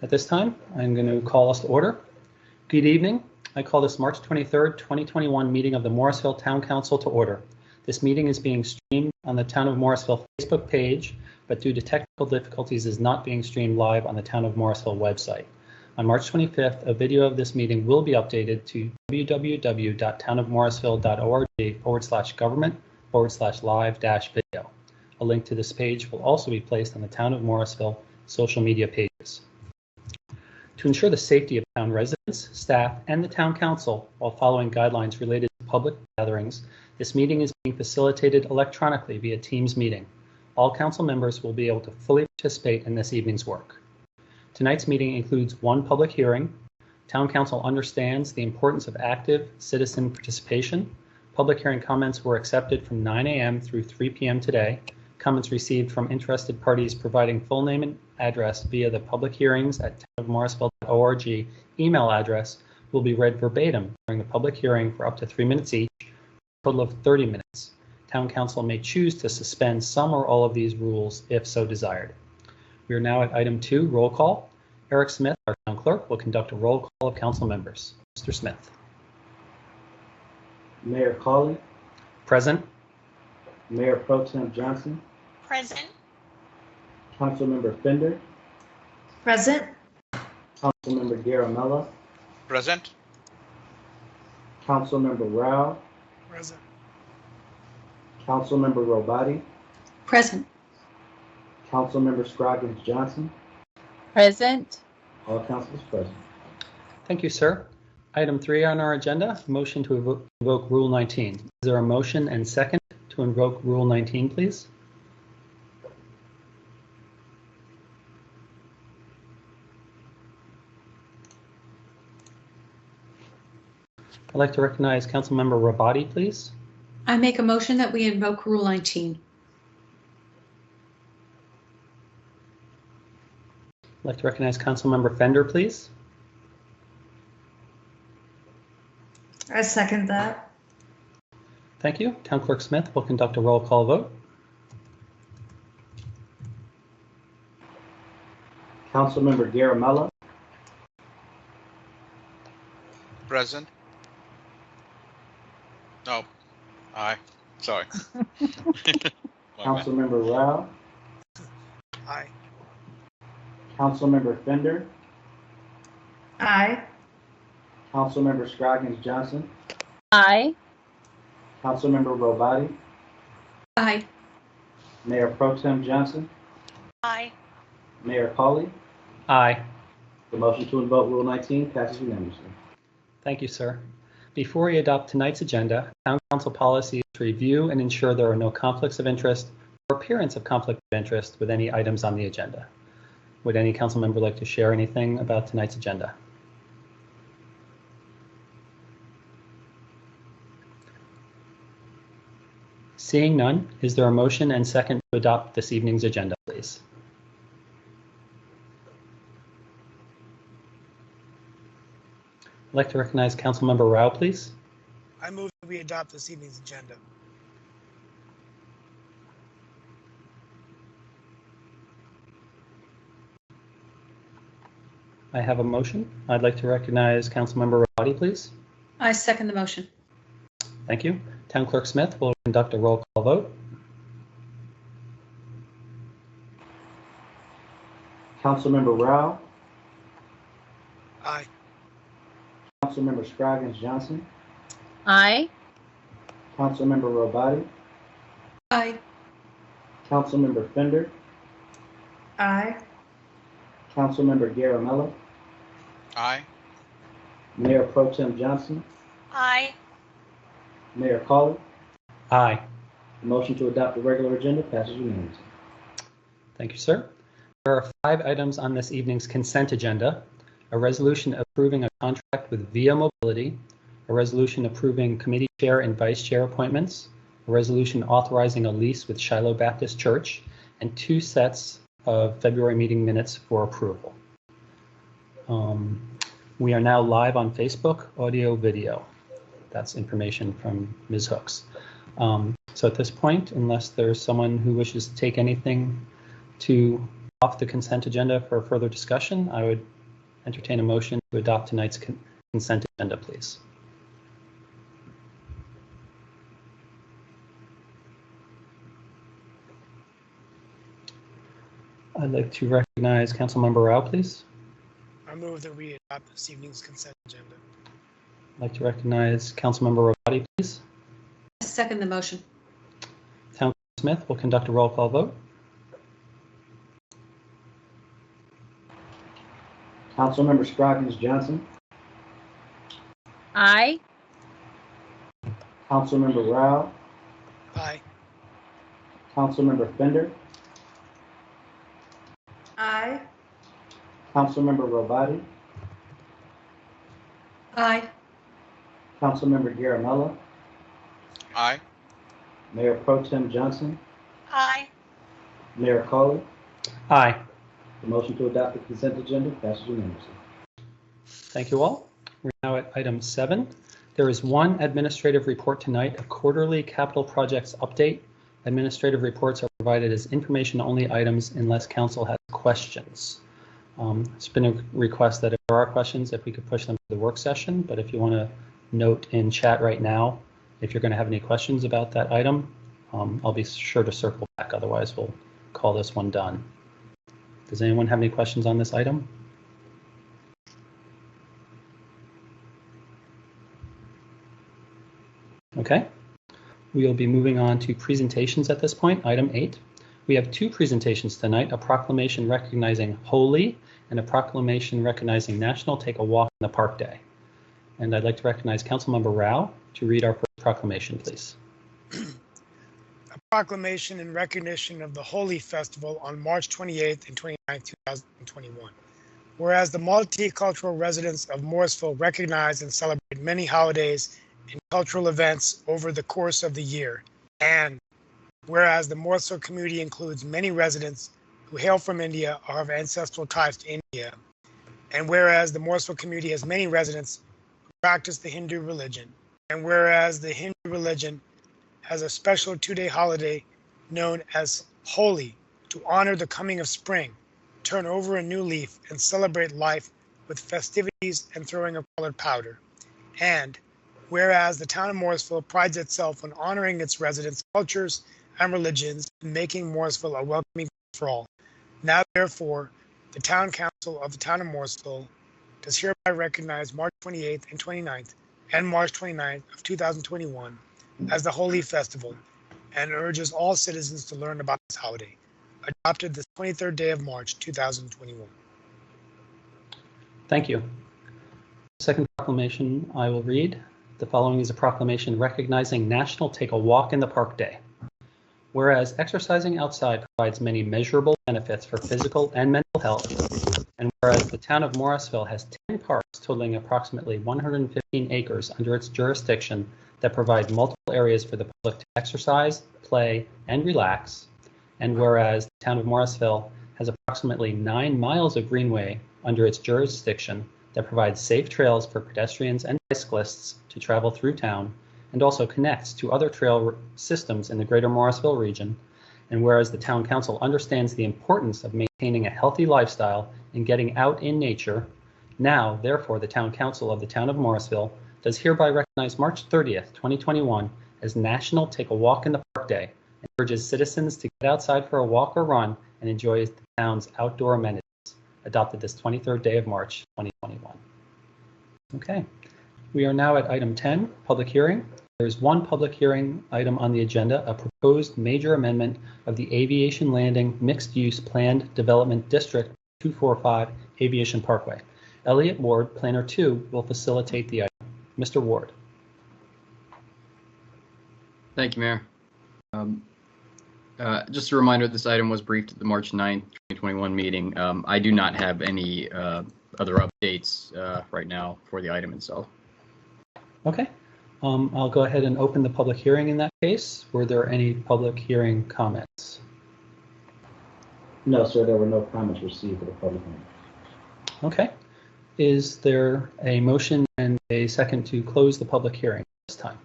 At this time, I'm going to call us to order. Good evening. I call this March 23rd, 2021 meeting of the Morrisville Town Council to order. This meeting is being streamed on the Town of Morrisville Facebook page, but due to technical difficulties is not being streamed live on the Town of Morrisville website. On March 25th, a video of this meeting will be updated to www.townofmorrisville.org/government/live-video. A link to this page will also be placed on the Town of Morrisville social media pages. To ensure the safety of town residents, staff, and the Town Council while following guidelines related to public gatherings, this meeting is being facilitated electronically via Teams meeting. All council members will be able to fully participate in this evening's work. Tonight's meeting includes one public hearing. Town Council understands the importance of active citizen participation. Public hearing comments were accepted from 9 a.m. through 3 p.m. today. Comments received from interested parties providing full name and address via the public hearings at townofmorrisville.org email address will be read verbatim during the public hearing for up to 3 minutes each, a total of 30 minutes. Town Council may choose to suspend some or all of these rules if so desired. We are now at item 2, roll call. Eric Smith, our town clerk, will conduct a roll call of council members. Mr. Smith. Mayor Cawley. Present. Mayor Pro Tem Johnson. Present. Councilmember Fender. Present. Councilmember Garamella. Present. Councilmember Rao. Present. Councilmember Robati. Present. Councilmember Scroggins Johnson. Present. All councilors present. Thank you, sir. Item 3 on our agenda, motion to invoke Rule 19. Is there a motion and second to invoke Rule 19, please? I'd like to recognize Councilmember Rabati, please. I make a motion that we invoke Rule 19. I'd like to recognize Councilmember Fender, please. I second that. Thank you. Town Clerk Smith will conduct a roll call vote. Councilmember Garamella. Present. No. Aye. Sorry. Councilmember Rao. Aye. Councilmember Fender. Aye. Councilmember Scroggins Johnson. Aye. Councilmember Robati. Aye. Mayor Pro Tem Johnson. Aye. Mayor Cawley. Aye. The motion to invoke Rule 19 passes unanimously. Thank you, sir. Before we adopt tonight's agenda, Town Council policy is to review and ensure there are no conflicts of interest or appearance of conflict of interest with any items on the agenda. Would any council member like to share anything about tonight's agenda? Seeing none, is there a motion and second to adopt this evening's agenda, please? I'd like to recognize Councilmember Rao, please. I move that we adopt this evening's agenda. I have a motion. I'd like to recognize Councilmember Rabati, please. I second the motion. Thank you. Town Clerk Smith will conduct a roll call vote. Councilmember Rao. Aye. Councilmember Scroggins Johnson. Aye. Councilmember Robati. Aye. Councilmember Fender. Aye. Councilmember Garamella. Aye. Mayor Pro Tem Johnson. Aye. Mayor Cawley. Aye. The motion to adopt the regular agenda passes unanimously. Thank you, sir. There are 5 items on this evening's consent agenda: a resolution approving a contract with Via Mobility, a resolution approving committee chair and vice chair appointments, a resolution authorizing a lease with Shiloh Baptist Church, and 2 sets of February meeting minutes for approval. We are now live on Facebook, audio, video. That's information from Ms. Hooks. So at this point, unless there's someone who wishes to take anything to off the consent agenda for further discussion, I would entertain a motion to adopt tonight's consent agenda, please. I'd like to recognize Councilmember Rao, please. I move that we adopt this evening's consent agenda. I'd like to recognize Councilmember Ravati, please. I second the motion. Councilor Smith will conduct a roll call vote. Councilmember Scroggins Johnson, Aye. Councilmember Rao, Aye. Councilmember Fender, Aye. Councilmember Rovati, Aye. Councilmember Garamella, Aye. Mayor Pro Tem Johnson, Aye. Mayor Colley. Aye. The motion to adopt the consent agenda passes unanimously. Thank you all. We're now at item 7. There is one administrative report tonight, a quarterly capital projects update. Administrative reports are provided as information-only items unless council has questions. It's been a request that if there are questions, if we could push them to the work session, but if you want to note in chat right now, if you're going to have any questions about that item, I'll be sure to circle back. Otherwise, we'll call this one done. Does anyone have any questions on this item? Okay. We'll be moving on to presentations at this point, item 8. We have 2 presentations tonight, a proclamation recognizing Holy and a proclamation recognizing National Take a Walk in the Park Day. And I'd like to recognize Councilmember Rao to read our first proclamation, please. A proclamation in recognition of the Holy Festival on March 28th and 29th, 2021. Whereas the multicultural residents of Morrisville recognize and celebrate many holidays and cultural events over the course of the year, and whereas the Morrisville community includes many residents who hail from India or have ancestral ties to India, and whereas the Morrisville community has many residents who practice the Hindu religion, and whereas the Hindu religion has a special 2-day holiday known as Holi to honor the coming of spring, turn over a new leaf, and celebrate life with festivities and throwing of colored powder. And whereas the town of Morrisville prides itself on honoring its residents' cultures and religions and making Morrisville a welcoming place for all. Now, therefore, the Town Council of the town of Morrisville does hereby recognize March 28th and 29th and March 29th of 2021 as the Holy Festival and urges all citizens to learn about this holiday, adopted this 23rd day of March 2021. Thank you. Second proclamation I will read. The following is a proclamation recognizing National Take a Walk in the Park Day. Whereas exercising outside provides many measurable benefits for physical and mental health, and whereas the town of Morrisville has 10 parks totaling approximately 115 acres under its jurisdiction that provide multiple areas for the public to exercise, play, and relax, and whereas the town of Morrisville has approximately 9 miles of greenway under its jurisdiction that provides safe trails for pedestrians and bicyclists to travel through town, and also connects to other trail systems in the greater Morrisville region, and whereas the town council understands the importance of maintaining a healthy lifestyle and getting out in nature, now, therefore, the town council of the town of Morrisville does hereby recognize March 30th, 2021 as National Take a Walk in the Park Day and urges citizens to get outside for a walk or run and enjoy the town's outdoor amenities, adopted this 23rd day of March, 2021. Okay, we are now at item 10, public hearing. There's one public hearing item on the agenda, a proposed major amendment of the Aviation Landing Mixed Use Planned Development District 245 Aviation Parkway. Elliott Ward, Planner 2, will facilitate the item. Mr. Ward. Thank you, Mayor. Just a reminder, this item was briefed at the March 9th, 2021 meeting. I do not have any other updates right now for the item itself. Okay. I'll go ahead and open the public hearing in that case. Were there any public hearing comments? No, sir, there were no comments received for the public hearing. Okay. Is there a motion and a second to close the public hearing this time?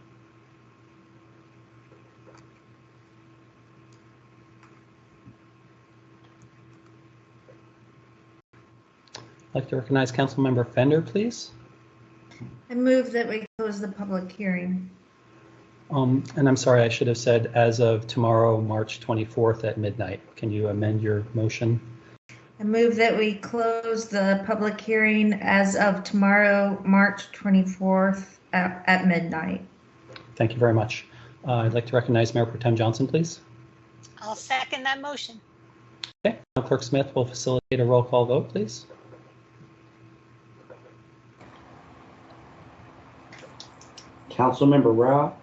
like to recognize Councilmember Fender, please. I move that we close the public hearing. And I'm sorry, I should have said as of tomorrow, March 24th at midnight. Can you amend your motion? I move that we close the public hearing as of tomorrow, March 24th at midnight. Thank you very much. I'd like to recognize Mayor Pro Tem Johnson, please. I'll second that motion. Okay, now Clerk Smith will facilitate a roll call vote, please. Councilmember Rao,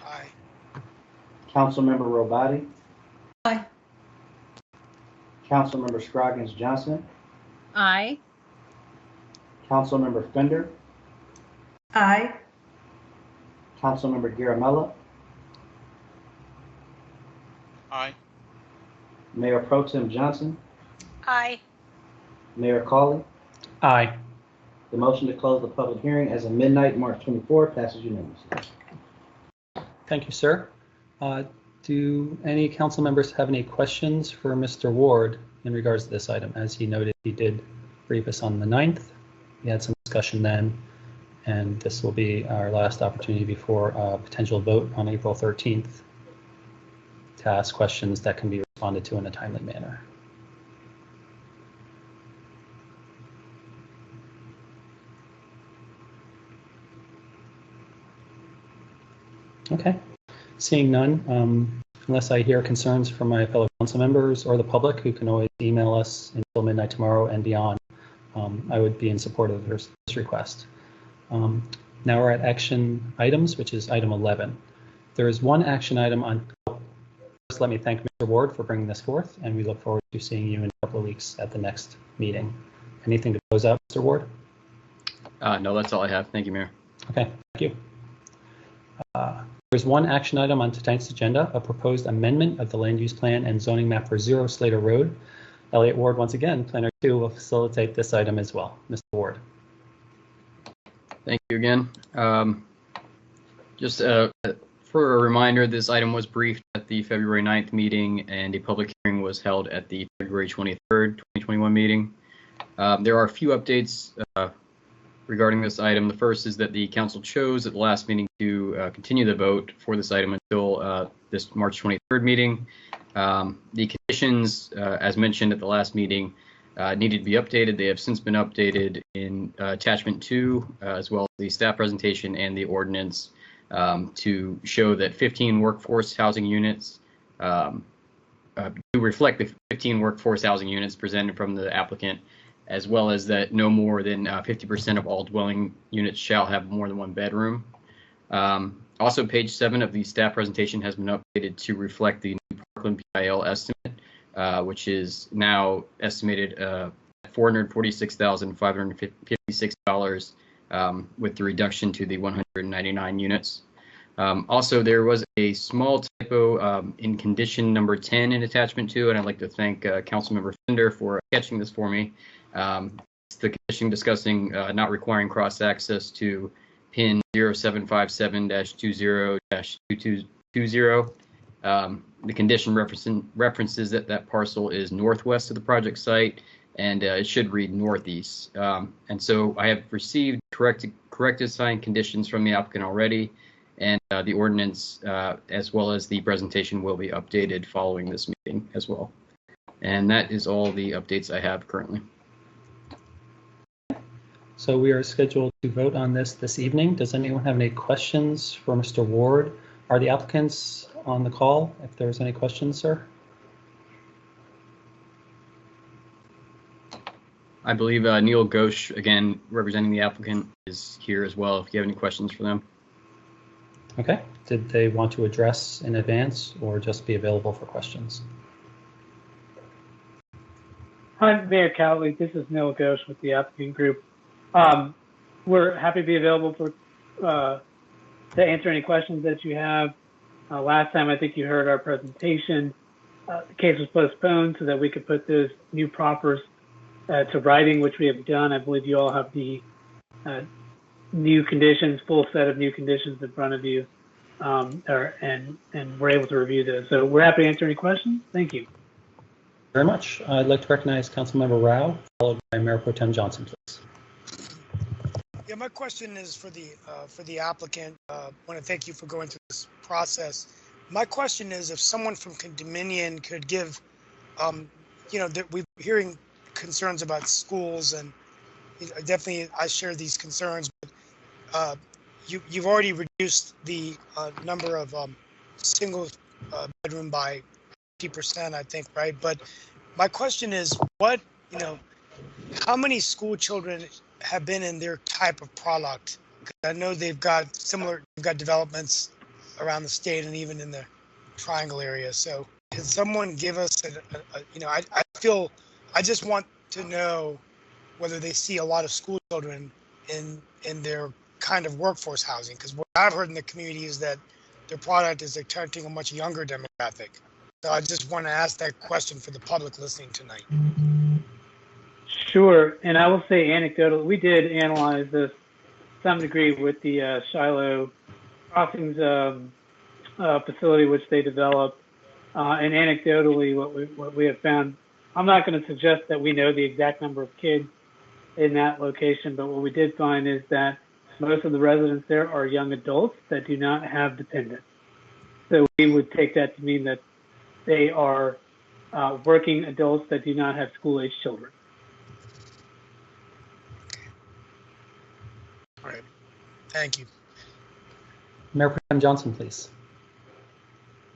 Aye. Councilmember Robati, Aye. Councilmember Scroggins Johnson, Aye. Councilmember Fender, Aye. Councilmember Garamella, Aye. Mayor Pro Tem Johnson, Aye. Mayor Cawley. Aye. The motion to close the public hearing as of midnight, March 24, passes unanimously. Thank you, sir. Do any council members have any questions for Mr. Ward in regards to this item? As he noted, he did brief us on the 9th. We had some discussion then, and this will be our last opportunity before a potential vote on April 13th to ask questions that can be responded to in a timely manner. Okay, seeing none, unless I hear concerns from my fellow council members or the public, who can always email us until midnight tomorrow and beyond, I would be in support of this request. Now we're at action items, which is item 11. There is one action item on. First, let me thank Mr. Ward for bringing this forth, and we look forward to seeing you in a couple of weeks at the next meeting. Anything to close out, Mr. Ward? No, that's all I have. Thank you, Mayor. Okay, thank you. There's one action item on tonight's agenda, a proposed amendment of the land use plan and zoning map for 0 Slater Road. Elliott Ward, once again, Planner 2, will facilitate this item as well. Mr. Ward. Thank you again. Just for a reminder, this item was briefed at the February 9th meeting, and a public hearing was held at the February 23rd, 2021 meeting. There are a few updates regarding this item. The first is that the council chose at the last meeting to continue the vote for this item until this March 23rd meeting. The conditions, as mentioned at the last meeting, needed to be updated. They have since been updated in attachment 2, as well as the staff presentation and the ordinance, to show that 15 workforce housing units, to reflect the 15 workforce housing units presented from the applicant, as well as that no more than 50% of all dwelling units shall have more than one bedroom. Also, page 7 of the staff presentation has been updated to reflect the new Parkland PIL estimate, which is now estimated at $446,556, with the reduction to the 199 units. Also, there was a small typo in condition number 10 in attachment 2, and I'd like to thank Councilmember Fender for catching this for me. It's the condition discussing not requiring cross-access to pin 0757-20-2220. The condition references that parcel is northwest of the project site, and it should read northeast. And so I have received corrected signed conditions from the applicant already, and the ordinance, as well as the presentation, will be updated following this meeting as well. And that is all the updates I have currently. So we are scheduled to vote on this evening. Does anyone have any questions for Mr. Ward? Are the applicants on the call? If there's any questions, sir? I believe Neil Ghosh, again, representing the applicant, is here as well if you have any questions for them. Okay. Did they want to address in advance or just be available for questions? Hi, Mayor Cowley. This is Neil Ghosh with the applicant group. We're happy to be available to answer any questions that you have. Last time, I think you heard our presentation. The case was postponed so that we could put those new proffers to writing, which we have done. I believe you all have the new conditions, full set of new conditions in front of you, and we're able to review those. So we're happy to answer any questions. Thank you. very much. I'd like to recognize Councilmember Rao, followed by Mayor Pro Tem Johnson, please. Yeah, my question is for the applicant. I want to thank you for going through this process. My question is, if someone from Dominion could give, that we're hearing concerns about schools, and definitely I share these concerns. But you've already reduced the number of single bedroom by 50%, I think, right? But my question is, how many school children have been in their type of product? I know they've got developments around the state and even in the Triangle area. So can someone give us I just want to know whether they see a lot of school children in their kind of workforce housing, because what I've heard in the community is that their product is attracting a much younger demographic. So I just want to ask that question for the public listening tonight. Sure, and I will say anecdotal. We did analyze this to some degree with the Shiloh Crossings facility, which they developed, and anecdotally, what we have found. I'm not going to suggest that we know the exact number of kids in that location, but what we did find is that most of the residents there are young adults that do not have dependents. So we would take that to mean that they are working adults that do not have school-age children. All right. Thank you. Mayor Pro Tem Johnson, please.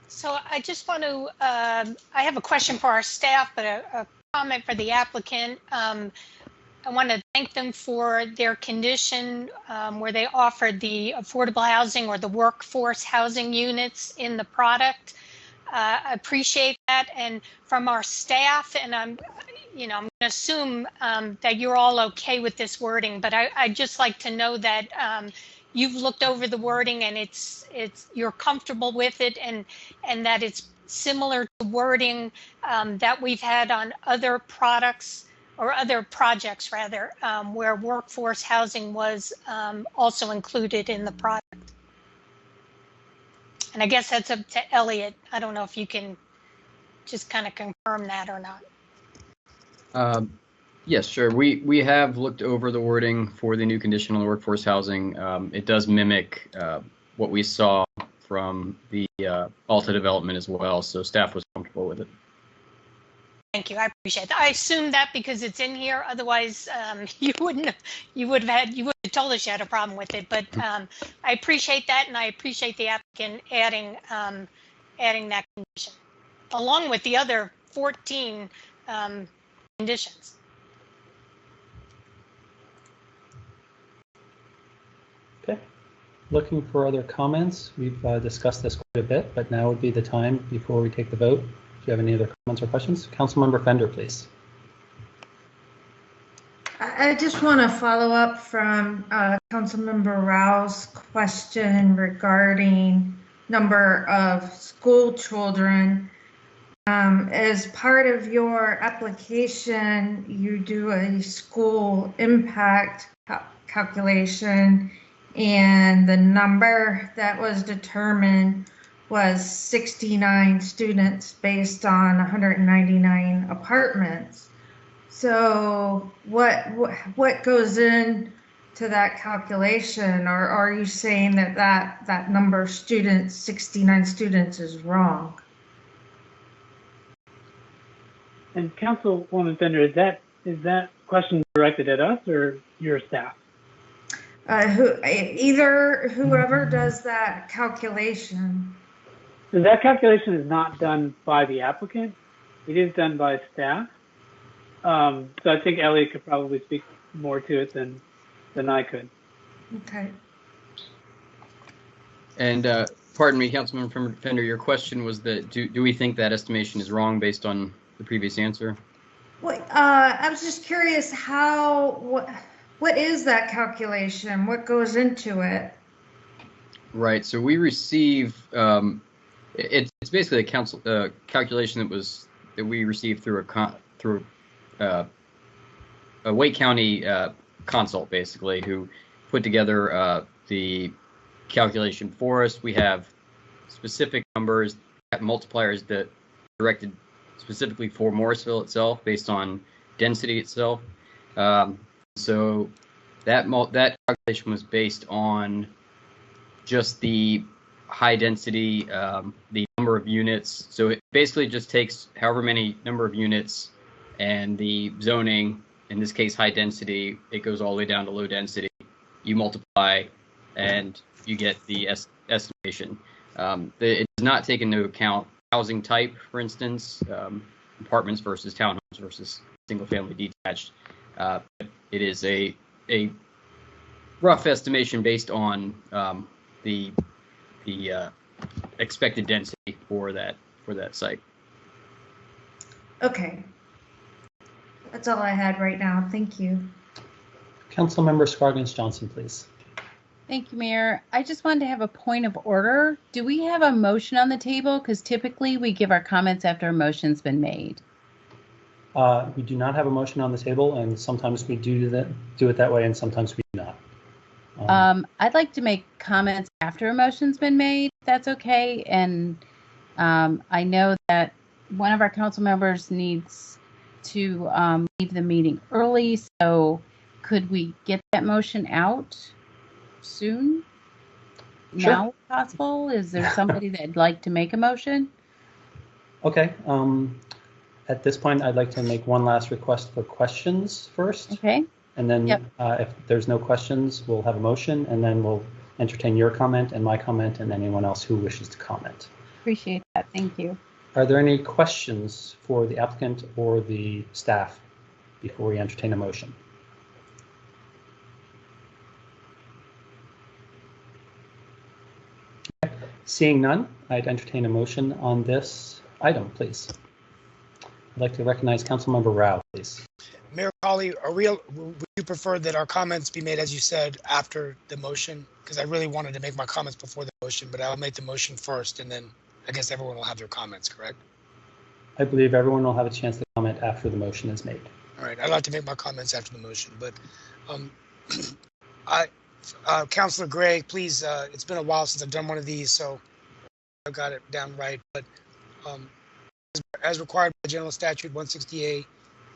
So I just want to, I have a question for our staff, but a comment for the applicant. I want to thank them for their condition where they offered the affordable housing or the workforce housing units in the product. I appreciate that. And from our staff, and I'm going to assume that you're all okay with this wording, but I'd just like to know that you've looked over the wording and you're comfortable with it, and that it's similar to wording that we've had on other products or other projects rather, where workforce housing was also included in the product. And I guess that's up to Elliot. I don't know if you can just kind of confirm that or not. Yes, sure. We have looked over the wording for the new condition on the workforce housing. It does mimic what we saw from the Alta development as well, so staff was comfortable with it. Thank you. I appreciate that. I assume that because it's in here. Otherwise, you would have told us you had a problem with it. But I appreciate that, and I appreciate the applicant adding that condition, along with the other 14 conditions. Okay. Looking for other comments. We've discussed this quite a bit, but now would be the time before we take the vote. Do you have any other comments or questions? Councilmember Fender, please. I just want to follow up from Councilmember Rao's question regarding number of school children. As part of your application, you do a school impact calculation, and the number that was determined was 69 students based on 199 apartments. So what goes in to that calculation, or are you saying that number of students, 69 students, is wrong? And Councilwoman Fender, is that question directed at us or your staff? Whoever does that calculation. So that calculation is not done by the applicant. It is done by staff. So I think Elliot could probably speak more to it than I could. Okay. And pardon me, Councilman Fender, your question was that do we think that estimation is wrong based on the previous answer? Well, I was just curious what is that calculation? What goes into it? Right. So we receive it's basically a calculation that we received through a Wake County consult, basically, who put together the calculation for us. We have specific numbers, multipliers that directed specifically for Morrisville itself, based on density itself. So that calculation was based on just the high density, the number of units. So it basically just takes however many number of units and the zoning, in this case high density, it goes all the way down to low density. You multiply and you get the estimation. It does not take into account housing type, for instance, apartments versus townhomes versus single family detached. It is a rough estimation based on the expected density for that site. Okay. That's all I had right now. Thank you. Councilmember Scroggins Johnson, please. Thank you, Mayor. I just wanted to have a point of order. Do we have a motion on the table? Because typically we give our comments after a motion's been made. We do not have a motion on the table, and sometimes we do it that way, and sometimes we do not. I'd like to make comments after a motion's been made, if that's okay. And I know that one of our council members needs to leave the meeting early, so could we get that motion out soon? Sure. Now, if possible? Is there somebody that'd like to make a motion? Okay. At this point, I'd like to make one last request for questions first. Okay. And then Yep. If there's no questions, we'll have a motion, and then we'll entertain your comment and my comment and anyone else who wishes to comment. Appreciate that. Thank you. Are there any questions for the applicant or the staff before we entertain a motion? Okay. Seeing none, I'd entertain a motion on this item, please. I'd like to recognize Councilmember Rao, please. Mayor Colley, would you prefer that our comments be made, as you said, after the motion? Because I really wanted to make my comments before the motion, but I'll make the motion first, and then I guess everyone will have their comments, correct? I believe everyone will have a chance to comment after the motion is made. All right, I'd like to make my comments after the motion, but Councilor Gray, please, it's been a while since I've done one of these, so I got it down right, but as required by General Statute 168,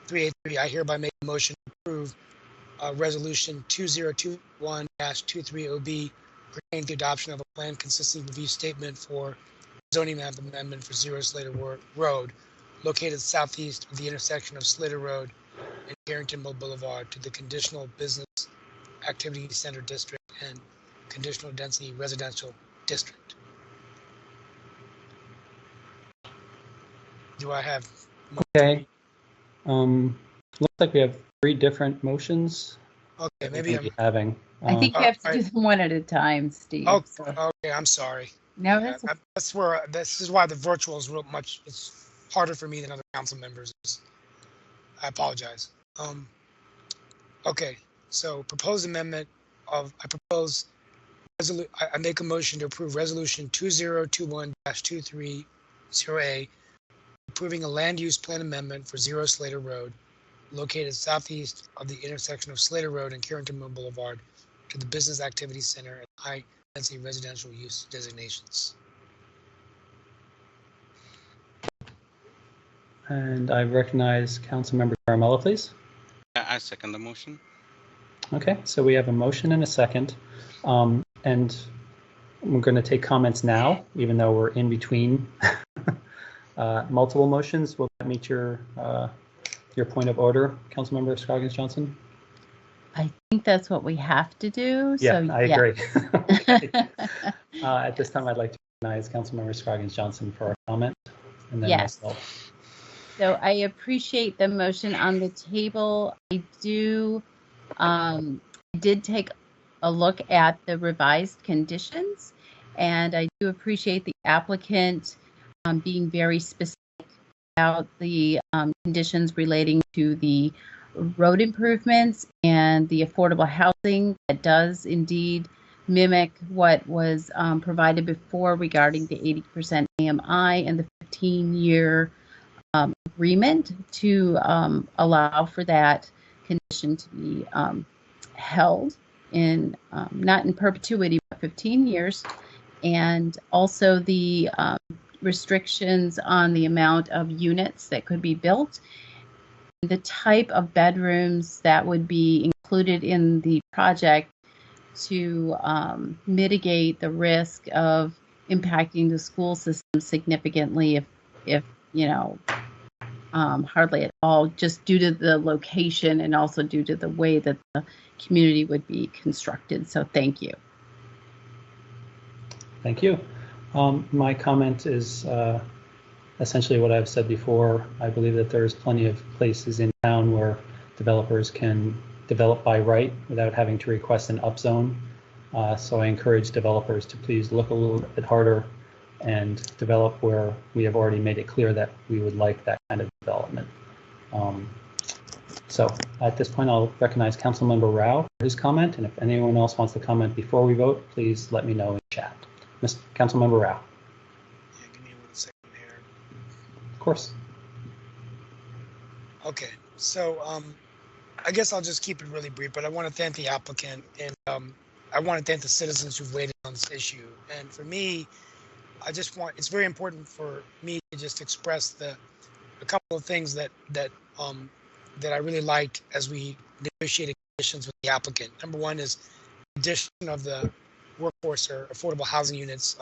383, I hereby make a motion to approve Resolution 2021-230B pertaining to the adoption of a plan consisting review statement for zoning map amendment for 0 Slater Road, located southeast of the intersection of Slater Road and Carrington Boulevard, to the conditional business activity center district and conditional density residential district. Do I have? Okay. Looks like we have 3 different motions. Okay, maybe I'm having. I think you have to do them one at a time, Steve. Oh, so. okay. I'm sorry. No, that's this is why the virtual is it's harder for me than other council members. I apologize. Okay, so proposed amendment I make a motion to approve Resolution 2021-230A, approving a land use plan amendment for 0 Slater Road, located southeast of the intersection of Slater Road and Carrington Boulevard, to the business activity center and high density residential use designations. And I recognize Councilmember Carmella, please. I second the motion. Okay, so we have a motion and a second. And we're going to take comments now, even though we're in between multiple motions. Will that meet your point of order, Councilmember Scroggins Johnson? I think that's what we have to do. Yeah, so, I agree. Okay. At this time, I'd like to recognize Councilmember Scroggins Johnson for our comment, and then Yes. myself. So I appreciate the motion on the table. I did take a look at the revised conditions, and I do appreciate the applicant being very specific about the conditions relating to the road improvements and the affordable housing that does indeed mimic what was provided before regarding the 80% AMI and the 15-year agreement to allow for that condition to be held in not in perpetuity but 15 years, and also the restrictions on the amount of units that could be built, the type of bedrooms that would be included in the project to mitigate the risk of impacting the school system significantly if hardly at all, just due to the location and also due to the way that the community would be constructed. So thank you. Thank you. My comment is essentially what I've said before. I believe that there's plenty of places in town where developers can develop by right without having to request an upzone. So I encourage developers to please look a little bit harder and develop where we have already made it clear that we would like that kind of development. So at this point, I'll recognize Councilmember Rao for his comment, and if anyone else wants to comment before we vote, please let me know in chat. Councilmember Rao. Yeah, give me 1 second here. Of course. Okay, so I guess I'll just keep it really brief, but I want to thank the applicant, and I want to thank the citizens who've weighed in on this issue. And for me, it's very important for me to just express a couple of things that I really liked as we negotiated conditions with the applicant. Number one is the addition of the workforce or affordable housing units.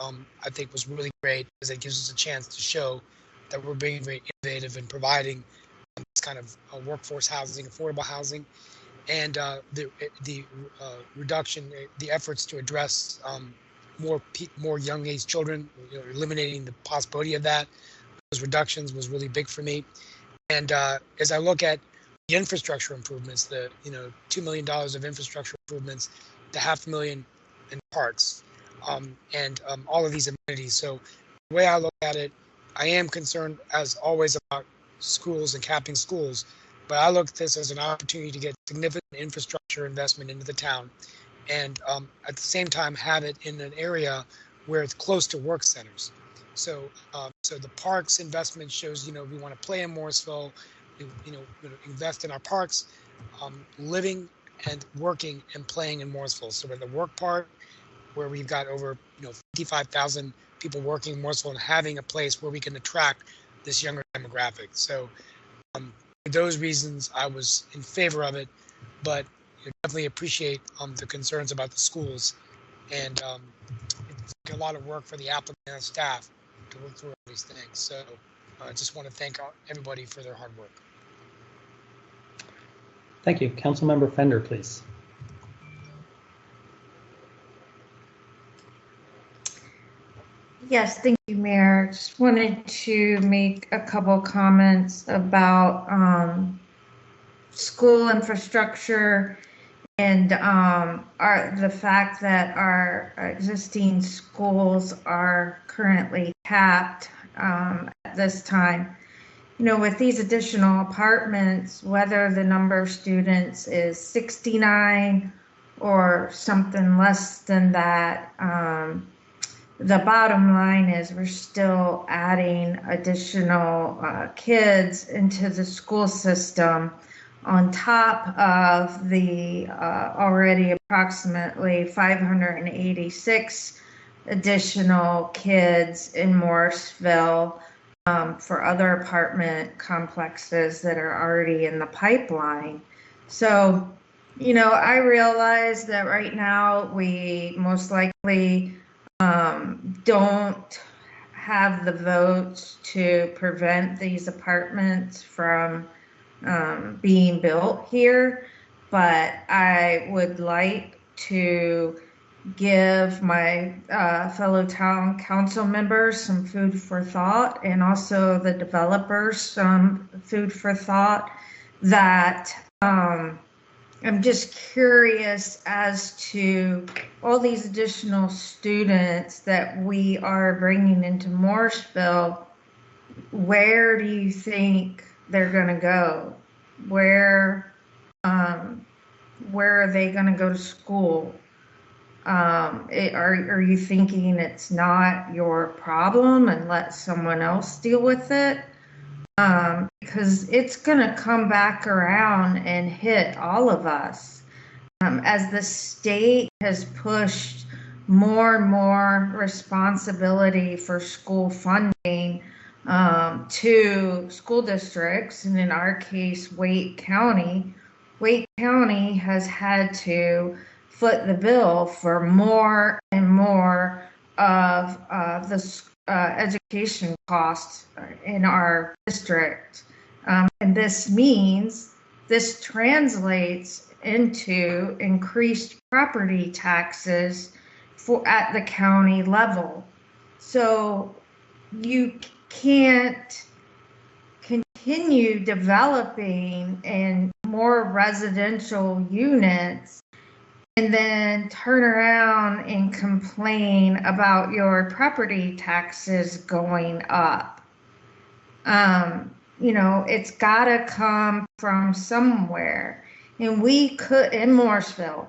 I think was really great, because it gives us a chance to show that we're being very innovative in providing this kind of workforce housing, affordable housing, and the reduction, the efforts to address more young age children, eliminating the possibility of that. Those reductions was really big for me. And as I look at the infrastructure improvements, the $2 million of infrastructure improvements, the $500,000 in parks, and all of these amenities. So the way I look at it, I am concerned as always about schools and capping schools, but I look at this as an opportunity to get significant infrastructure investment into the town, and at the same time have it in an area where it's close to work centers. So the parks investment shows, we want to play in Morrisville, invest in our parks, living and working and playing in Morrisville. So we're the work part, where we've got over 55,000 people working in Morrisville and having a place where we can attract this younger demographic. So for those reasons, I was in favor of it, but definitely appreciate the concerns about the schools, and it's a lot of work for the applicant and staff to work through all these things. So I just want to thank everybody for their hard work. Thank you. Councilmember Fender, please. Yes, thank you, Mayor. Just wanted to make a couple comments about school infrastructure and the fact that our existing schools are currently capped at this time. With these additional apartments, whether the number of students is 69 or something less than that, the bottom line is we're still adding additional kids into the school system on top of the already approximately 586 additional kids in Morrisville for other apartment complexes that are already in the pipeline. So, I realize that right now we most likely don't have the votes to prevent these apartments from being built here, but I would like to give my fellow town council members some food for thought, and also the developers some food for thought, that I'm just curious as to all these additional students that we are bringing into Morrisville. Where do you think they're going to go? Where are they going to go to school? Are you thinking it's not your problem and let someone else deal with it? Because it's going to come back around and hit all of us. As the state has pushed more and more responsibility for school funding to school districts, and in our case, Wake County. Wake County has had to foot the bill for more and more of the education costs in our district. And this translates into increased property taxes at the county level. So you can't continue developing in more residential units and then turn around and complain about your property taxes going up. It's got to come from somewhere. And we could, in Morrisville,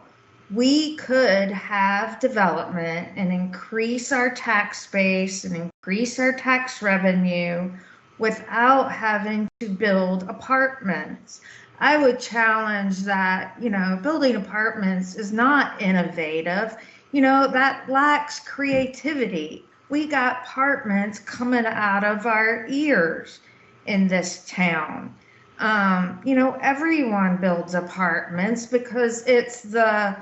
we could have development and increase our tax base and increase our tax revenue without having to build apartments. I would challenge that, building apartments is not innovative. That lacks creativity. We got apartments coming out of our ears in this town. Everyone builds apartments because it's the,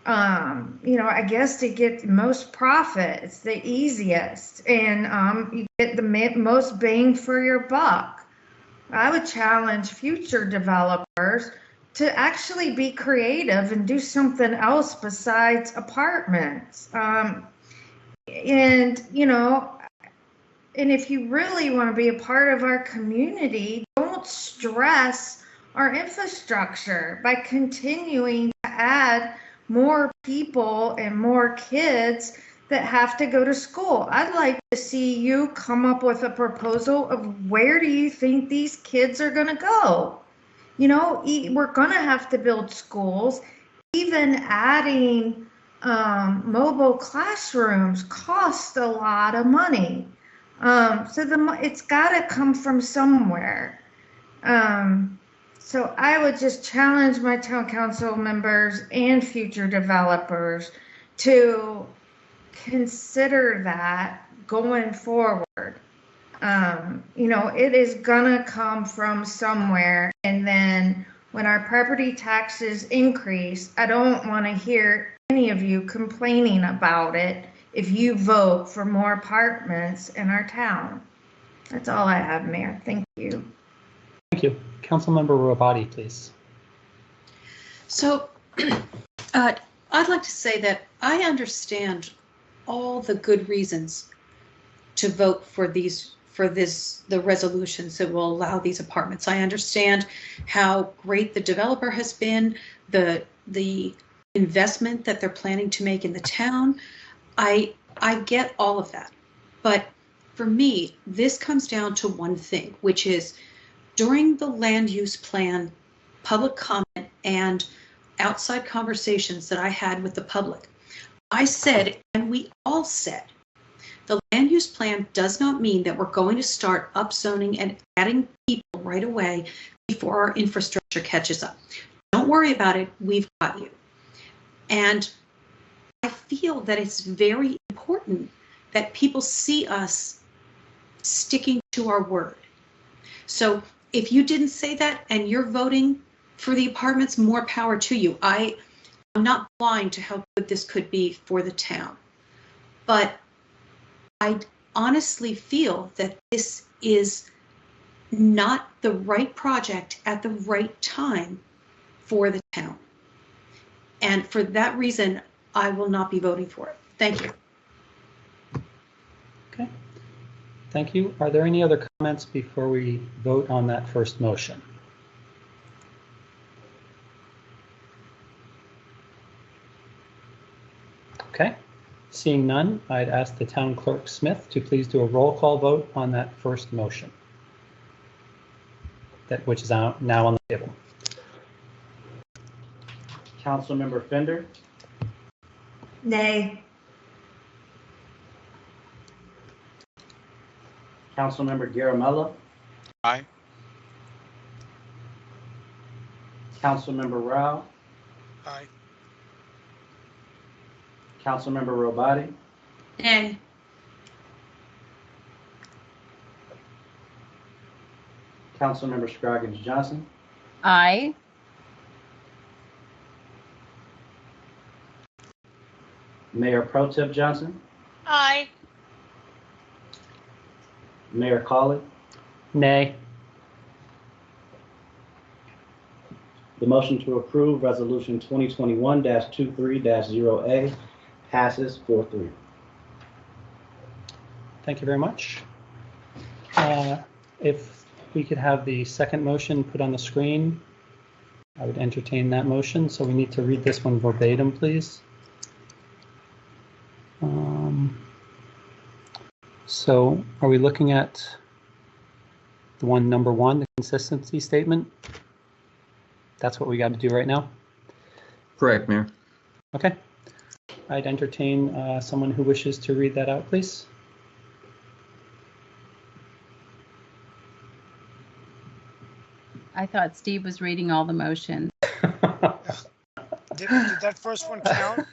I guess to get the most profit, it's the easiest, and you get the most bang for your buck. I would challenge future developers to actually be creative and do something else besides apartments. And if you really want to be a part of our community, don't stress our infrastructure by continuing to add more people and more kids that have to go to school. I'd like to see you come up with a proposal of where do you think these kids are going to go? We're going to have to build schools. Even adding mobile classrooms costs a lot of money. It's got to come from somewhere. So I would just challenge my town council members and future developers to consider that going forward. It is gonna come from somewhere, and then when our property taxes increase, I don't want to hear any of you complaining about it if you vote for more apartments in our town. That's all I have, Mayor. Thank you. Thank you. Councilmember Robati, please. So I'd like to say that I understand all the good reasons to vote for the resolutions that will allow these apartments. I understand how great the developer has been, the investment that they're planning to make in the town. I get all of that. But for me, this comes down to one thing, which is during the land use plan, public comment, and outside conversations that I had with the public, I said, and we all said, the land use plan does not mean that we're going to start upzoning and adding people right away before our infrastructure catches up. Don't worry about it. We've got you. And I feel that it's very important that people see us sticking to our word. So if you didn't say that and you're voting for the apartments, more power to you. I'm not blind to how good this could be for the town. But I honestly feel that this is not the right project at the right time for the town. And for that reason, I will not be voting for it. Thank you. Okay. Thank you. Are there any other comments before we vote on that first motion? Okay. Seeing none, I'd ask the town clerk Smith to please do a roll call vote on that first motion, which is now on the table. Councilmember Fender, Nay. Councilmember Garamella, Aye. Councilmember Rao, Aye. Councilmember Robati, Nay. Councilmember Scroggins Johnson, Aye. Mayor Pro Tem Johnson, Aye. Mayor Colley. Nay. The motion to approve Resolution 2021-23-0A passes 4-3. Thank you very much. If we could have the second motion put on the screen, I would entertain that motion. So we need to read this one verbatim, please. So are we looking at the one number one, the consistency statement? That's what we got to do right now? Correct, Mayor. Okay. I'd entertain someone who wishes to read that out, please. I thought Steve was reading all the motions. Did that first one count?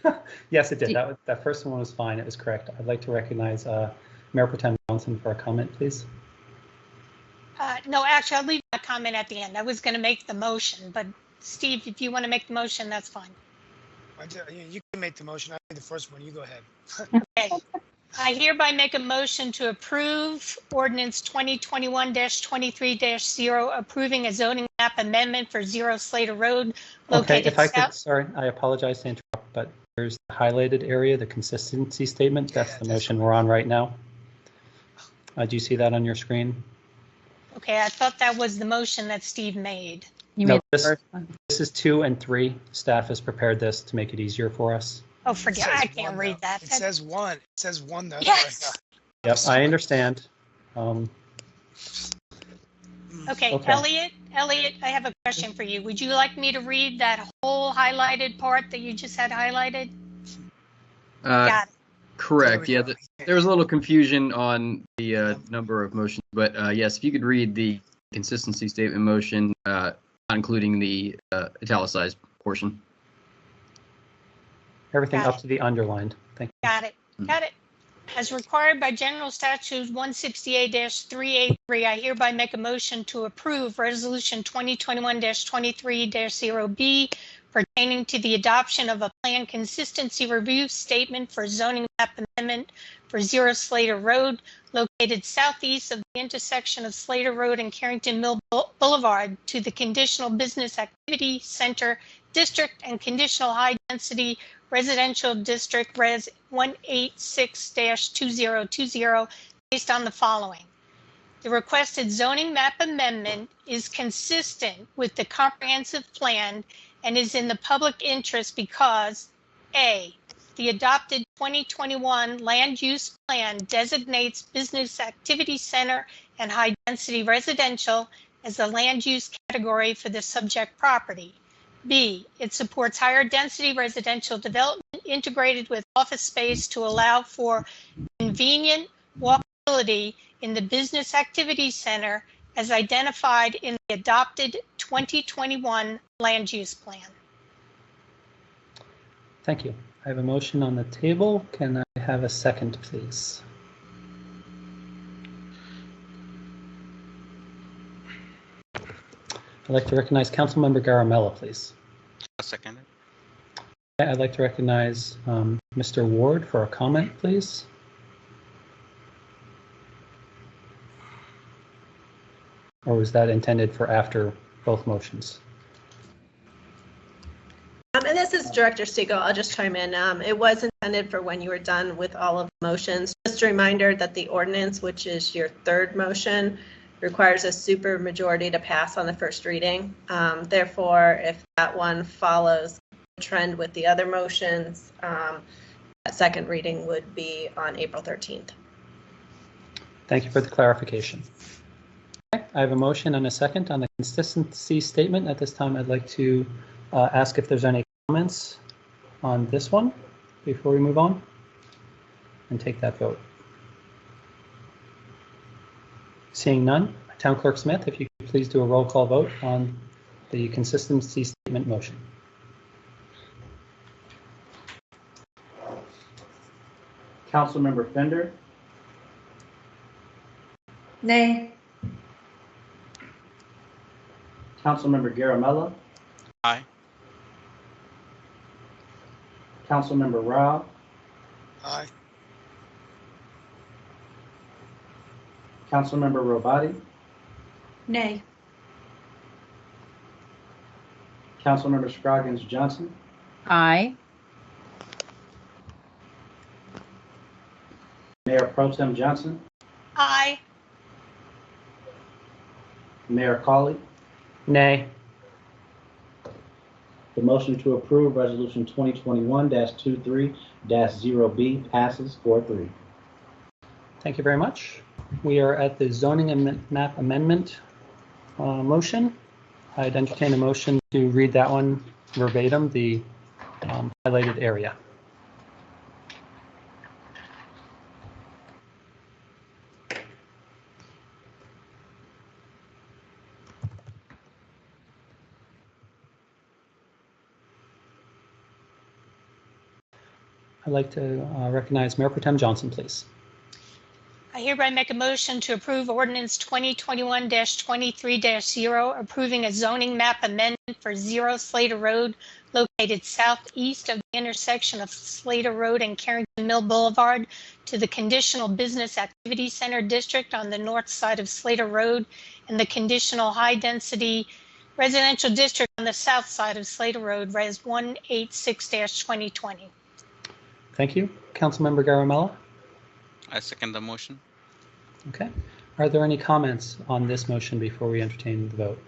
Yes, it did. That first one was fine. It was correct. I'd like to recognize Mayor Pro Tem Johnson for a comment, please. No, actually, I'll leave my comment at the end. I was going to make the motion, but Steve, if you want to make the motion, that's fine. You can make the motion. I made the first one. You go ahead. Okay. I hereby make a motion to approve ordinance 2021-23-0, approving a zoning map amendment for 0 Slater Road Okay, located if I could, south. sorry, I apologize to interrupt, but there's the highlighted area, the consistency statement. That's the motion we're on right now. Do you see that on your screen? Okay, I thought that was the motion that Steve made. You No, made the this- first one. This is 2 and 3. Staff has prepared this to make it easier for us. Oh, It forget, says I one, can't though. read that. It says one. It says one, though. Yes. Yep, I understand. Okay, Okay. Elliot, I have a question for you. Would you like me to read that whole highlighted part that you just had highlighted? Got it. Correct. There Yeah, we go. there was a little confusion on the number of motions, but yes, if you could read the consistency statement motion, not including the italicized portion. Everything Got up it. to the underlined. Thank you. Got it. Got it. As required by General Statute 168-383, I hereby make a motion to approve Resolution 2021-23-0B pertaining to the adoption of a plan consistency review statement for zoning map amendment for 0 Slater Road, located southeast of the intersection of Slater Road and Carrington Mill Boulevard, to the Conditional Business Activity Center District and Conditional High Density Residential District Res 186-2020 based on the following. The requested zoning map amendment is consistent with the comprehensive plan and is in the public interest because A, the adopted 2021 land use plan designates business activity center and high density residential as the land use category for the subject property. B, it supports higher density residential development integrated with office space to allow for convenient walkability in the business activity center as identified in the adopted 2021 land use plan. Thank you. I have a motion on the table. Can I have a second, please? I'd like to recognize Councilmember Garamella, please. I'll second it. I'd like to recognize Mr. Ward for a comment, please. Or was that intended for after both motions? And this is Director Siegel. I'll just chime in. It was intended for when you were done with all of the motions. Just a reminder that the ordinance, which is your third motion, requires a super majority to pass on the first reading. Therefore, if that one follows the trend with the other motions, that second reading would be on April 13th. Thank you for the clarification. Okay, I have a motion and a second on the consistency statement. At this time, I'd like to ask if there's any comments on this one before we move on and take that vote. Seeing none, Town Clerk Smith, if you could please do a roll call vote on the consistency statement motion. Councilmember Fender, Nay. Councilmember Garamella, Aye. Councilmember Rao, Aye. Councilmember Robati, Nay. Councilmember Scroggins Johnson, Aye. Mayor Pro Tem Johnson, Aye. Mayor Colley. Nay. The motion to approve Resolution 2021-23-0B passes 4-3. Thank you very much. We are at the zoning map amendment motion. I'd entertain a motion to read that one verbatim, the highlighted area. I'd like to recognize Mayor Pro Tem Johnson, please. I hereby make a motion to approve ordinance 2021-23-0, approving a zoning map amendment for 0 Slater Road, located southeast of the intersection of Slater Road and Carrington Mill Boulevard, to the conditional business activity center district on the north side of Slater Road and the conditional high-density residential district on the south side of Slater Road, Res 186-2020. Thank you. Councilmember Garamella? I second the motion. Okay. Are there any comments on this motion before we entertain the vote?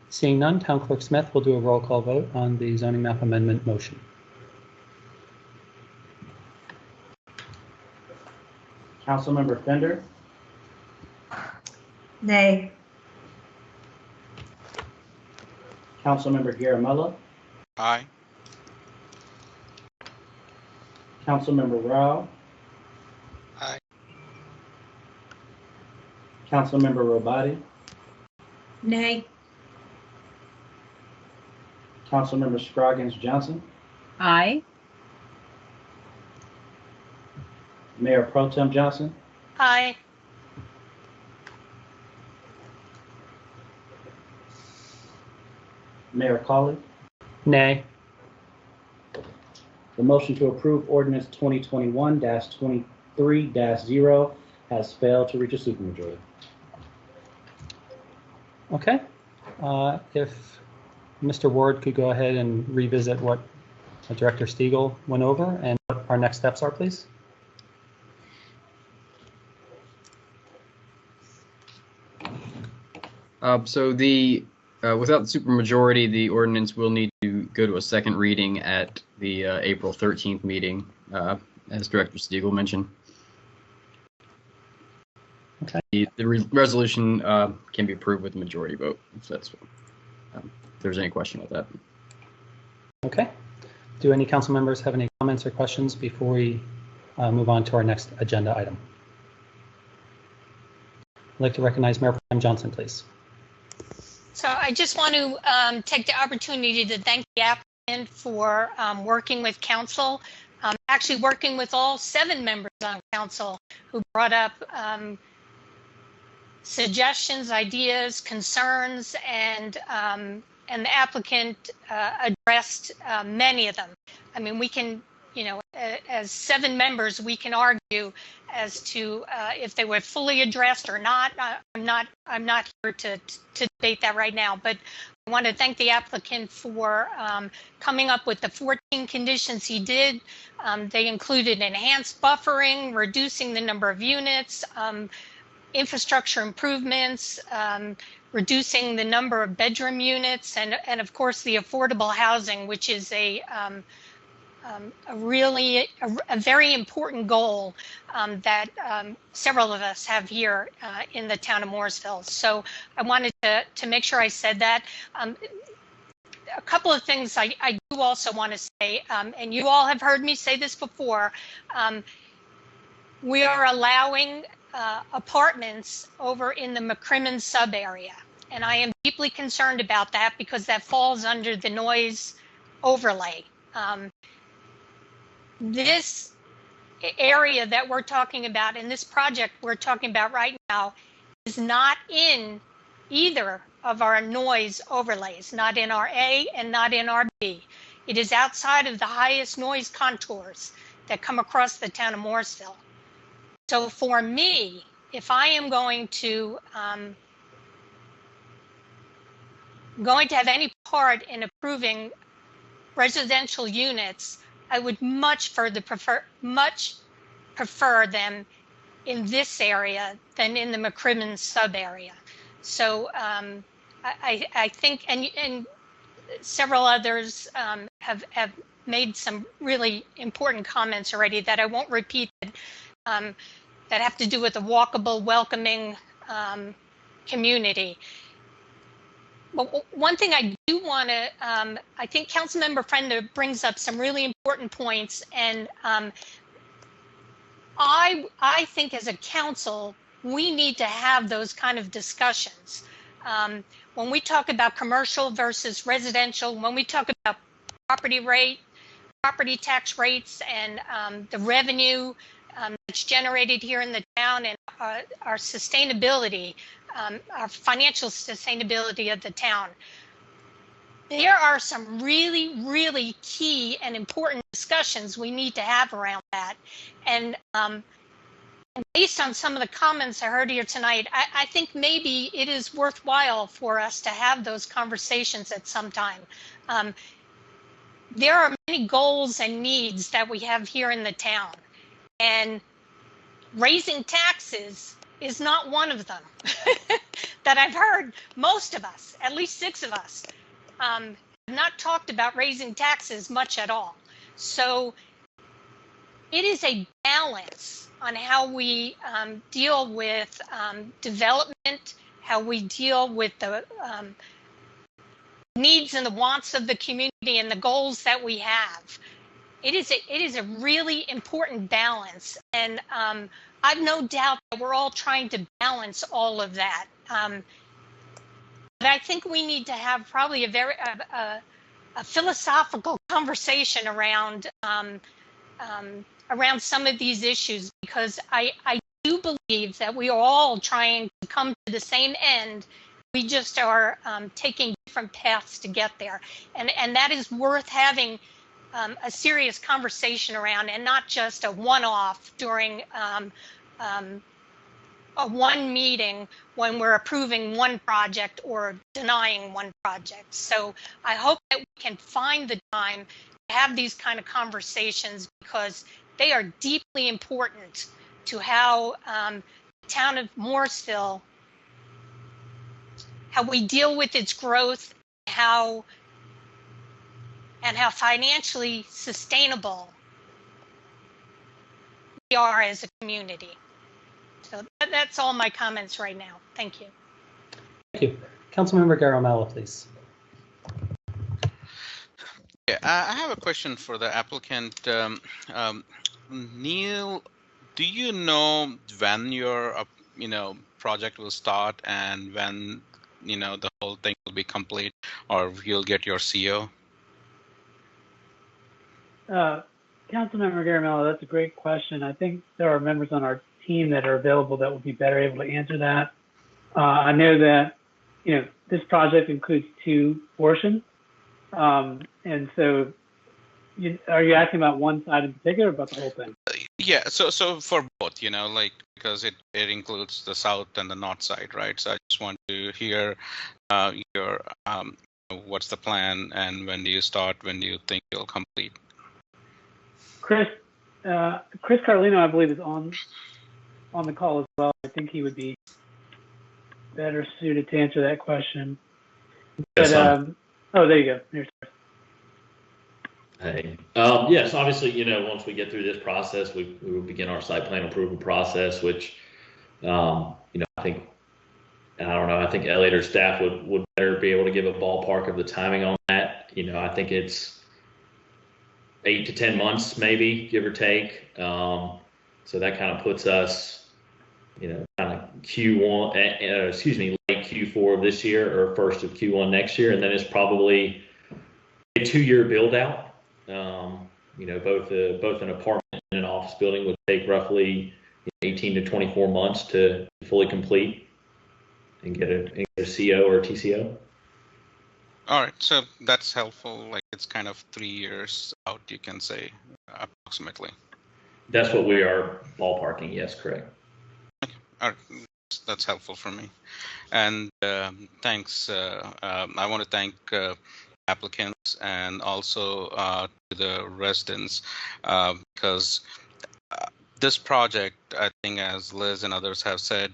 Seeing none, Town Clerk Smith will do a roll call vote on the zoning map amendment motion. Councilmember Fender, Nay. Councilmember Garamella, Aye. Councilmember Rao, Aye. Councilmember Robati, Nay. Councilmember Scroggins Johnson, Aye. Mayor Pro Tem Johnson, Aye. Mayor Colley. Nay. The motion to approve ordinance 2021-23-0 has failed to reach a supermajority. Okay. If Mr. Ward could go ahead and revisit what Director Stiegel went over and what our next steps are, please. So without the supermajority, the ordinance will need to go to a second reading at the April 13th meeting, as Director Stiegel mentioned. Okay. The resolution can be approved with a majority vote, if that's if there's any question about that. Okay. Do any council members have any comments or questions before we move on to our next agenda item? I'd like to recognize Mayor Pro Tem Johnson, please. So I just want to take the opportunity to thank the applicant for working with council, actually working with all 7 members on council who brought up suggestions, ideas, concerns, and the applicant addressed many of them. I mean, we can, as 7 members, we can argue as to if they were fully addressed or not. I'm not here to debate that right now, but I want to thank the applicant for coming up with the 14 conditions he did. They included enhanced buffering, reducing the number of units, infrastructure improvements, reducing the number of bedroom units, and of course the affordable housing, which is a very important goal that several of us have here in the town of Morrisville. So I wanted to make sure I said that. A couple of things I do also want to say, and you all have heard me say this before, we are allowing apartments over in the McCrimmon sub area. And I am deeply concerned about that because that falls under the noise overlay. This area that we're talking about in this project we're talking about right now is not in either of our noise overlays, not in our A and not in our B. It is outside of the highest noise contours that come across the town of Morrisville. So for me, if I am going to have any part in approving residential units, I would much prefer them in this area than in the McCrimmon sub area. So I think, and several others have made some really important comments already that I won't repeat, that have to do with a walkable, welcoming community. But one thing I do want to, I think Councilmember Frenda brings up some really important points, and I think as a council, we need to have those kind of discussions. When we talk about commercial versus residential, when we talk about property tax rates, and the revenue that's generated here in the town, and our sustainability, our financial sustainability of the town, there are some really, really key and important discussions we need to have around that. And based on some of the comments I heard here tonight, I think maybe it is worthwhile for us to have those conversations at some time. There are many goals and needs that we have here in the town, and raising taxes is not one of them that I've heard. Most of us, at least 6 of us, have not talked about raising taxes much at all. So it is a balance on how we deal with development, how we deal with the needs and the wants of the community and the goals that we have. It is a really important balance, and I've no doubt that we're all trying to balance all of that. But I think we need to have probably a philosophical conversation around some of these issues, because I do believe that we are all trying to come to the same end. We just are taking different paths to get there, and that is worth having a serious conversation around, and not just a one-off during a one meeting when we're approving one project or denying one project. So I hope that we can find the time to have these kind of conversations, because they are deeply important to how the town of Morrisville, how we deal with its growth, how financially sustainable we are as a community. So that's all my comments right now. Thank you. Thank you. Councilmember Garamella, please. Yeah, I have a question for the applicant. Neil, do you know when your project will start, and when the whole thing will be complete, or you'll get your CO? Councilmember Garamella, that's a great question. I think there are members on our team that are available that will be better able to answer that. I know that this project includes 2 portions, and so are you asking about one side in particular, or about the whole thing? Yeah, so for both, because it includes the south and the north side, right? So I just want to hear your what's the plan, and when do you start? When do you think you'll complete? Chris Carlino, I believe, is on the call as well. I think he would be better suited to answer that question. But oh, there you go. Here's Hey, yes, obviously, once we get through this process, we will begin our site plan approval process, which, I think, and I don't know, I think Elliot or staff would better be able to give a ballpark of the timing on that. I think it's 8 to 10 months, maybe, give or take. So that kind of puts us, kind of Q1, late Q4 of this year or first of Q1 next year, and then it's probably a 2-year build out. Both an apartment and an office building would take roughly 18 to 24 months to fully complete and get a CO or TCO. All right, so that's helpful. Like it's kind of 3 years out, you can say, approximately. That's what we are ballparking. Yes, correct. All right, that's helpful for me. And thanks. I want to thank applicants and also to the residents because this project, I think, as Liz and others have said,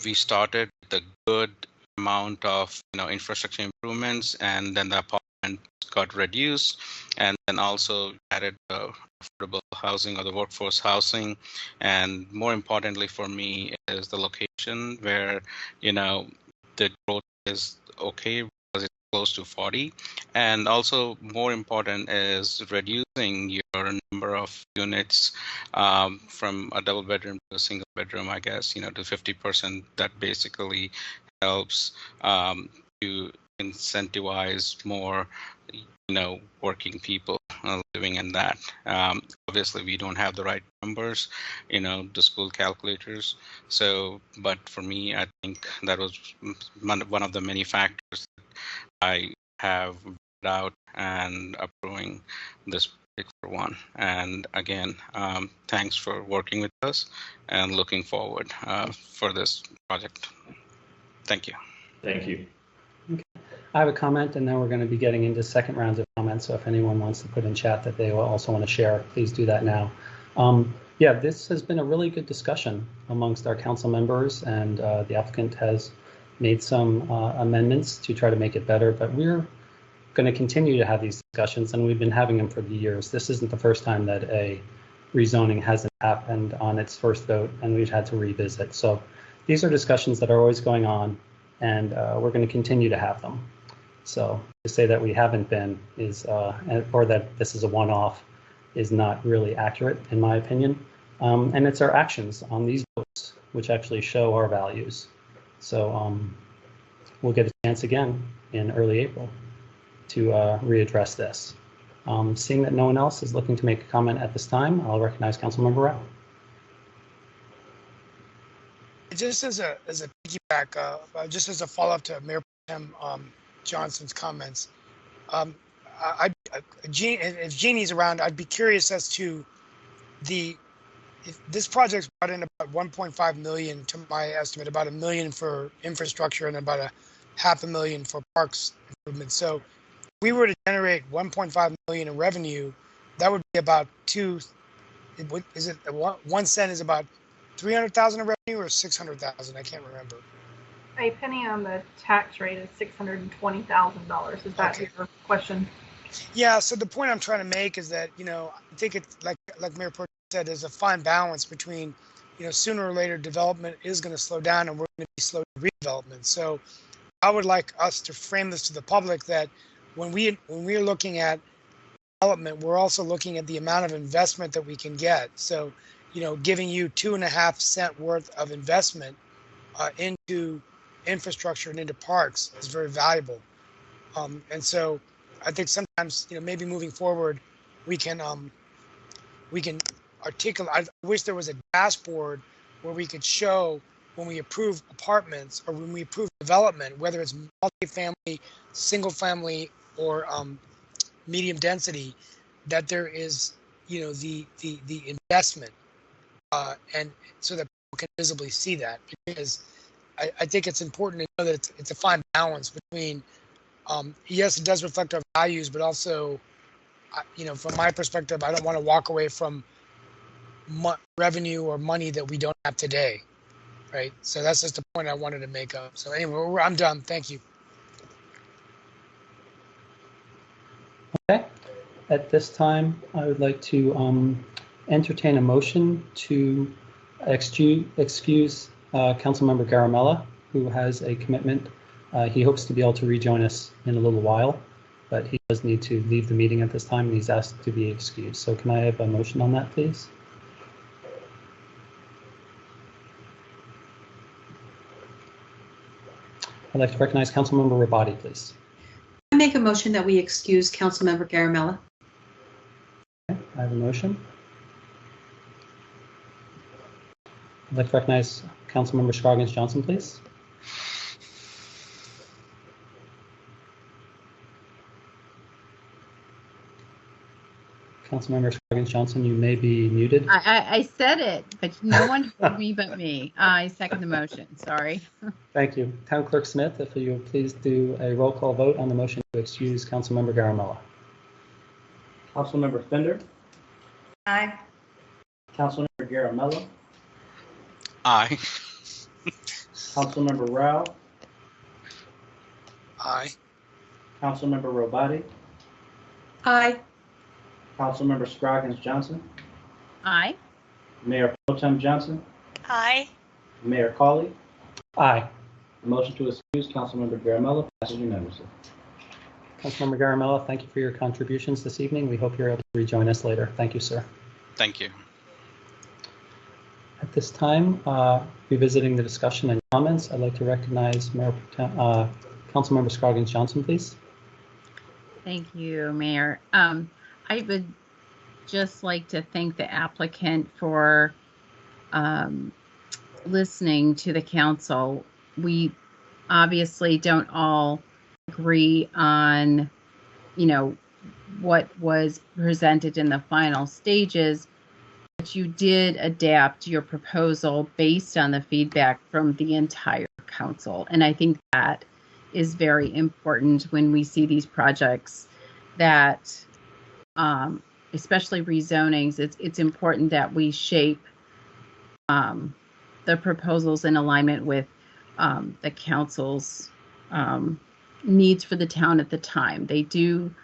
we started with a good amount of infrastructure improvements, and then the apartment got reduced, and then also added affordable housing or the workforce housing, and more importantly for me is the location where the growth is okay because it's close to 40, and also more important is reducing your number of units from a double bedroom to a single bedroom, I guess, to 50%. That basically helps to incentivize more, working people living in that. Obviously, we don't have the right numbers, the school calculators. So, but for me, I think that was one of the many factors that I have out and approving this particular one. And again, thanks for working with us and looking forward for this project. Thank you. Thank you. Okay. I have a comment, and then we're going to be getting into second rounds of comments. So if anyone wants to put in chat that they also want to share, please do that now. Yeah, this has been a really good discussion amongst our council members, and the applicant has made some amendments to try to make it better, but we're going to continue to have these discussions, and we've been having them for the years. This isn't the first time that a rezoning hasn't happened on its first vote, and we've had to revisit. So these are discussions that are always going on, and we're going to continue to have them. So to say that we haven't been or that this is a one-off is not really accurate, in my opinion. And it's our actions on these votes which actually show our values. So we'll get a chance again in early April to readdress this. Seeing that no one else is looking to make a comment at this time, I'll recognize Councilmember Rao. Just as a piggyback, just as a follow-up to Mayor Tim Johnson's comments, if Jeannie's around, I'd be curious as to if this project's brought in about 1.5 million to my estimate, about $1 million for infrastructure and about $500,000 for parks improvements. So if we were to generate 1.5 million in revenue, that would be about 1 cent is about 300,000 in revenue or 600,000? I can't remember. A penny on the tax rate is $620,000. Is that your question? Yeah. So the point I'm trying to make is that I think it's like Mayor Pro said, there's a fine balance between sooner or later development is going to slow down and we're going to be slow to redevelopment. So I would like us to frame this to the public that when we're looking at development, we're also looking at the amount of investment that we can get. So giving you 2.5 cent worth of investment into infrastructure and into parks is very valuable. And so I think sometimes, maybe moving forward, we can articulate. I wish there was a dashboard where we could show when we approve apartments or when we approve development, whether it's multifamily, single family, or medium density, that there is, the investment, and so that people can visibly see that. Because I think it's important to know that it's a fine balance between, yes, it does reflect our values, but also, from my perspective, I don't want to walk away from revenue or money that we don't have today, right? So that's just the point I wanted to make up. So anyway, I'm done. Thank you. Okay. At this time, I would like to entertain a motion to excuse Councilmember Garamella, who has a commitment. He hopes to be able to rejoin us in a little while, but he does need to leave the meeting at this time, and he's asked to be excused. So can I have a motion on that, please? I'd like to recognize Councilmember Rabati, please. I make a motion that we excuse Councilmember Garamella. Okay, I have a motion. I'd like to recognize Councilmember Scroggins Johnson, please. Councilmember Scroggins Johnson, you may be muted. I said it, but no one heard me but me. I second the motion. Sorry. Thank you. Town Clerk Smith, if you would please do a roll call vote on the motion to excuse Councilmember Garamella. Councilmember Fender, Aye. Councilmember Garamella, Aye. Councilmember Rao, Aye. Councilmember Robati, Aye. Councilmember Scroggins Johnson, Aye. Mayor Pro Tem Johnson, Aye. Mayor Cawley. Aye. The motion to excuse Councilmember Garamella passes unanimously. Councilmember Garamella, thank you for your contributions this evening. We hope you're able to rejoin us later. Thank you, sir. Thank you. At this time, revisiting the discussion and comments, I'd like to recognize Councilmember Scroggins Johnson, please. Thank you, Mayor. I would just like to thank the applicant for listening to the council. We obviously don't all agree on, what was presented in the final stages, but you did adapt your proposal based on the feedback from the entire council. And I think that is very important when we see these projects that, especially rezonings, it's important that we shape the proposals in alignment with the council's needs for the town at the time. They do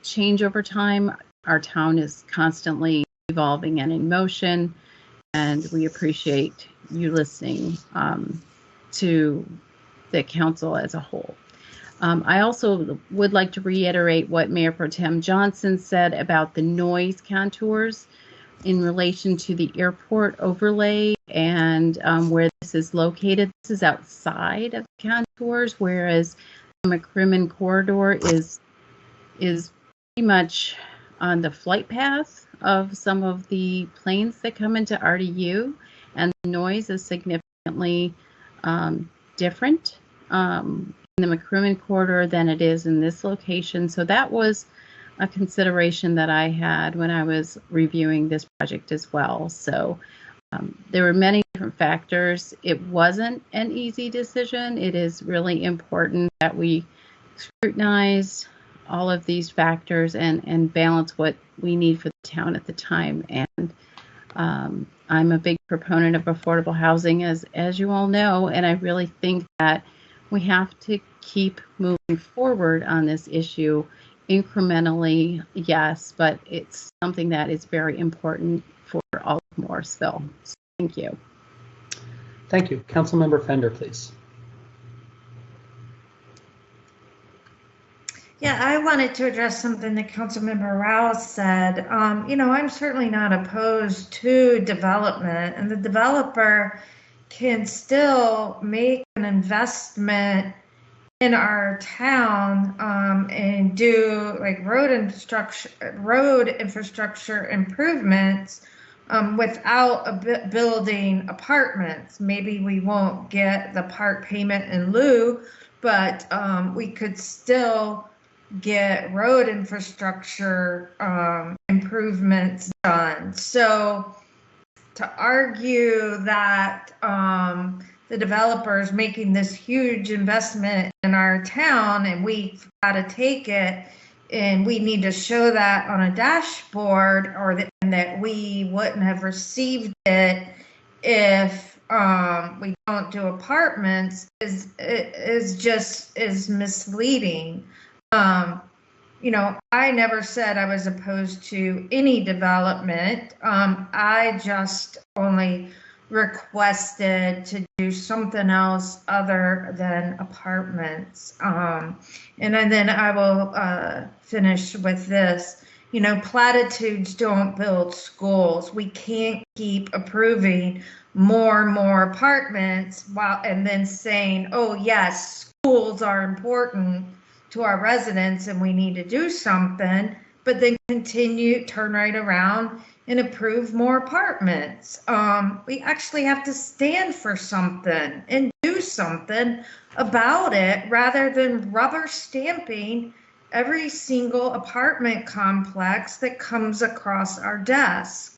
change over time. Our town is constantly evolving and in motion, and we appreciate you listening to the council as a whole. I also would like to reiterate what Mayor Pro Tem Johnson said about the noise contours in relation to the airport overlay and where this is located. This is outside of the contours, whereas the McCrimmon corridor is pretty much on the flight path of some of the planes that come into RDU, and the noise is significantly different in the McCrimmon corridor than it is in this location. So that was a consideration that I had when I was reviewing this project as well. So there were many different factors. It wasn't an easy decision. It is really important that we scrutinize all of these factors and balance what we need for the town at the time. And I'm a big proponent of affordable housing, as you all know, and I really think that we have to keep moving forward on this issue incrementally, yes, but it's something that is very important for all of Morrisville. So thank you. Thank you. Councilmember Fender, please. Yeah, I wanted to address something that Councilmember Rouse said. I'm certainly not opposed to development, and the developer can still make an investment in our town and do like road infrastructure improvements without building apartments. Maybe we won't get the part payment in lieu, but we could still get road infrastructure improvements done. So to argue that the developer is making this huge investment in our town and we've got to take it and we need to show that on a dashboard, or that we wouldn't have received it if we don't do apartments, is misleading. I never said I was opposed to any development. I just only requested to do something else other than apartments. And then I will finish with this. you know, platitudes don't build schools. We can't keep approving more and more apartments and then saying, oh yes, schools are important to our residents and we need to do something, but then turn right around and approve more apartments. We actually have to stand for something and do something about it rather than rubber stamping every single apartment complex that comes across our desk.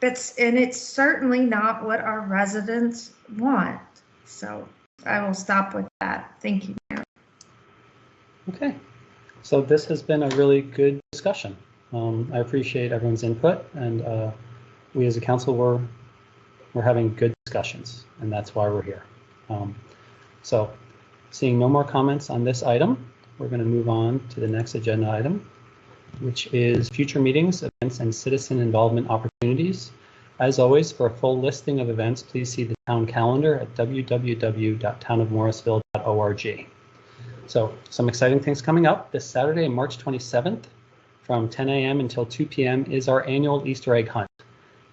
It's certainly not what our residents want. So I will stop with that. Thank you, Mayor. Okay, so this has been a really good discussion. I appreciate everyone's input, and we as a council we're having good discussions, and that's why we're here. So seeing no more comments on this item, we're going to move on to the next agenda item, which is future meetings, events, and citizen involvement opportunities. As always, for a full listing of events, please see the town calendar at www.townofmorrisville.org. So some exciting things coming up. This Saturday, March 27th, from 10 a.m. until 2 p.m. is our annual Easter egg hunt.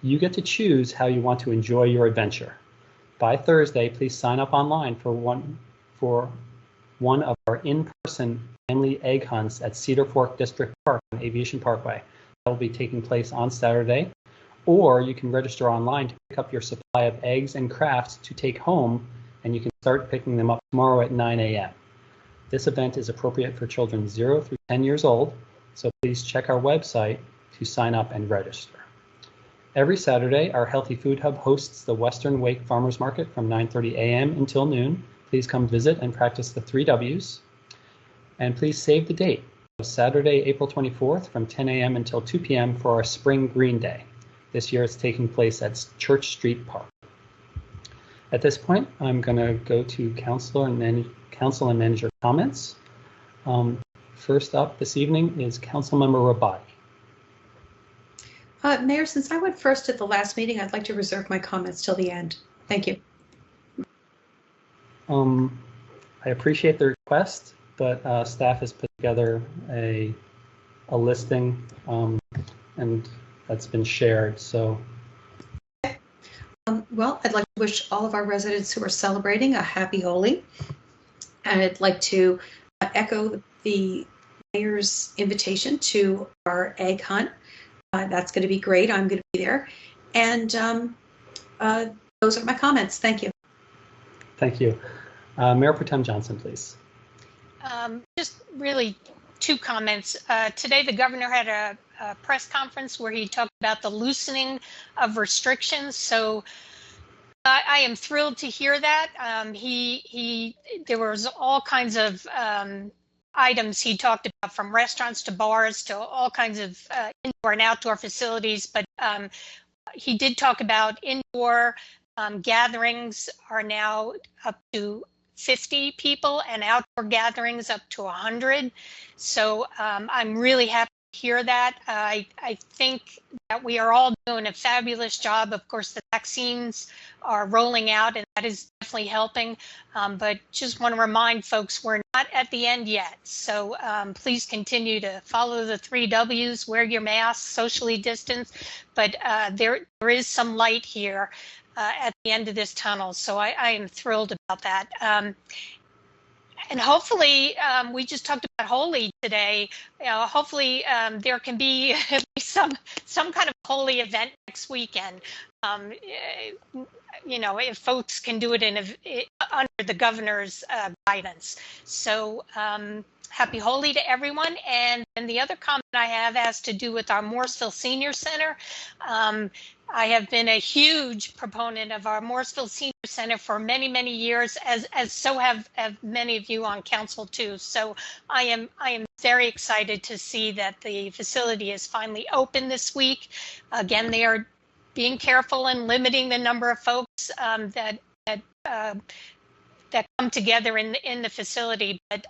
You get to choose how you want to enjoy your adventure. By Thursday, please sign up online for one of our in-person family egg hunts at Cedar Fork District Park on Aviation Parkway. That will be taking place on Saturday. Or you can register online to pick up your supply of eggs and crafts to take home, and you can start picking them up tomorrow at 9 a.m. This event is appropriate for children 0 through 10 years old, so please check our website to sign up and register. Every Saturday, our Healthy Food Hub hosts the Western Wake Farmers Market from 9:30 a.m. until noon. Please come visit and practice the 3 W's. And please save the date of Saturday, April 24th from 10 a.m. until 2 p.m. for our Spring Green Day. This year it's taking place at Church Street Park. At this point, I'm going to go to council and manager comments. First up this evening is Councilmember Rabati. Mayor, since I went first at the last meeting, I'd like to reserve my comments till the end. Thank you. I appreciate the request, but staff has put together a listing, and that's been shared. So, well, I'd like to wish all of our residents who are celebrating a happy Holi, and I'd like to echo the mayor's invitation to our egg hunt. That's going to be great. I'm going to be there, and those are my comments. Thank you. Thank you. Mayor Pro Tem Johnson, please. Just really 2 comments. Today, the governor had a press conference where he talked about the loosening of restrictions. So I am thrilled to hear that. There was all kinds of items he talked about, from restaurants to bars to all kinds of indoor and outdoor facilities. But he did talk about indoor gatherings are now up to 50 people and outdoor gatherings up to 100. So I'm really happy to hear that. I think that we are all doing a fabulous job. Of course, the vaccines are rolling out, and that is definitely helping. But just want to remind folks, we're not at the end yet. So please continue to follow the 3 W's, wear your mask, socially distance. But there is some light here at the end of this tunnel. So I am thrilled about that. And hopefully, we just talked about Holi today. Hopefully, there can be at least some kind of Holi event next weekend. If folks can do it under the governor's guidance. So happy Holi to everyone. And the other comment I have has to do with our Morrisville Senior Center. I have been a huge proponent of our Morrisville Senior Center for many, many years, as so have many of you on council too. So I am very excited to see that the facility is finally open this week. Again, they are being careful and limiting the number of folks that come together in the facility, but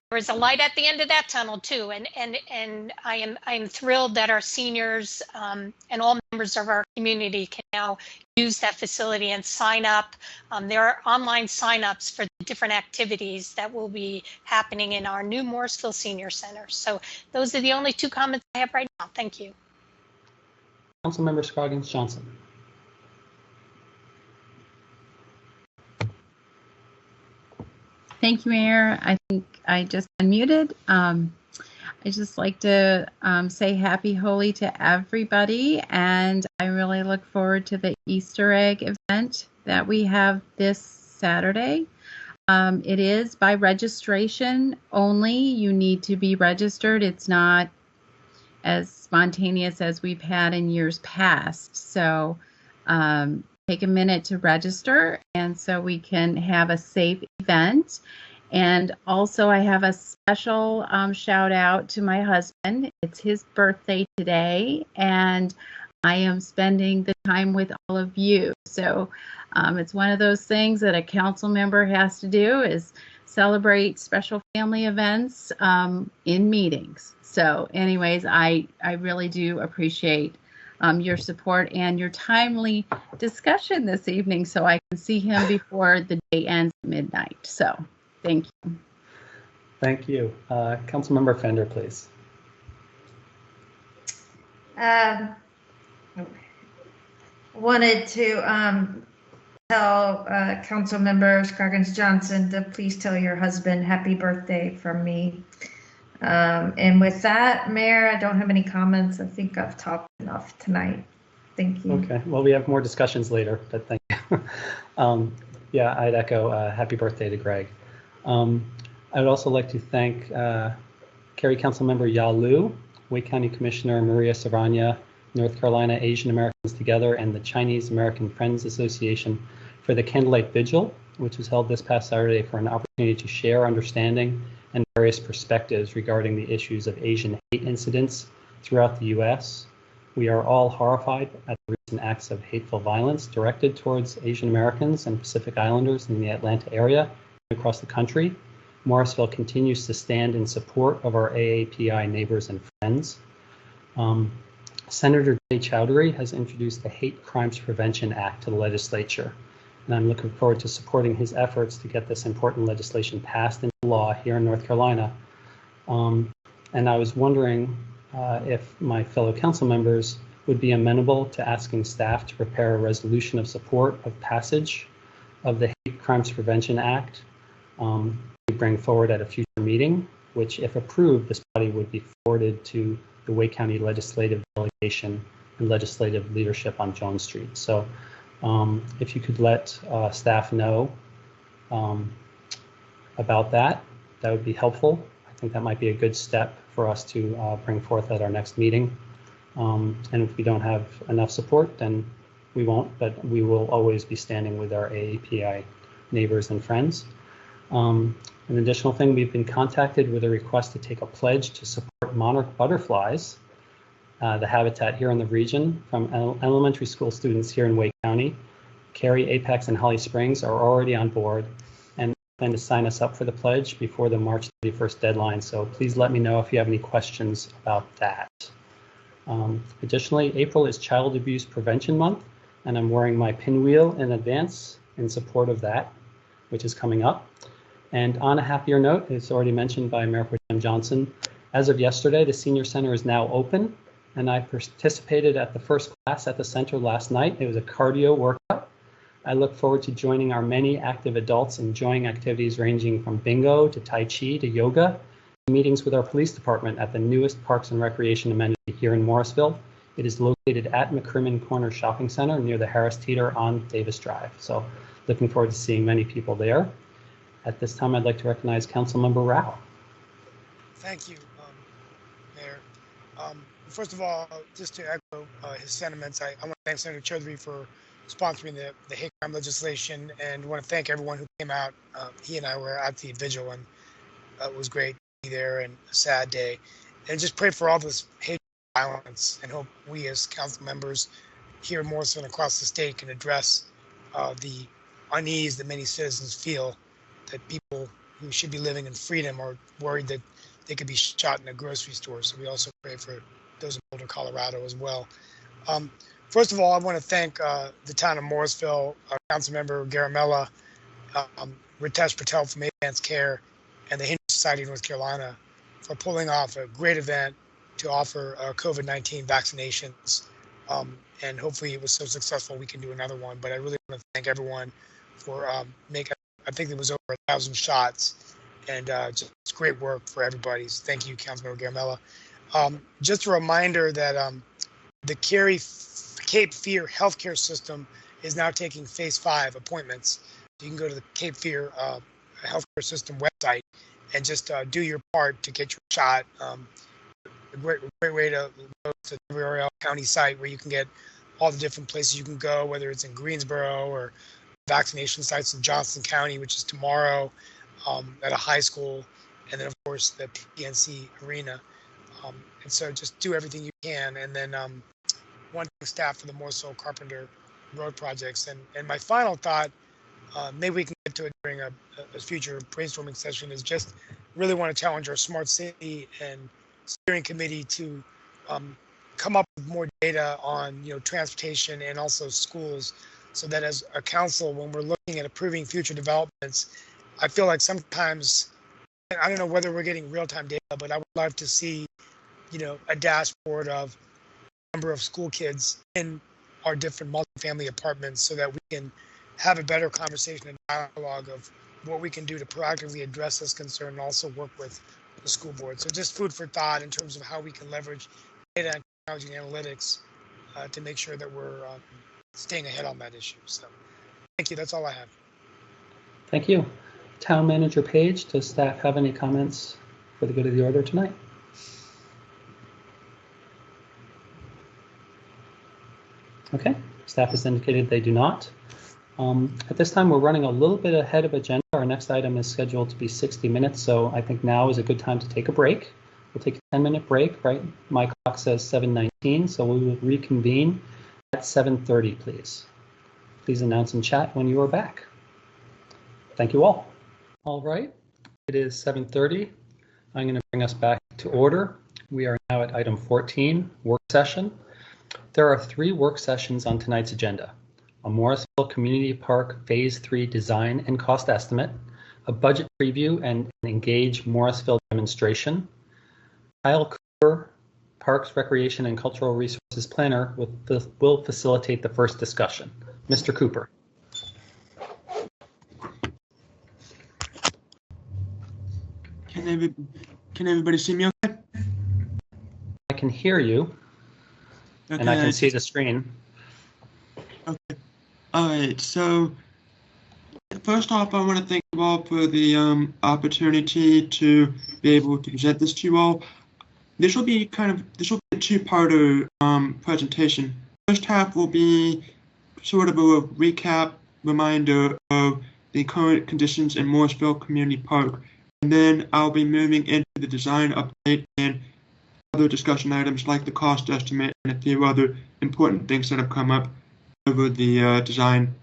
there is a light at the end of that tunnel too, and I am thrilled that our seniors and all members of our community can now use that facility and sign up. There are online sign-ups for the different activities that will be happening in our new Morrisville Senior Center. So those are the only two comments I have right now. Thank you. Councilmember Scroggins Johnson. Thank you, Mayor. I think I just unmuted. I just like to say happy Holy to everybody, and I really look forward to the Easter egg event that we have this Saturday. It is by registration only. You need to be registered. It's not as spontaneous as we've had in years past. So take a minute to register, and so we can have a safe event. And also, I have a special shout out to my husband. It's his birthday today, and I am spending the time with all of you. So it's one of those things that a council member has to do, is celebrate special family events in meetings. So anyways, I really do appreciate your support and your timely discussion this evening, so I can see him before the day ends at midnight. So thank you. Thank you. Councilmember Fender, please. Wanted to tell Councilmember Scroggins Johnson to please tell your husband happy birthday from me. And with that, Mayor, I don't have any comments. I think I've talked enough tonight. Thank you. Okay. Well, we have more discussions later, but thank you. Yeah, I'd echo happy birthday to Greg. I would also like to thank Cary Councilmember Ya Lu, Wake County Commissioner Maria Serrania, North Carolina Asian Americans Together, and the Chinese American Friends Association for the Candlelight Vigil, which was held this past Saturday for an opportunity to share understanding and various perspectives regarding the issues of Asian hate incidents throughout the U.S. We are all horrified at the recent acts of hateful violence directed towards Asian Americans and Pacific Islanders in the Atlanta area and across the country. Morrisville continues to stand in support of our AAPI neighbors and friends. Senator Jay Chowdhury has introduced the Hate Crimes Prevention Act to the legislature, and I'm looking forward to supporting his efforts to get this important legislation passed into law here in North Carolina. And I was wondering if my fellow council members would be amenable to asking staff to prepare a resolution of support of passage of the Hate Crimes Prevention Act to bring forward at a future meeting, which, if approved, this body would be forwarded to the Wake County Legislative Delegation and Legislative Leadership on Jones Street. So if you could let staff know about that, that would be helpful. I think that might be a good step for us to bring forth at our next meeting. And if we don't have enough support, then we won't, but we will always be standing with our AAPI neighbors and friends. An additional thing, we've been contacted with a request to take a pledge to support monarch butterflies, the habitat here in the region, from elementary school students here in Wake County. Cary, Apex, and Holly Springs are already on board and plan to sign us up for the pledge before the March 31st deadline. So please let me know if you have any questions about that. Additionally, April is Child Abuse Prevention Month, and I'm wearing my pinwheel in advance in support of that, which is coming up. And on a happier note, it's already mentioned by Mayor Pro Tem Johnson, as of yesterday, the Senior Center is now open, and I participated at the first class at the center last night. It was a cardio workout. I look forward to joining our many active adults enjoying activities ranging from bingo to Tai Chi to yoga, meetings with our police department at the newest Parks and Recreation amenity here in Morrisville. It is located at McCrimmon Corner Shopping Center near the Harris Teeter on Davis Drive. So looking forward to seeing many people there. At this time, I'd like to recognize Councilmember Rao. Thank you, Mayor. First of all, just to echo his sentiments, I want to thank Senator Chowdhury for sponsoring the hate crime legislation, and want to thank everyone who came out. He and I were at the vigil, and it was great to be there, and a sad day. And just pray for all this hate violence, and hope we as council members here in Morrisville and across the state can address the unease that many citizens feel that people who should be living in freedom are worried that they could be shot in a grocery store. So we also pray for those in Boulder, Colorado as well. First of all, I want to thank the town of Morrisville, our Councilmember Garamella. Ritesh Patel from Advanced Care and the Hindu Society of North Carolina for pulling off a great event to offer COVID-19 vaccinations. And hopefully it was so successful we can do another one. But I really want to thank everyone for making, I think there was over 1,000 shots, and just great work for everybody. So thank you, Councilmember Garamella. Just a reminder that the Cape Fear healthcare system is now taking phase 5 appointments. You can go to the Cape Fear healthcare system website and just do your part to get your shot. A great way to go to the Morrisville County site where you can get all the different places you can go, whether it's in Greensboro or vaccination sites in Johnson County, which is tomorrow at a high school, and then of course the PNC Arena. And so just do everything you can, and then one staff for the Morrisville Carpenter Road projects. And my final thought, maybe we can get to it during a future brainstorming session, is just really want to challenge our smart city and steering committee to come up with more data on transportation and also schools, so that as a council, when we're looking at approving future developments, I feel like sometimes, I don't know whether we're getting real-time data, but I would love to see a dashboard of number of school kids in our different multifamily apartments, so that we can have a better conversation and dialogue of what we can do to proactively address this concern and also work with the school board. So just food for thought in terms of how we can leverage data and technology and analytics to make sure that we're staying ahead on that issue. So thank you. That's all I have. Thank you. Town Manager Page, does staff have any comments for the good of the order tonight? Okay, staff has indicated they do not. At this time, we're running a little bit ahead of agenda. Our next item is scheduled to be 60 minutes, so I think now is a good time to take a break. We'll take a 10-minute break, right? My clock says 7:19, so we will reconvene at 7:30, please. Please announce in chat when you are back. Thank you all. All right, it is 7:30. I'm going to bring us back to order. We are now at item 14, work session. There are 3 work sessions on tonight's agenda: a Morrisville Community Park Phase 3 design and cost estimate, a budget preview and an Engage Morrisville demonstration. Kyle Cooper, Parks, Recreation and Cultural Resources Planner, will facilitate the first discussion. Mr. Cooper. Can everybody see me okay? I can hear you, Okay, and I can see the screen. Okay. All right. So first off, I want to thank you all for the opportunity to be able to present this to you all. This will be a two-parter presentation. First half will be sort of a recap, reminder of the current conditions in Morrisville Community Park, and then I'll be moving into the design update and other discussion items like the cost estimate and a few other important things that have come up over the design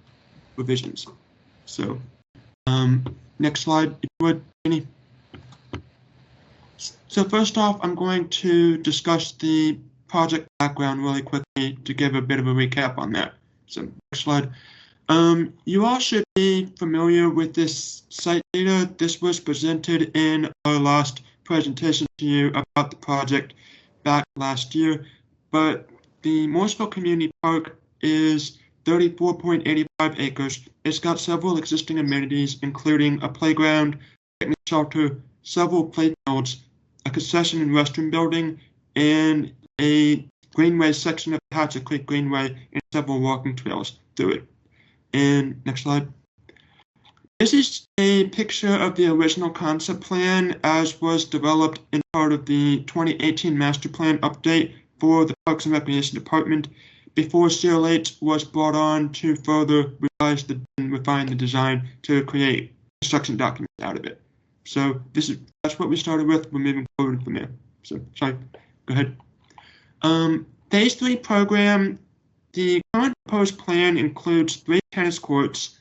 revisions. So, next slide, if you would, Jenny. So first off, I'm going to discuss the project background really quickly to give a bit of a recap on that. So next slide. You all should be familiar with this site data. This was presented in our last presentation to you about the project back last year, but the Morrisville Community Park is 34.85 acres. It's got several existing amenities, including a playground, picnic shelter, several playfields, a concession and restroom building, and a greenway section of Hatchet Creek Greenway, and several walking trails through it. And next slide. This is a picture of the original concept plan as was developed in part of the 2018 master plan update for the Parks and Recreation Department before CLH was brought on to further revise and refine the design to create construction documents out of it. So that's what we started with. We're moving forward from there. So sorry, go ahead. Phase 3 program, the current proposed plan includes 3 tennis courts,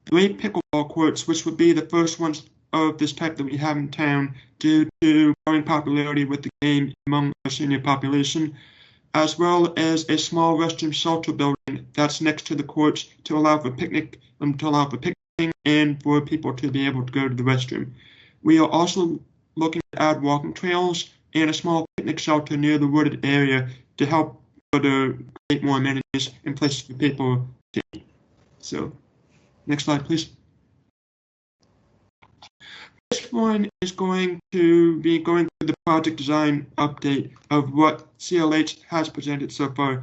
3 pickleball courts, which would be the first ones of this type that we have in town due to growing popularity with the game among our senior population, as well as a small restroom shelter building that's next to the courts to allow for picnic and for people to be able to go to the restroom. We are also looking to add walking trails and a small picnic shelter near the wooded area to help further create more amenities and places for people to eat. So, next slide, please. This one is going to be going through the project design update of what CLH has presented so far.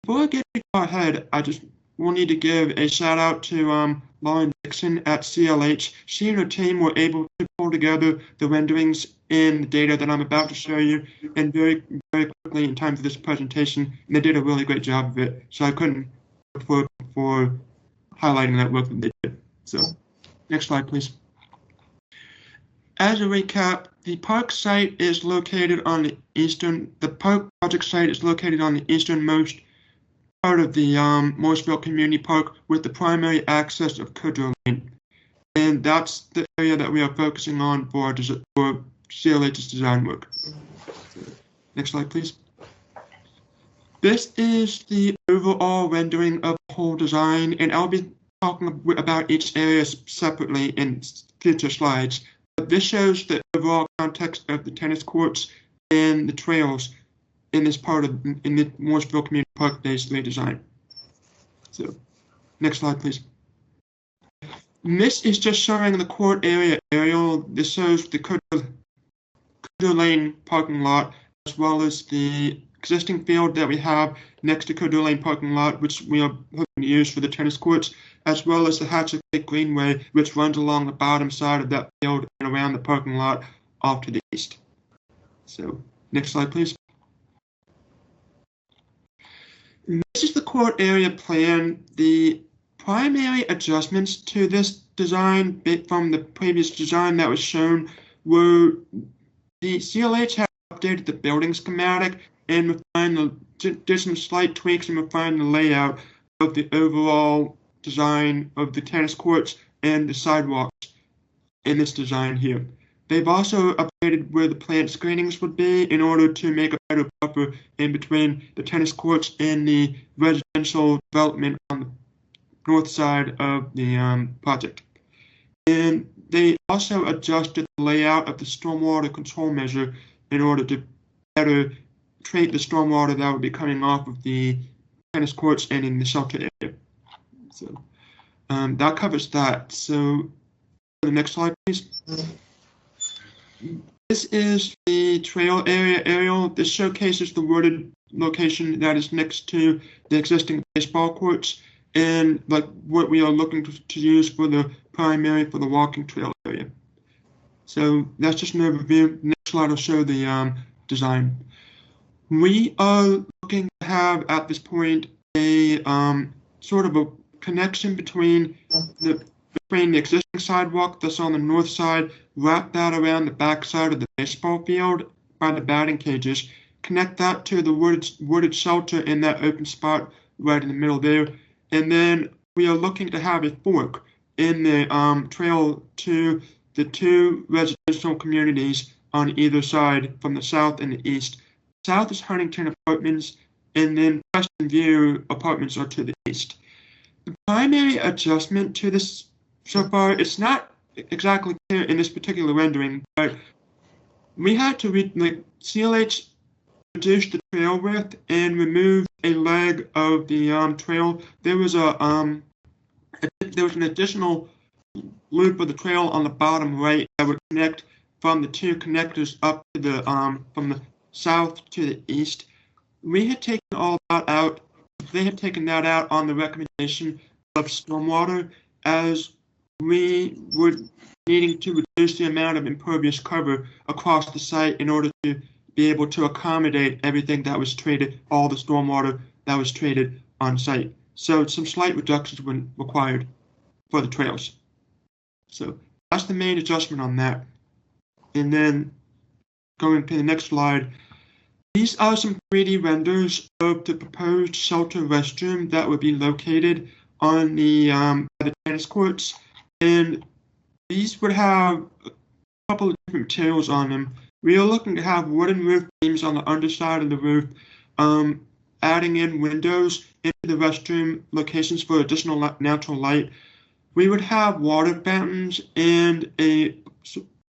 Before I get ahead, I just will need to give a shout out to Lauren Dixon at CLH. She and her team were able to pull together the renderings and the data that I'm about to show you, and very quickly in time for this presentation, and they did a really great job of it. So I couldn't for highlighting that work that they did. So, next slide, please. As a recap, the park site is located on the park project site is located on the easternmost part of the Morrisville Community Park with the primary access of Kudrow Lane. And that's the area that we are focusing on for CLH's design work. Next slide, please. This is the overall rendering of the whole design, and I'll be talking about each area separately in future slides. But this shows the overall context of the tennis courts and the trails in this part of the Morrisville Community Park based redesign. So, next slide, please. And this is just showing the court area aerial. This shows the Kudrow Lane parking lot, as well as the existing field that we have next to Kudrow Lane parking lot, which we are hoping to use for the tennis courts, as well as the Hatchet Lake Greenway, which runs along the bottom side of that field and around the parking lot off to the east. So, next slide, please. And this is the court area plan. The primary adjustments to this design from the previous design that was shown were the CLH had updated the building schematic and did some slight tweaks and refined the layout of the overall design of the tennis courts and the sidewalks in this design here. They've also updated where the plant screenings would be in order to make a better buffer in between the tennis courts and the residential development on the north side of the project. And they also adjusted the layout of the stormwater control measure in order to better treat the stormwater that would be coming off of the tennis courts and in the shelter area. So that covers that. So the next slide, please. This is the trail area aerial. This showcases the wooded location that is next to the existing baseball courts and like what we are looking to use for the primary for the walking trail area. So that's just an overview. Next slide will show the design. We are looking to have at this point a sort of a connection between the existing sidewalk that's on the north side, wrap that around the back side of the baseball field by the batting cages, connect that to the wooded shelter in that open spot right in the middle there, and then we are looking to have a fork in the trail to the two residential communities on either side from the south and the east. South is Huntington Apartments, and then Preston View Apartments are to the east. The primary adjustment to this so far, it's not exactly clear in this particular rendering, but we had to CLH reduced the trail width and removed a leg of the trail. There was an additional loop of the trail on the bottom right that would connect from the two connectors up to the from the south to the east. We had taken all that out. They had taken that out on the recommendation of stormwater, as we were needing to reduce the amount of impervious cover across the site in order to be able to accommodate everything that was treated, all the stormwater that was treated on site. So some slight reductions were required for the trails. So that's the main adjustment on that. And then going to the next slide, these are some 3D renders of the proposed shelter restroom that would be located on the tennis courts. And these would have a couple of different materials on them. We are looking to have wooden roof beams on the underside of the roof, adding in windows into the restroom locations for additional natural light. we would have water fountains and a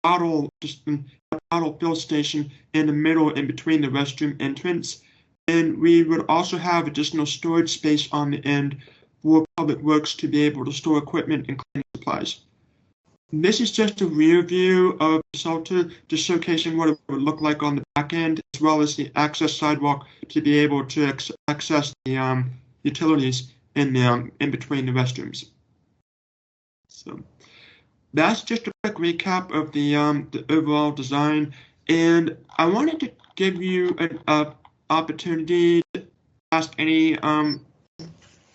bottle, a bottle fill station in the middle in between the restroom entrance. And we would also have additional storage space on the end for Public Works to be able to store equipment and cleaning supplies. This is just a rear view of the shelter, just showcasing what it would look like on the back end, as well as the access sidewalk to be able to access the utilities in between the restrooms. So that's just a quick recap of the overall design, and I wanted to give you an opportunity to ask any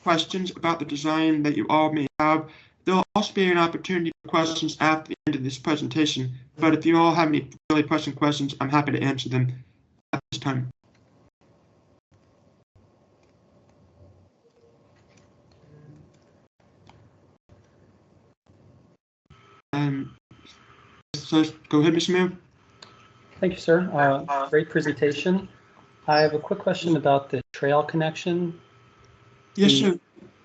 questions about the design that you all may have. There'll also be an opportunity for questions after the end of this presentation, but if you all have any really pressing questions, I'm happy to answer them at this time. So go ahead, Mr. Mayor. Thank you, sir. Great presentation. I have a quick question about the trail connection. Yes, sir.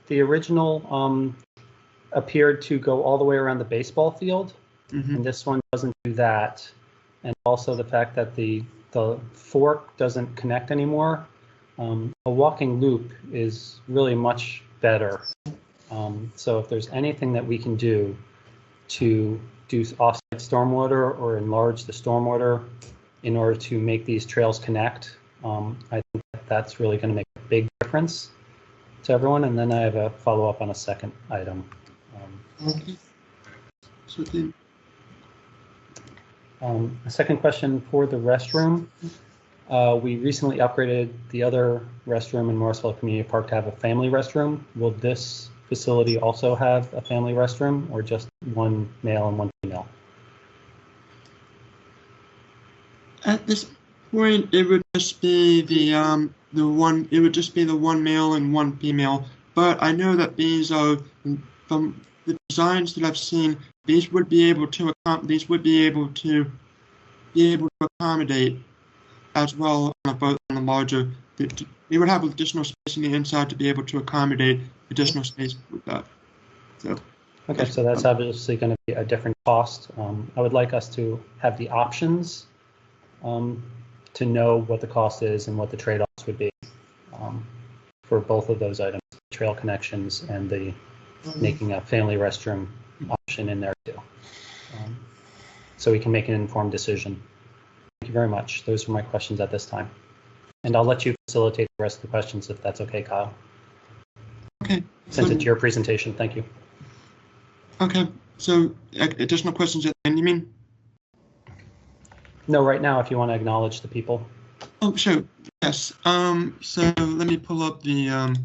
The original appeared to go all the way around the baseball field, and this one doesn't do that. And also the fact that the fork doesn't connect anymore. A walking loop is really much better. So if there's anything that we can do to do offsite stormwater or enlarge the stormwater in order to make these trails connect, I think that's really going to make a big difference to everyone. And then I have a follow-up on a second item. Okay. So a second question for the restroom. We recently upgraded the other restroom in Morrisville Community Park to have a family restroom. Will this facility also have a family restroom, or just one male and one female? At this point, it would just be the one. It would just be the one male and one female. But I know that these are from the designs that I've seen. These would be able to accommodate as well on a larger. We would have additional space on the inside to be able to accommodate additional space with that. So. Okay, so that's obviously going to be a different cost. I would like us to have the options to know what the cost is and what the trade-offs would be for both of those items, trail connections and the making a family restroom option in there too. So we can make an informed decision. Thank you very much. Those are my questions at this time. And I'll let you facilitate the rest of the questions if that's okay, Kyle. Okay. Since it's your presentation, thank you. Okay, so additional questions at the end, you mean? No, right now, if you want to acknowledge the people. Oh, sure. Yes. So let me pull up the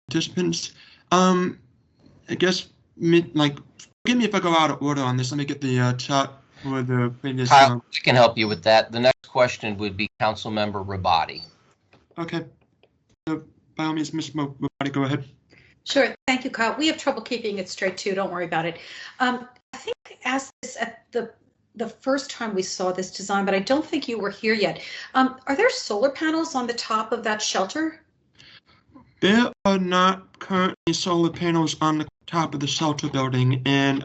participants. I guess, forgive me if I go out of order on this. Let me get the chat for the previous. Kyle, I can help you with that. The next question would be Councilmember Rabati. Okay. So by all means, Ms. Rabati, go ahead. Sure. Thank you, Kyle. We have trouble keeping it straight too. Don't worry about it. I think I asked this at the first time we saw this design, but I don't think you were here yet. Are there solar panels on the top of that shelter? There are not currently solar panels on the top of the shelter building, and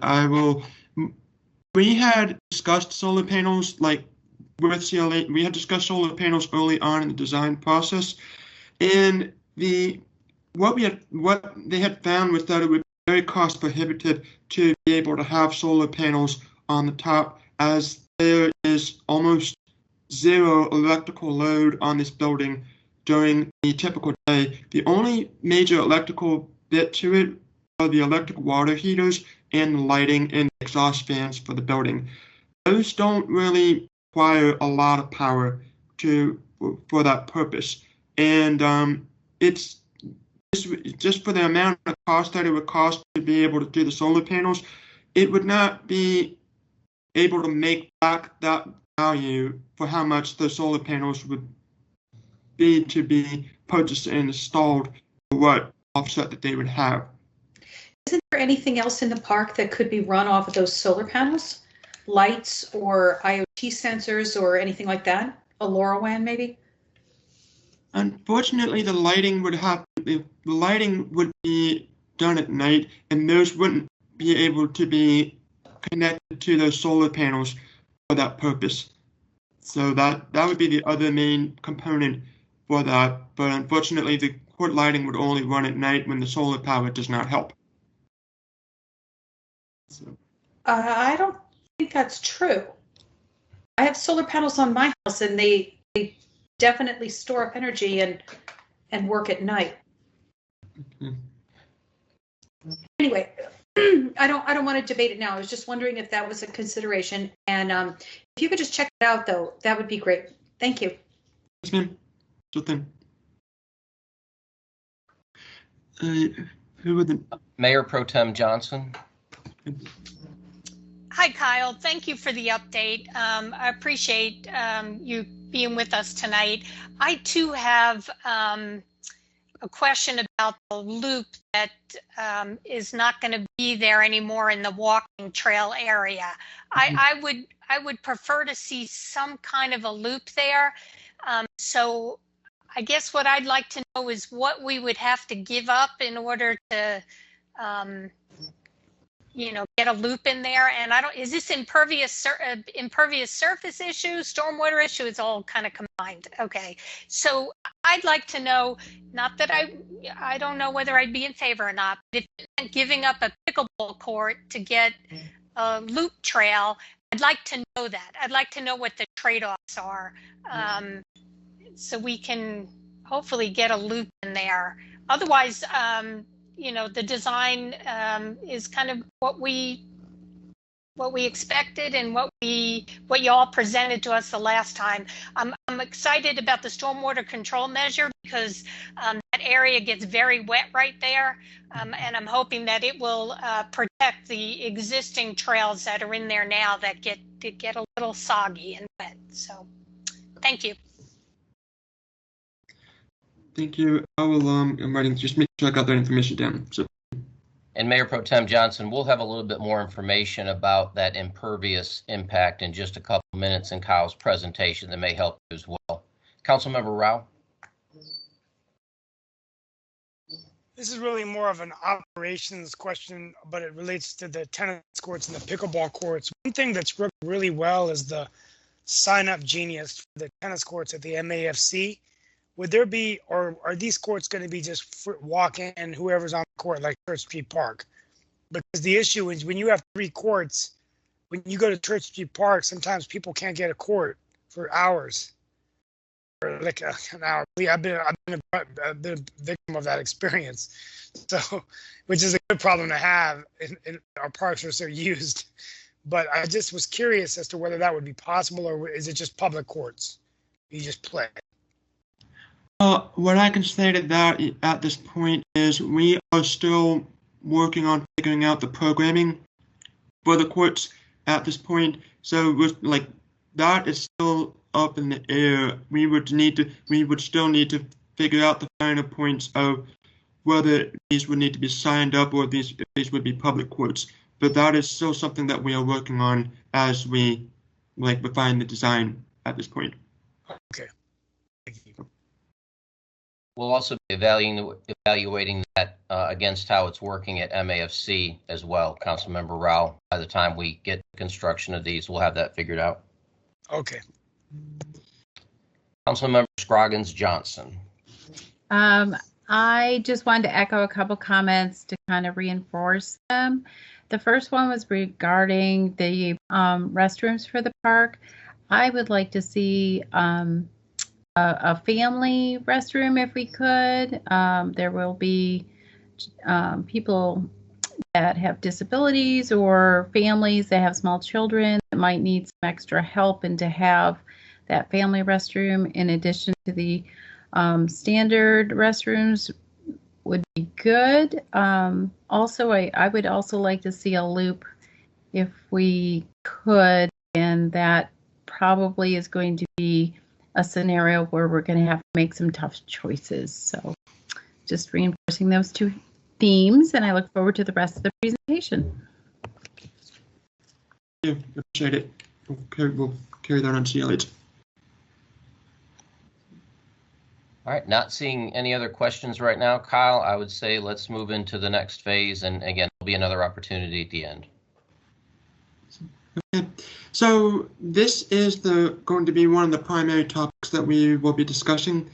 we had discussed solar panels with CLA. We had discussed solar panels early on in the design process, and what they had found was that it would be very cost prohibitive to be able to have solar panels on the top, as there is almost zero electrical load on this building during the typical day. The only major electrical bit to it are the electric water heaters and the lighting and the exhaust fans for the building. Those don't really require a lot of power for that purpose, and it's just for the amount of cost that it would cost to be able to do the solar panels. It would not be able to make back that value for how much the solar panels would be to be purchased and installed for what offset that they would have. Isn't there anything else in the park that could be run off of those solar panels? Lights or IoT sensors or anything like that? A LoRaWAN maybe? Unfortunately, the lighting would be done at night, and those wouldn't be able to be connected to those solar panels for that purpose. So that would be the other main component for that. But unfortunately, the court lighting would only run at night when the solar power does not help. So. I don't think that's true. I have solar panels on my house, and they definitely store up energy and work at night. Mm-hmm. Anyway, I don't want to debate it now. I was just wondering if that was a consideration, and if you could just check it out, though, that would be great. Thank you. Yes, ma'am. Sure thing. Who would the Mayor Pro Tem Johnson? Hi, Kyle. Thank you for the update. I appreciate you being with us tonight. I too have a question about the loop that is not going to be there anymore in the walking trail area. I would prefer to see some kind of a loop there. So I guess what I'd like to know is what we would have to give up in order to get a loop in there. And is this impervious surface issue, stormwater issue? It's all kind of combined. Okay. So I'd like to know, not that I don't know whether I'd be in favor or not, but if it meant giving up a pickleball court to get a loop trail, I'd like to know that. I'd like to know what the trade-offs are, so we can hopefully get a loop in there. Otherwise, the design is kind of what we expected and what you all presented to us the last time. I'm excited about the stormwater control measure because that area gets very wet right there, and I'm hoping that it will protect the existing trails that are in there now that get a little soggy and wet. So, thank you. Thank you. I will, I'm writing, just make sure I got that information down. So. And Mayor Pro Tem Johnson, we'll have a little bit more information about that impervious impact in just a couple minutes in Kyle's presentation that may help you as well. Councilmember Rao. This is really more of an operations question, but it relates to the tennis courts and the pickleball courts. One thing that's worked really well is the sign-up genius for the tennis courts at the MAFC. Would there be, or are these courts going to be just walk in whoever's on the court, like Church Street Park? Because the issue is when you have 3 courts, when you go to Church Street Park, sometimes people can't get a court for hours, or like an hour. I've been a victim of that experience, so which is a good problem to have. In our parks are so used, but I just was curious as to whether that would be possible, or is it just public courts? You just play. What I can say to that at this point is we are still working on figuring out the programming for the courts at this point. So that is still up in the air. We would still need to figure out the finer points of whether these would need to be signed up or if these would be public courts. But that is still something that we are working on as we refine the design at this point. Okay. Thank you. We'll also be evaluating that against how it's working at MAFC as well, Councilmember Rao. By the time we get to construction of these, we'll have that figured out. Okay. Councilmember Scroggins Johnson. I just wanted to echo a couple comments to kind of reinforce them. The first one was regarding the restrooms for the park. I would like to see a family restroom if we could. There will be people that have disabilities or families that have small children that might need some extra help, and to have that family restroom in addition to the standard restrooms would be good. Also, I would also like to see a loop if we could, and that probably is going to be a scenario where we're going to have to make some tough choices. So just reinforcing those 2 themes, and I look forward to the rest of the presentation. Yeah, appreciate it. We'll carry that on to you later. All right, not seeing any other questions right now, Kyle, I would say let's move into the next phase. And again, there'll be another opportunity at the end. Okay. So this is going to be one of the primary topics that we will be discussing.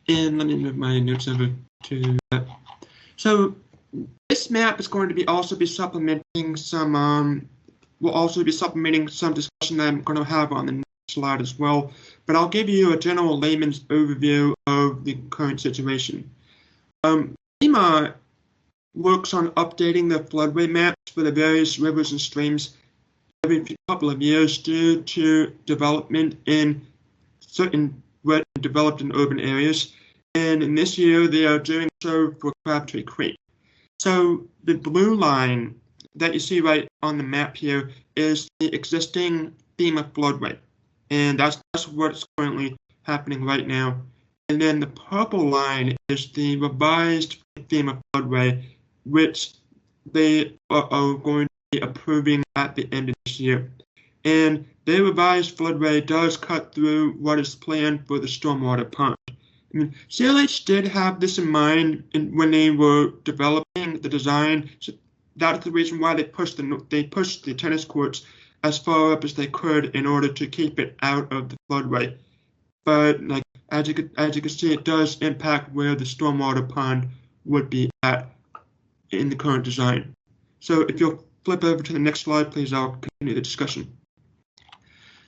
And let me move my notes over to that. So this map is going to be also be supplementing some discussion that I'm going to have on the next slide as well. But I'll give you a general layman's overview of the current situation. FEMA works on updating the floodway maps for the various rivers and streams every couple of years due to development in certain wet and developed and urban areas. And in this year, they are doing so for Crabtree Creek. So the blue line that you see right on the map here is the existing FEMA floodway. And that's what's currently happening right now. And then the purple line is the revised FEMA floodway, which they are going to be approving at the end of this year. And the revised floodway does cut through what is planned for the stormwater pond. I mean, CLH did have this in mind when they were developing the design. So that's the reason why they pushed the tennis courts as far up as they could in order to keep it out of the floodway. But like as you can see, it does impact where the stormwater pond would be at in the current design. So if you'll flip over to the next slide, please, I'll continue the discussion.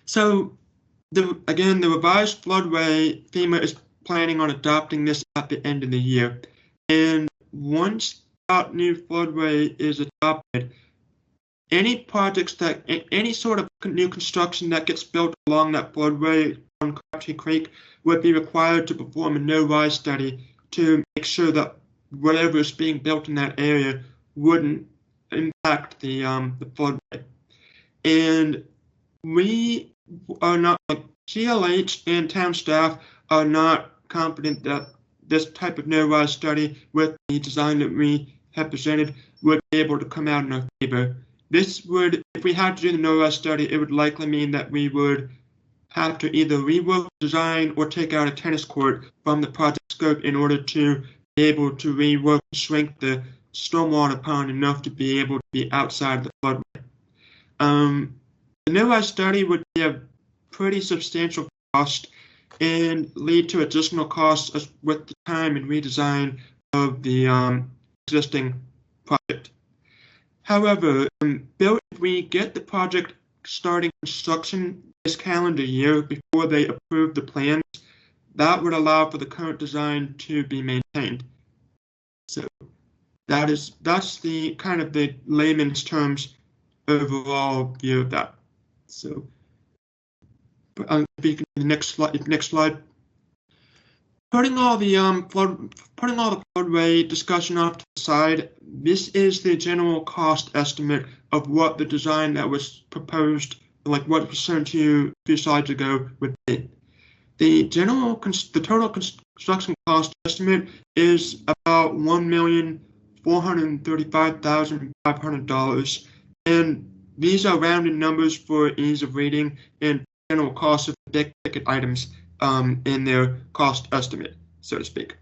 So again, the revised floodway, FEMA is planning on adopting this at the end of the year. And once that new floodway is adopted, any sort of new construction that gets built along that floodway on Crabtree Creek would be required to perform a no-rise study to make sure that whatever is being built in that area wouldn't impact the floodway. And we are not, like CLH and town staff are not confident that this type of no-rise study with the design that we have presented would be able to come out in our favor. This would, if we had to do the no-rise study, it would likely mean that we would have to either rework the design or take out a tennis court from the project scope in order to be able to rework and shrink the stormwater pond enough to be able to be outside the floodway. The no-rise study would be a pretty substantial cost and lead to additional costs with the time and redesign of the existing project. However, if we get the project starting construction this calendar year before they approve the plans, that would allow for the current design to be maintained. So that's the kind of the layman's terms overall view of that. So speaking to the next slide. Putting all the floodway discussion off to the side, this is the general cost estimate of what the design that was proposed, like what was sent to you a few slides ago, would be. The total construction cost estimate is about $1,435,500, and these are rounded numbers for ease of reading and general cost of big ticket items in their cost estimate, so to speak.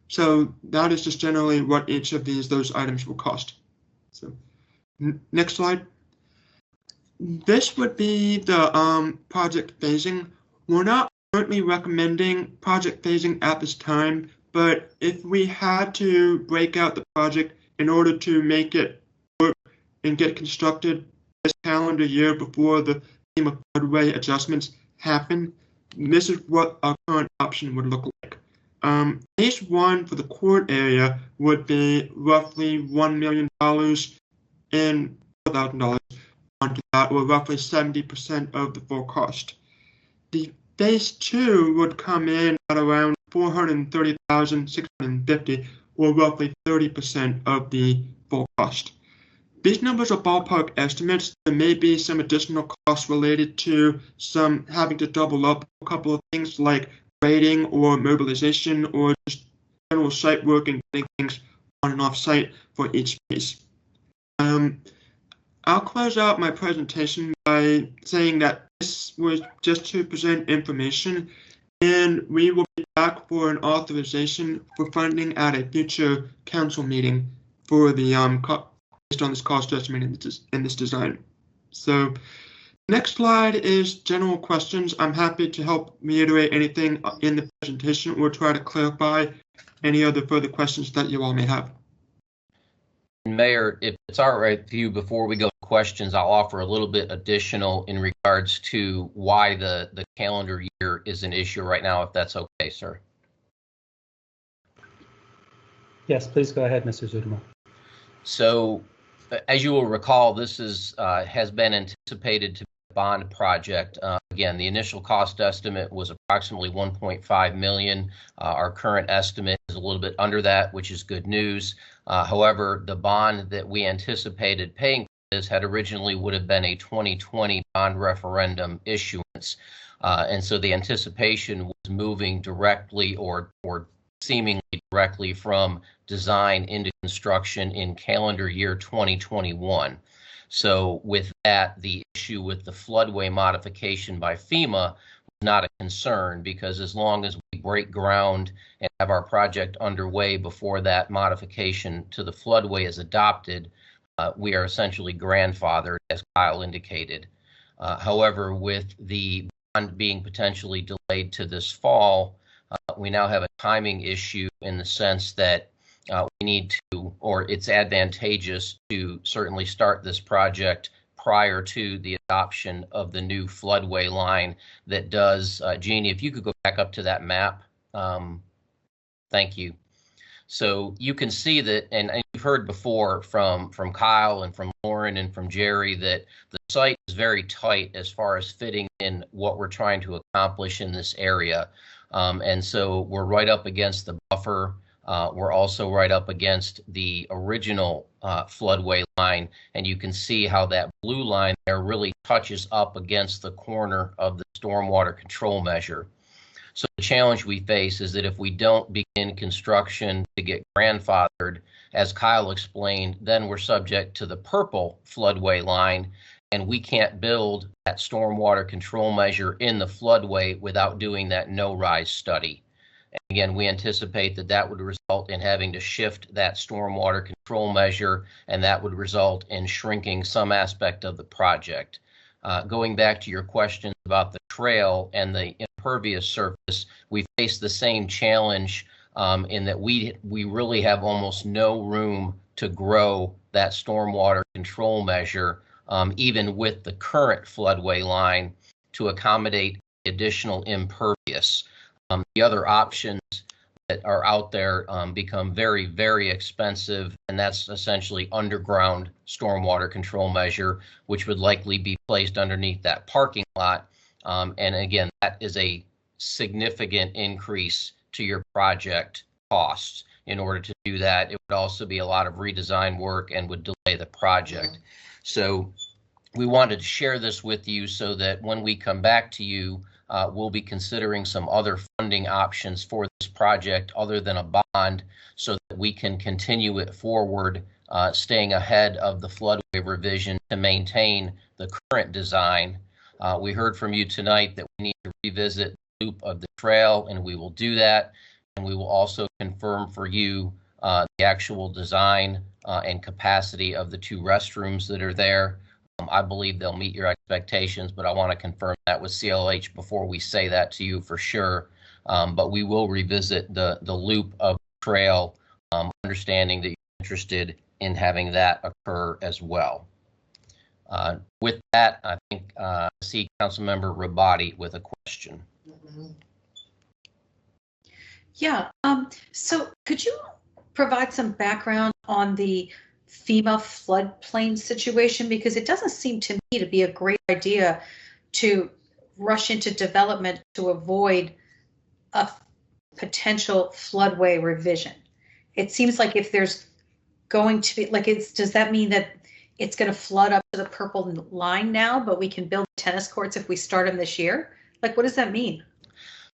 So that is just generally what each of those items will cost. So next slide. This would be the project phasing. We're not currently recommending project phasing at this time, but if we had to break out the project in order to make it work and get constructed this calendar year before the FEMA floodway adjustments happen, this is what our current option would look like. Phase 1 for the court area would be roughly $1 million and $4,000 onto that, or roughly 70% of the full cost. The Phase 2 would come in at around $430,650, or roughly 30% of the full cost. These numbers are ballpark estimates. There may be some additional costs related to some having to double up a couple of things like grading or mobilization or just general site work and getting things on and off site for each phase. I'll close out my presentation by saying that this was just to present information, and we will be back for an authorization for funding at a future council meeting for the based on this cost estimate in this design. So next slide is general questions. I'm happy to help reiterate anything in the presentation or try to clarify any other further questions that you all may have. Mayor, if it's all right with you, before we go to questions, I'll offer a little bit additional in regards to why the calendar year is an issue right now, if that's okay, sir. Yes, please go ahead, Mr. Zudema. So, as you will recall, this is has been anticipated to be a bond project. Again, the initial cost estimate was approximately $1.5 million. Our current estimate is a little bit under that, which is good news. However, the bond that we anticipated paying for this had originally would have been a 2020 bond referendum issuance. And so the anticipation was moving directly or seemingly directly from design into construction in calendar year 2021. So with that, the issue with the floodway modification by FEMA was not a concern, because as long as we break ground and have our project underway before that modification to the floodway is adopted, we are essentially grandfathered, as Kyle indicated. However, with the bond being potentially delayed to this fall, we now have a timing issue in the sense that we need to, or it's advantageous to certainly start this project prior to the adoption of the new floodway line that does, Jeannie, if you could go back up to that map. Thank you. So you can see that, and you've heard before from Kyle and from Lauren and from Jerry, that the site is very tight as far as fitting in what we're trying to accomplish in this area. And so we're right up against the buffer. We're also right up against the original floodway line, and you can see how that blue line there really touches up against the corner of the stormwater control measure. So the challenge we face is that if we don't begin construction to get grandfathered, as Kyle explained, then we're subject to the purple floodway line, and we can't build that stormwater control measure in the floodway without doing that no-rise study. And again, we anticipate that that would result in having to shift that stormwater control measure, and that would result in shrinking some aspect of the project. Going back to your question about the trail and the impervious surface, we face the same challenge in that we really have almost no room to grow that stormwater control measure, even with the current floodway line, to accommodate additional impervious. The other options that are out there become very, very expensive, and that's essentially underground stormwater control measure, which would likely be placed underneath that parking lot. And again, that is a significant increase to your project costs. In order to do that, it would also be a lot of redesign work and would delay the project. So we wanted to share this with you so that when we come back to you, we'll be considering some other funding options for this project other than a bond, so that we can continue it forward, staying ahead of the floodway revision to maintain the current design. We heard from you tonight that we need to revisit the loop of the trail, and we will do that. And we will also confirm for you the actual design and capacity of the two restrooms that are there. I believe they'll meet your expectations, but I want to confirm that with CLH before we say that to you for sure. But we will revisit the loop of the trail, understanding that you're interested in having that occur as well. With that, I think I see Councilmember Rabati with a question. Yeah, so could you provide some background on the FEMA floodplain situation? Because it doesn't seem to me to be a great idea to rush into development to avoid a potential floodway revision. It seems like if there's going to be, like, does that mean that it's going to flood up to the purple line now, but we can build tennis courts if we start them this year? Like, what does that mean?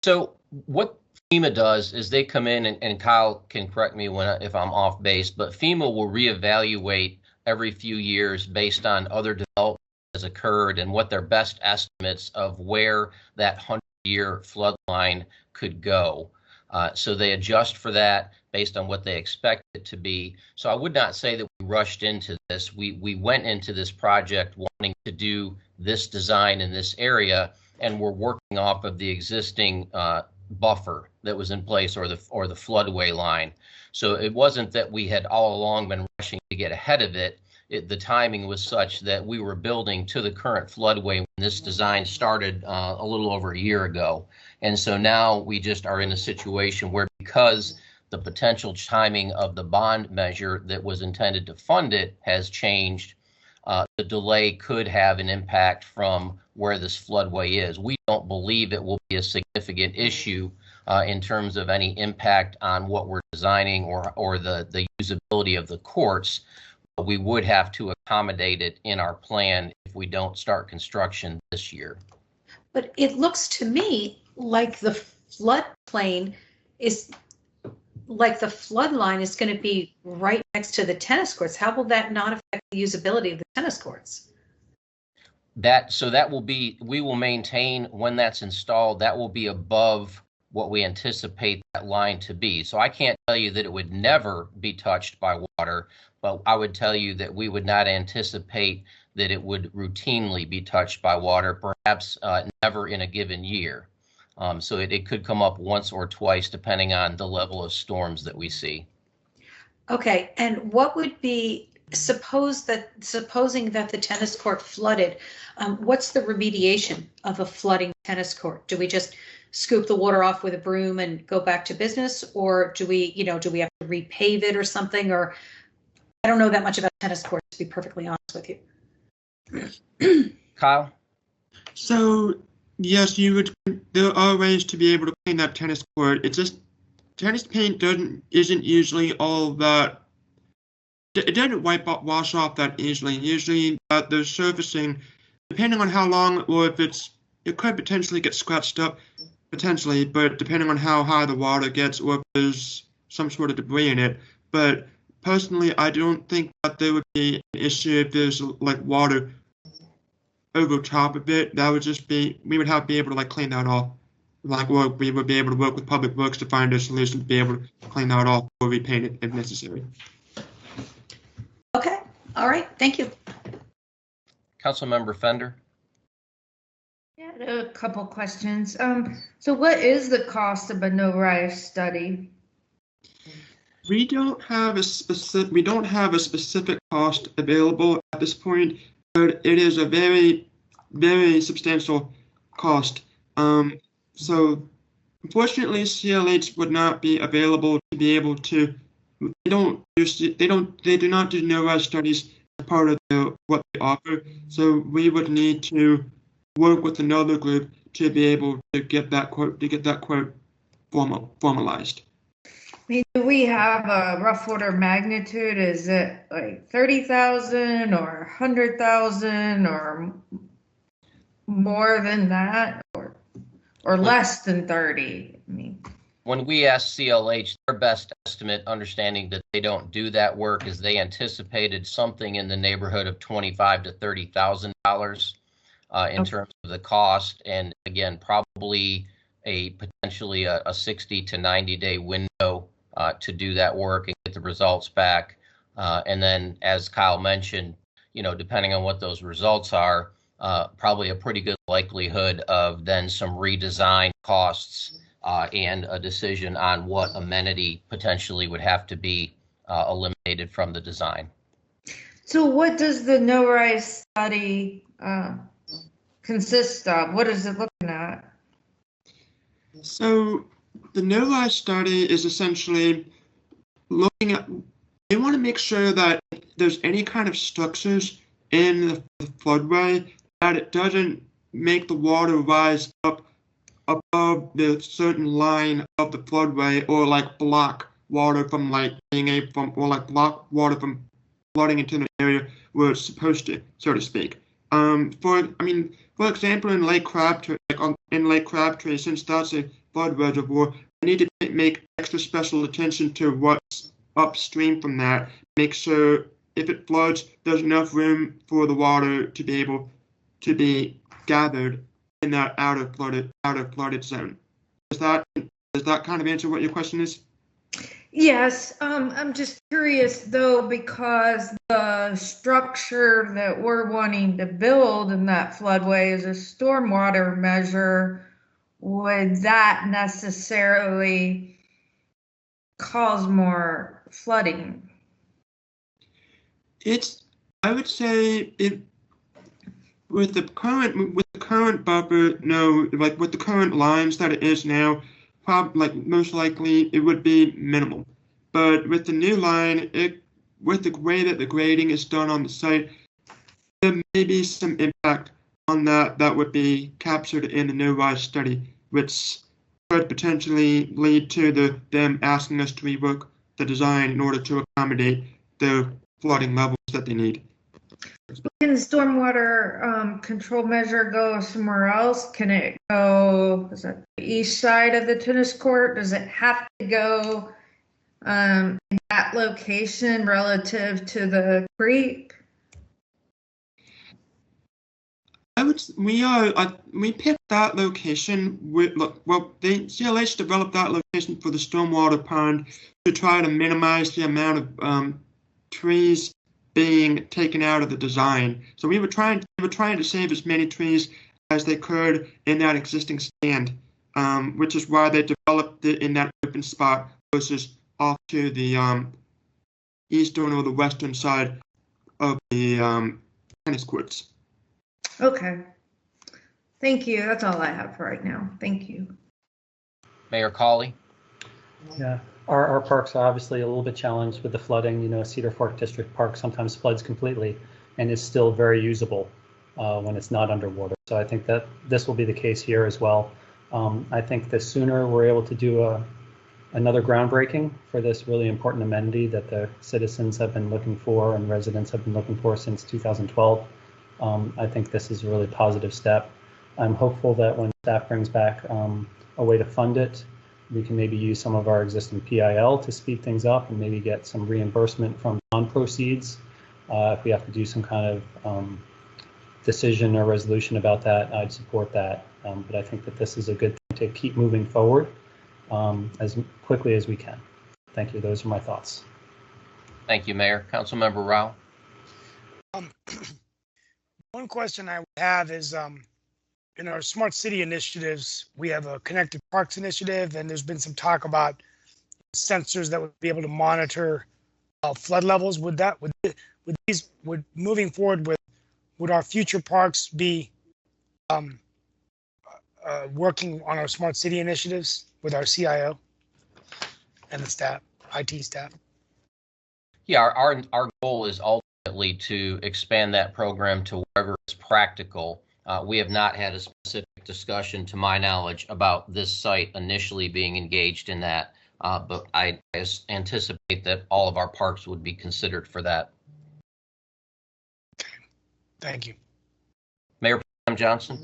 So what FEMA does is they come in, and Kyle can correct me if I'm off base, but FEMA will reevaluate every few years based on other development that has occurred and what their best estimates of where that 100-year flood line could go. So they adjust for that based on what they expect it to be. So I would not say that we rushed into this. We went into this project wanting to do this design in this area, and we're working off of the existing buffer that was in place, or the floodway line. So it wasn't that we had all along been rushing to get ahead of it. The timing was such that we were building to the current floodway when this design started a little over a year ago. And so now we just are in a situation where, because the potential timing of the bond measure that was intended to fund it has changed, the delay could have an impact from where this floodway is. We don't believe it will be a significant issue in terms of any impact on what we're designing or the usability of the courts. But we would have to accommodate it in our plan if we don't start construction this year. But it looks to me like the floodplain is, like the flood line is going to be right next to the tennis courts. How will that not affect the usability of the tennis courts? That will be, we will maintain when that's installed, that will be above what we anticipate that line to be. So I can't tell you that it would never be touched by water, but I would tell you that we would not anticipate that it would routinely be touched by water, perhaps never in a given year. So it could come up once or twice depending on the level of storms that we see. Okay, and what would be, supposing that the tennis court flooded, what's the remediation of a flooding tennis court? Do we just scoop the water off with a broom and go back to business, or do we have to repave it or something? Or I don't know that much about tennis courts, to be perfectly honest with you. Kyle? So yes, there are ways to be able to clean that tennis court. It's just tennis paint isn't usually all that. It doesn't wash off that easily. Usually the surfacing, depending on how long, or if it could potentially get scratched up, potentially, but depending on how high the water gets, or if there's some sort of debris in it. But personally, I don't think that there would be an issue if there's like water over top of it. That would just be, we would have to be able to clean that off. We would be able to work with Public Works to find a solution to be able to clean that off or repaint it if necessary. Okay, all right, thank you. Councilmember Fender? Yeah, a couple questions. So what is the cost of a no-rise study? We don't have a specific cost available at this point, but it is a very, very substantial cost. So unfortunately, CLH would not be available to be able to. They do not do no-rise studies as part of what they offer. So we would need to work with another group to be able to get that quote formalized. I mean, do we have a rough order of magnitude? Is it like 30,000 or 100,000 or more than that, or less than 30? I mean, when we asked CLH, their best estimate, understanding that they don't do that work, is they anticipated something in the neighborhood of $25,000 to $30,000 in terms of the cost, and again, probably potentially a 60 to 90 day window to do that work and get the results back. And then, as Kyle mentioned, depending on what those results are, probably a pretty good likelihood of then some redesign costs and a decision on what amenity potentially would have to be eliminated from the design. so what does the no-rise study consist of? What is it looking at? So the no-rise study is essentially looking at, they want to make sure that if there's any kind of structures in the floodway, that it doesn't make the water rise up above the certain line of the floodway, or block water from block water from flooding into the area where it's supposed to, so to speak. For example, in Lake Crabtree, since that's a flood reservoir, I need to make extra special attention to what's upstream from that. Make sure if it floods, there's enough room for the water to be able to be gathered in that outer flooded zone. Does Does that kind of answer what your question is? Yes, I'm just curious though, because the structure that we're wanting to build in that floodway is a stormwater measure. Would that necessarily cause more flooding? I would say with the current buffer, no, like with the current lines that it is now, most likely it would be minimal. But with the new line, with the way that the grading is done on the site, there may be some impact on that would be captured in the new rise study, which could potentially lead to them asking us to rework the design in order to accommodate the flooding levels that they need. Can the stormwater control measure go somewhere else? Can it go, is that the east side of the tennis court? Does it have to go in that location relative to the creek? We picked that location the CLH developed that location for the stormwater pond to try to minimize the amount of trees being taken out of the design. So they were trying to save as many trees as they could in that existing stand, which is why they developed it in that open spot versus off to the eastern or the western side of the tennis courts. Okay. Thank you. That's all I have for right now. Thank you. Mayor Colley? Yeah, our parks are obviously a little bit challenged with the flooding. You know, Cedar Fork District Park sometimes floods completely and is still very usable when it's not underwater. So I think that this will be the case here as well. I think the sooner we're able to do another groundbreaking for this really important amenity that the citizens have been looking for and residents have been looking for since 2012, I think this is a really positive step. I'm hopeful that when staff brings back a way to fund it, we can maybe use some of our existing PIL to speed things up and maybe get some reimbursement from bond proceeds. If we have to do some kind of decision or resolution about that, I'd support that. But I think that this is a good thing to keep moving forward as quickly as we can. Thank you. Those are my thoughts. Thank you, Mayor. Councilmember Rao? One question I have is, in our smart city initiatives, we have a connected parks initiative, and there's been some talk about sensors that would be able to monitor flood levels. Would moving forward would our future parks be working on our smart city initiatives with our CIO and the staff, IT staff? Yeah, our goal is ultimately to expand that program to wherever it's practical. We have not had a specific discussion, to my knowledge, about this site initially being engaged in that, but I anticipate that all of our parks would be considered for that. Thank you. Mayor Johnson?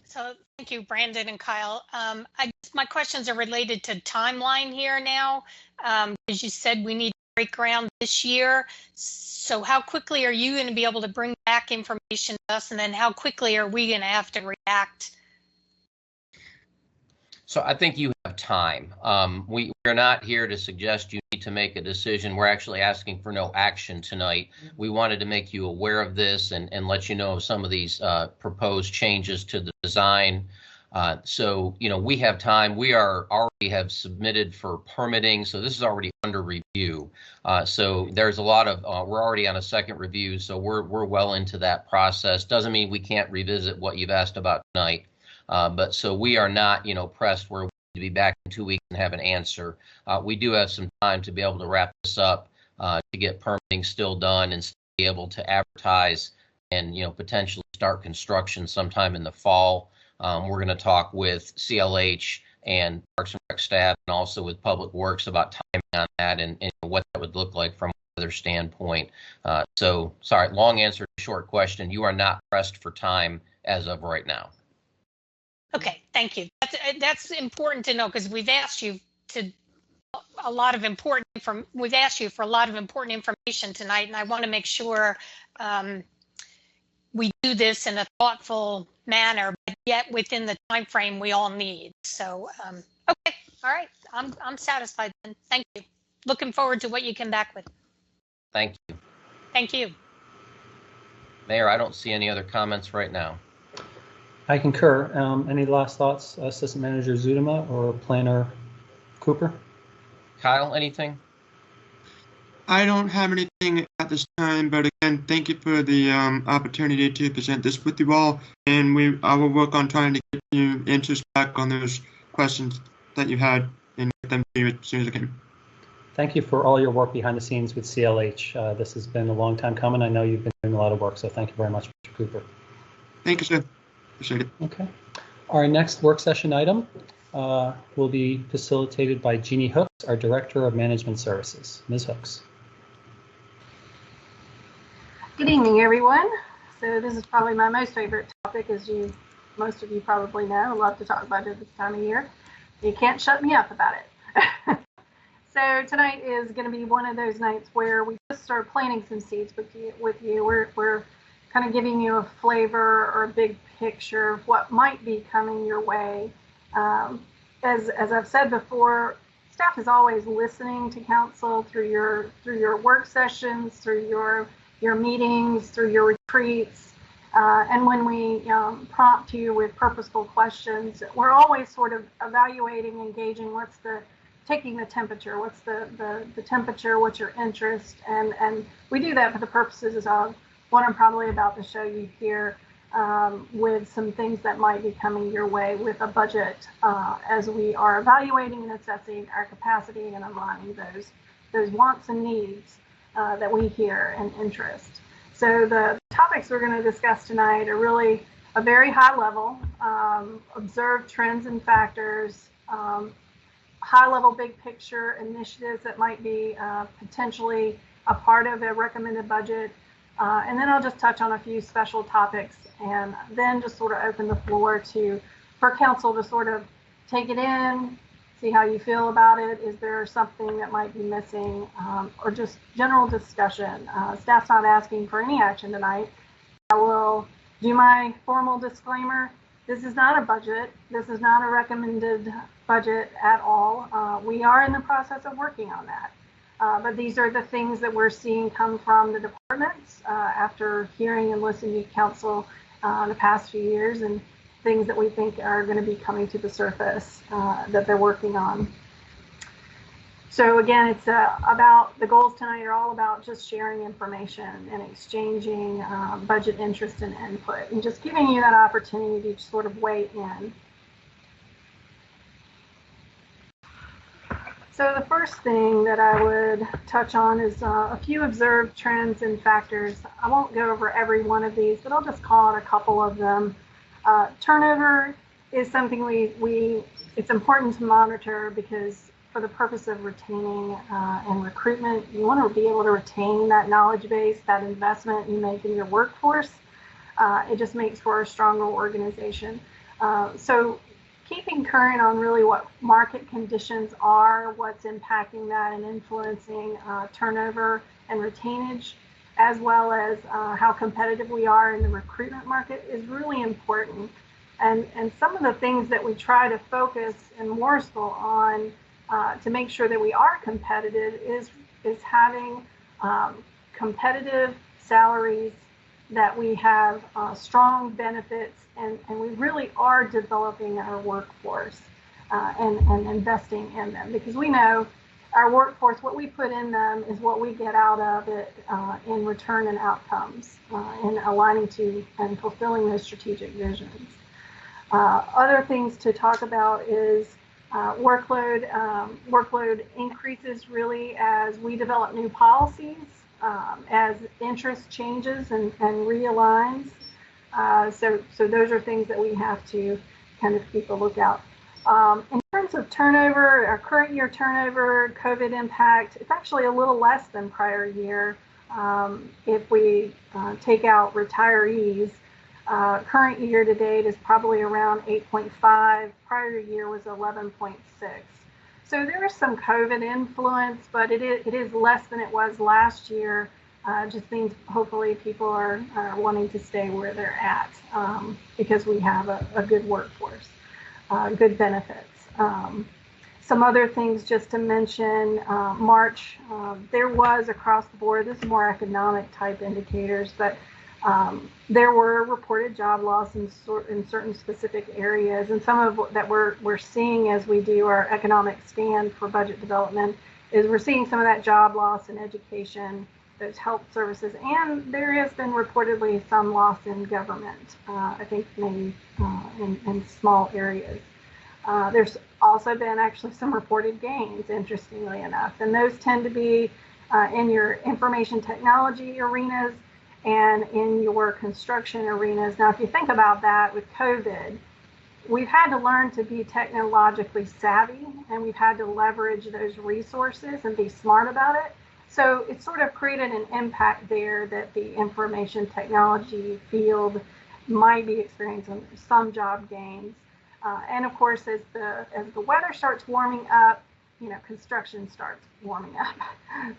So thank you, Brandon and Kyle. My questions are related to timeline here now, as you said, we need to break ground this year. So how quickly are you going to be able to bring back information to us, and then how quickly are we going to have to react? So I think you have time. We're not here to suggest you need to make a decision. We're actually asking for no action tonight. We wanted to make you aware of this and let you know of some of these proposed changes to the design. So, you know, we have time. We already have submitted for permitting, so this is already under review. So there's a lot of, we're already on a second review, so we're well into that process. Doesn't mean we can't revisit what you've asked about tonight. But so we are not, you know, pressed where we need to be back in 2 weeks and have an answer. We do have some time to be able to wrap this up, to get permitting still done and still be able to advertise and, you know, potentially start construction sometime in the fall. We're going to talk with CLH and Parks and Rec staff and also with Public Works about timing on that and what that would look like from another standpoint. So, sorry, long answer to short question. You are not pressed for time as of right now. Okay, thank you. That's important to know, because we've asked you for a lot of important information tonight, and I want to make sure we do this in a thoughtful manner. But yet within the time frame we all need. So, okay, all right, I'm satisfied then. Thank you. Looking forward to what you come back with. Thank you. Thank you. Mayor, I don't see any other comments right now. I concur. Any last thoughts, Assistant Manager Zudema or Planner Cooper? Kyle, anything? I don't have anything at this time, but again, thank you for the opportunity to present this with you all, and I will work on trying to get you answers back on those questions that you had and get them to you as soon as I can. Thank you for all your work behind the scenes with CLH. This has been a long time coming. I know you've been doing a lot of work, so thank you very much, Mr. Cooper. Thank you, sir. Appreciate it. Okay. Our next work session item will be facilitated by Jeannie Hooks, our Director of Management Services. Ms. Hooks. Good evening, everyone. So this is probably my most favorite topic, as most of you probably know. I love to talk about it this time of year. You can't shut me up about it. So tonight is going to be one of those nights where we just start planting some seeds with you. We're kind of giving you a flavor or a big picture of what might be coming your way. As I've said before, staff is always listening to council through your work sessions, through your meetings, through your retreats, and when we prompt you with purposeful questions, we're always sort of evaluating, engaging taking the temperature, what's the temperature, what's your interest, and we do that for the purposes of what I'm probably about to show you here, with some things that might be coming your way with a budget, as we are evaluating and assessing our capacity and aligning those wants and needs that we hear and interest. So the topics we're going to discuss tonight are really a very high level, observed trends and factors, high level big picture initiatives that might be potentially a part of a recommended budget. And then I'll just touch on a few special topics and then just sort of open the floor for council to sort of take it in, see how you feel about it. Is there something that might be missing, or just general discussion? Staff's not asking for any action tonight. I will do my formal disclaimer. This is not a budget. This is not a recommended budget at all. We are in the process of working on that. But these are the things that we're seeing come from the departments after hearing and listening to council the past few years, and things that we think are going to be coming to the surface that they're working on. So again, it's about the goals tonight are all about just sharing information and exchanging budget interest and input, and just giving you that opportunity to sort of weigh in. So the first thing that I would touch on is a few observed trends and factors. I won't go over every one of these, but I'll just call out a couple of them. Turnover is something it's important to monitor, because for the purpose of retaining and recruitment, you want to be able to retain that knowledge base, that investment you make in your workforce. It just makes for a stronger organization. So keeping current on really what market conditions are, what's impacting that and influencing turnover and retainage, as well as how competitive we are in the recruitment market, is really important. And some of the things that we try to focus in Morrisville on to make sure that we are competitive is having competitive salaries, that we have strong benefits, and we really are developing our workforce and investing in them, because we know our workforce, what we put in them is what we get out of it in return and outcomes, in aligning to and fulfilling those strategic visions. Other things to talk about is workload. Workload increases really as we develop new policies, as interest changes and realigns. So those are things that we have to kind of keep a lookout. In terms of turnover, our current year turnover, COVID impact, it's actually a little less than prior year. If we take out retirees, current year to date is probably around 8.5. Prior year was 11.6. So there is some COVID influence, but it is less than it was last year. Just means hopefully people are wanting to stay where they're at because we have a good workforce, good benefits. Some other things just to mention, March, there was across the board, this is more economic type indicators, but there were reported job loss in certain specific areas, and some of that we're seeing as we do our economic scan for budget development is we're seeing some of that job loss in education, those health services, and there has been reportedly some loss in government, I think maybe in small areas. There's also been actually some reported gains, interestingly enough, and those tend to be in your information technology arenas and in your construction arenas. Now, if you think about that with COVID, we've had to learn to be technologically savvy, and we've had to leverage those resources and be smart about it. So it sort of created an impact there that the information technology field might be experiencing some job gains. And of course, as the weather starts warming up, construction starts warming up.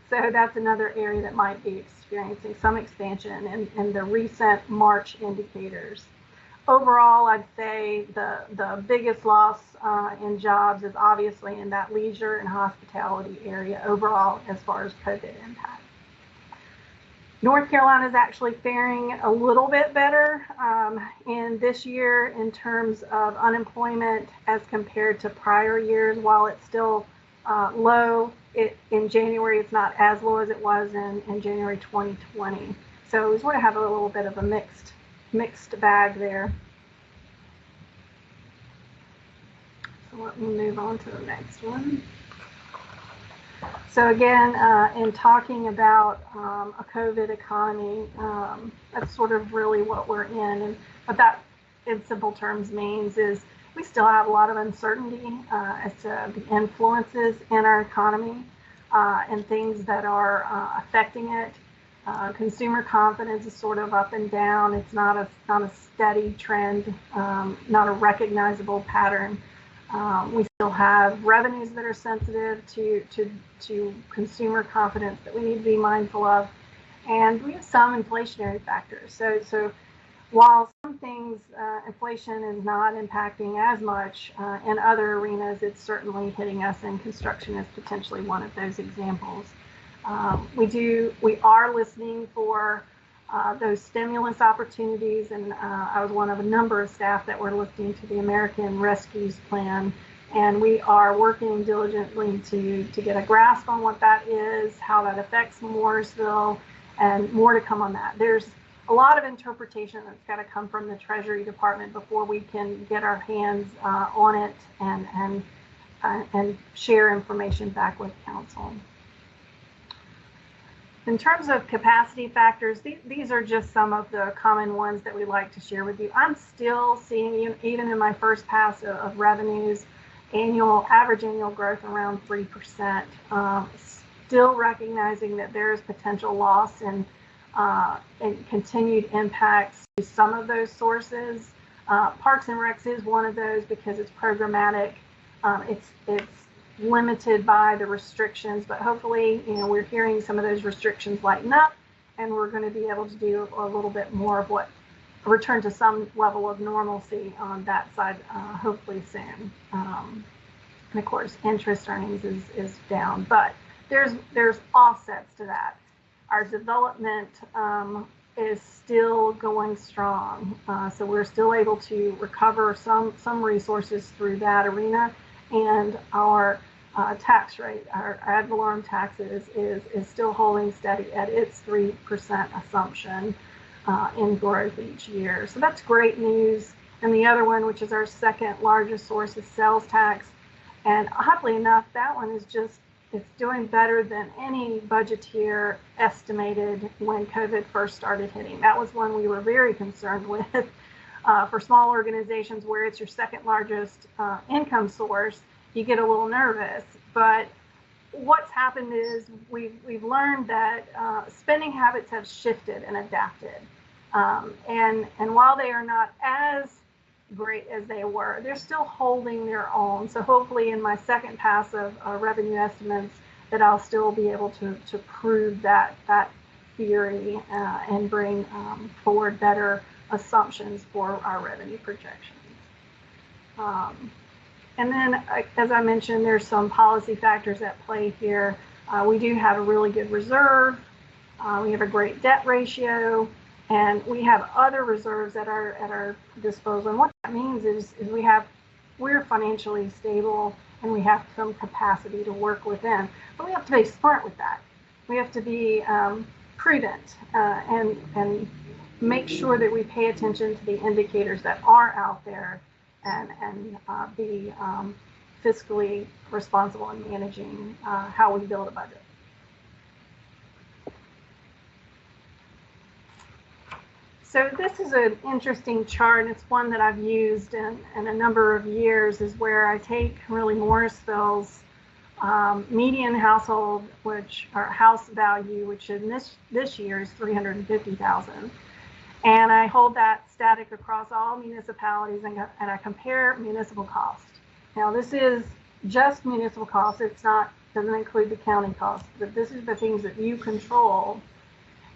So that's another area that might be experiencing some expansion in the recent March indicators. Overall, I'd say the biggest loss in jobs is obviously in that leisure and hospitality area overall as far as COVID impact. North Carolina is actually faring a little bit better in this year in terms of unemployment as compared to prior years. While it's still low, in January it's not as low as it was in January 2020. So we sort of have a little bit of a mixed bag there. So let me move on to the next one. So again, in talking about a COVID economy, that's sort of really what we're in. And what that in simple terms means is we still have a lot of uncertainty as to the influences in our economy and things that are affecting it. Consumer confidence is sort of up and down. It's not a steady trend, not a recognizable pattern. We still have revenues that are sensitive to consumer confidence that we need to be mindful of, and we have some inflationary factors. So while some things inflation is not impacting as much in other arenas, it's certainly hitting us, and construction is potentially one of those examples. We are listening for those stimulus opportunities, and I was one of a number of staff that were listening to the American Rescues Plan, and we are working diligently to get a grasp on what that is, how that affects Morrisville, and more to come on that. There's a lot of interpretation that's got to come from the Treasury Department before we can get our hands on it and share information back with council. In terms of capacity factors, these are just some of the common ones that we like to share with you. I'm still seeing, even in my first pass of revenues, average annual growth around 3%. Still recognizing that there is potential loss and continued impacts to some of those sources. Parks and Recs is one of those because it's programmatic. It's limited by the restrictions, but hopefully, we're hearing some of those restrictions lighten up, and we're going to be able to do a little bit more of return to some level of normalcy on that side, hopefully soon. And of course, interest earnings is down, but there's offsets to that. Our development is still going strong, so we're still able to recover some resources through that arena. And our tax rate, our ad valorem taxes, is still holding steady at its 3% assumption in growth each year. So that's great news. And the other one, which is our second largest source, is sales tax. And oddly enough, that one is it's doing better than any budgeteer estimated when COVID first started hitting. That was one we were very concerned with. For small organizations where it's your second largest income source, you get a little nervous. But what's happened is we've learned that spending habits have shifted and adapted. And while they are not as great as they were, they're still holding their own. So hopefully in my second pass of revenue estimates that I'll still be able to prove that theory and bring forward better assumptions for our revenue projections. And then, as I mentioned, there's some policy factors at play here. We do have a really good reserve. We have a great debt ratio, and we have other reserves at our disposal. And what that means is we're financially stable, and we have some capacity to work within. But we have to be smart with that. We have to be prudent and make sure that we pay attention to the indicators that are out there and be fiscally responsible in managing how we build a budget. So this is an interesting chart, and it's one that I've used in a number of years, is where I take really Morrisville's median household, or house value, which in this year is $350,000. And I hold that static across all municipalities, and I compare municipal cost. Now, this is just municipal cost. Doesn't include the county cost, but this is the things that you control.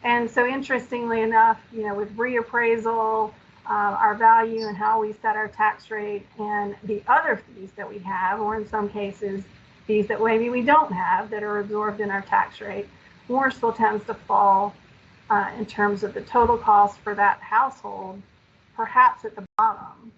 And so, interestingly enough, with reappraisal, our value and how we set our tax rate, and the other fees that we have, or in some cases, fees that maybe we don't have that are absorbed in our tax rate, Morrisville tends to fall in terms of the total cost for that household, perhaps at the bottom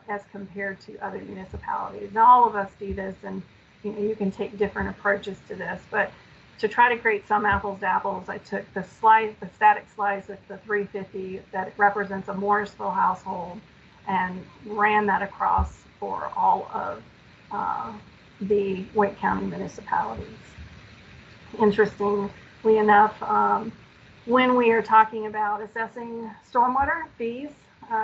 as compared to other municipalities. And all of us do this, and you can take different approaches to this, but to try to create some apples to apples, I took the static slice of the 350 that represents a Morrisville household and ran that across for all of the Wake County municipalities. Interestingly enough, when we are talking about assessing stormwater fees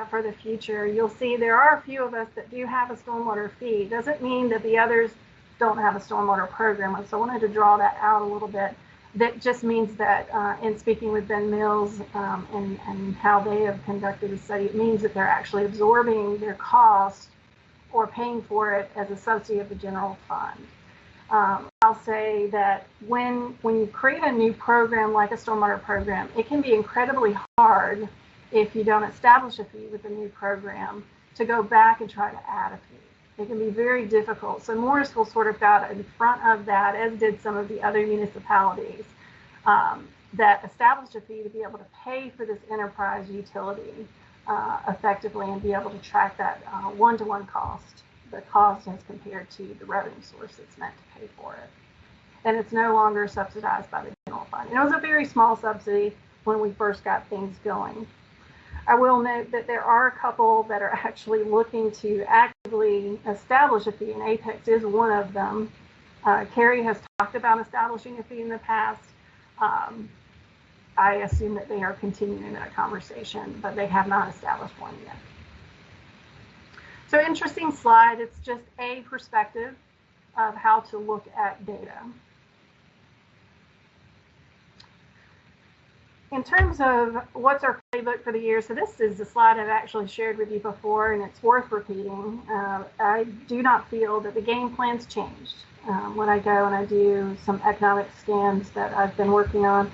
for the future, you'll see there are a few of us that do have a stormwater fee. It doesn't mean that the others don't have a stormwater program. So I wanted to draw that out a little bit. That just means that in speaking with Ben Mills and how they have conducted the study, it means that they're actually absorbing their cost or paying for it as a subsidy of the general fund. I'll say that when you create a new program like a stormwater program, it can be incredibly hard if you don't establish a fee with a new program to go back and try to add a fee. It can be very difficult. So Morrisville sort of got in front of that, as did some of the other municipalities that established a fee to be able to pay for this enterprise utility effectively and be able to track that one-to-one cost, the cost as compared to the revenue source that's meant to pay for it. And it's no longer subsidized by the general fund. And it was a very small subsidy when we first got things going. I will note that there are a couple that are actually looking to actively establish a fee, and Apex is one of them. Carrie has talked about establishing a fee in the past. I assume that they are continuing that conversation, but they have not established one yet. So interesting slide. It's just a perspective of how to look at data. In terms of what's our playbook for the year, so this is a slide I've actually shared with you before, and it's worth repeating. I do not feel that the game plan's changed. When I go and I do some economic scans that I've been working on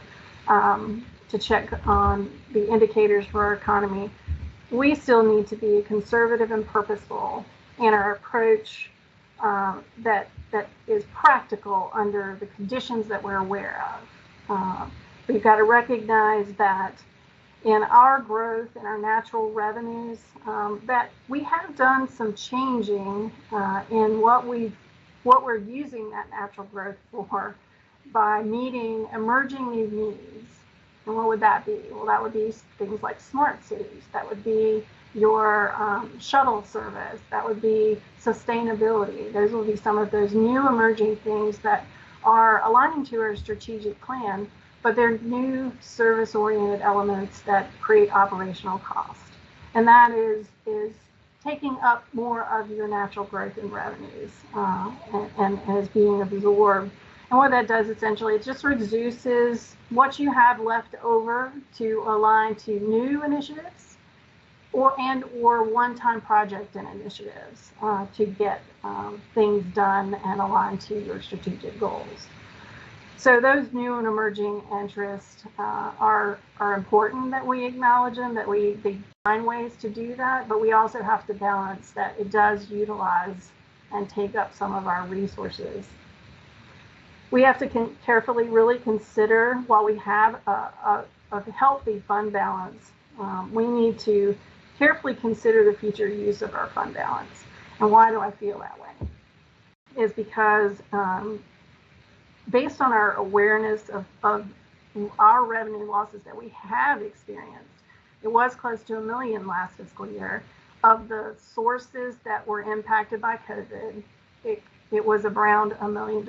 to check on the indicators for our economy, we still need to be conservative and purposeful in our approach that is practical under the conditions that we're aware of. We've got to recognize that in our growth, in our natural revenues, that we have done some changing in what we're using that natural growth for by meeting emerging new needs. And what would that be? Well, that would be things like smart cities. That would be your shuttle service. That would be sustainability. Those will be some of those new emerging things that are aligning to our strategic plan, but they're new service-oriented elements that create operational cost. And that is taking up more of your natural growth in revenues and is being absorbed. And what that does essentially, it just reduces what you have left over to align to new initiatives or one-time project and initiatives to get things done and aligned to your strategic goals. So those new and emerging interests are important that we acknowledge them, that we find ways to do that, but we also have to balance that it does utilize and take up some of our resources. We have to carefully really consider, while we have a healthy fund balance, we need to carefully consider the future use of our fund balance. And why do I feel that way? Is because based on our awareness of our revenue losses that we have experienced, it was close to $1 million last fiscal year. Of the sources that were impacted by COVID, it was around $1 million.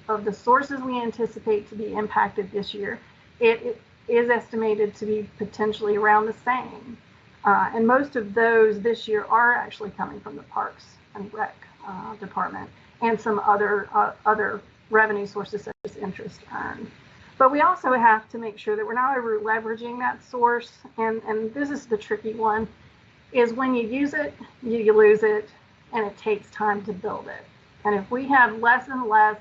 Of the sources we anticipate to be impacted this year, it is estimated to be potentially around the same. And most of those this year are actually coming from the Parks and Rec department and some other revenue sources such as interest earned. But we also have to make sure that we're not over leveraging that source. And this is the tricky one, is when you use it, you lose it, and it takes time to build it. And if we have less and less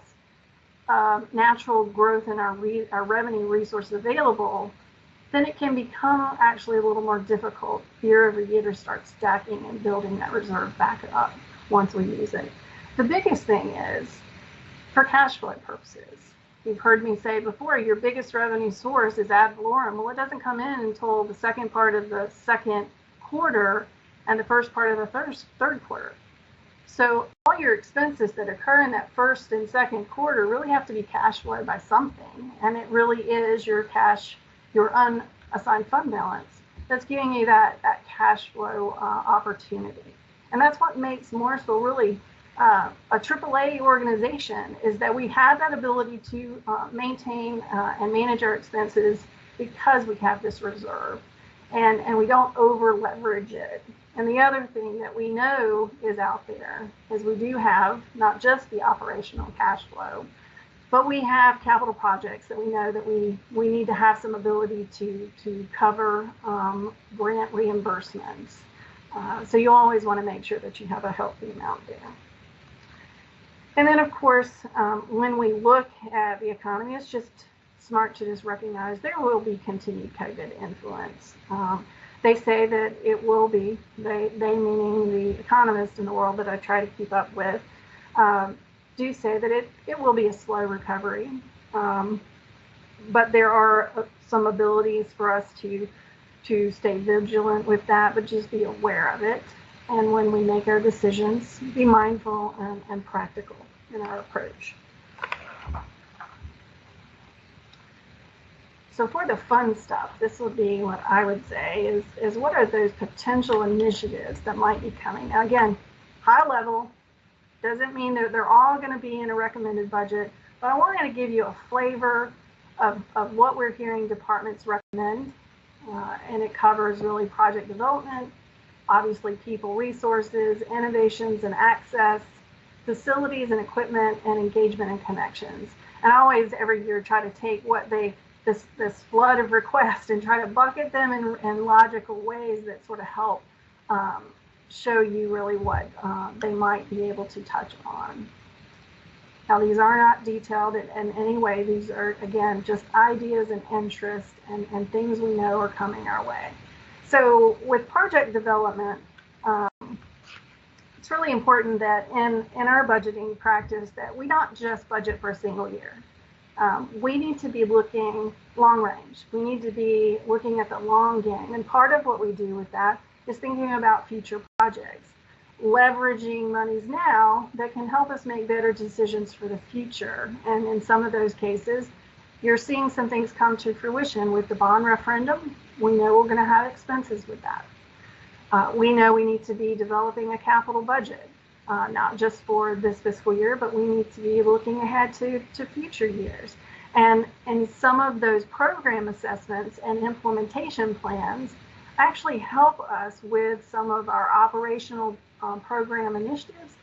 natural growth in our revenue resources available, then it can become actually a little more difficult year over year to start stacking and building that reserve back up once we use it. The biggest thing is for cash flow purposes. You've heard me say before, your biggest revenue source is ad valorem. Well, it doesn't come in until the second part of the second quarter and the first part of the third quarter. So all your expenses that occur in that first and second quarter really have to be cash flowed by something. And it really is your unassigned fund balance that's giving you that cash flow opportunity. And that's what makes Morrisville really a AAA organization, is that we have that ability to maintain and manage our expenses because we have this reserve, and we don't over leverage it. And the other thing that we know is out there is we do have not just the operational cash flow, but we have capital projects that we know that we need to have some ability to cover grant reimbursements. So you always want to make sure that you have a healthy amount there. And then, of course, when we look at the economy, it's just smart to just recognize there will be continued COVID influence. They say that it will be, they meaning the economists in the world that I try to keep up with, do say that it will be a slow recovery. But there are some abilities for us to stay vigilant with that, but just be aware of it. And when we make our decisions, be mindful and practical in our approach. So for the fun stuff, this would be what I would say is what are those potential initiatives that might be coming? Now, again, high level, doesn't mean that they're all going to be in a recommended budget, but I wanted to give you a flavor of what we're hearing departments recommend. And it covers really project development, obviously people resources, innovations and access, facilities and equipment, and engagement and connections. And I always every year try to take what this flood of requests and try to bucket them in logical ways that sort of help show you really what they might be able to touch on. Now, these are not detailed in any way. These are, again, just ideas and interests and things we know are coming our way. So with project development, it's really important that in our budgeting practice that we not just budget for a single year. We need to be looking long range. We need to be looking at the long game. And part of what we do with that is thinking about future projects, leveraging monies now that can help us make better decisions for the future. And in some of those cases, you're seeing some things come to fruition with the bond referendum. We know we're going to have expenses with that. We know we need to be developing a capital budget, not just for this fiscal year, but we need to be looking ahead to future years. And some of those program assessments and implementation plans actually help us with some of our operational program initiatives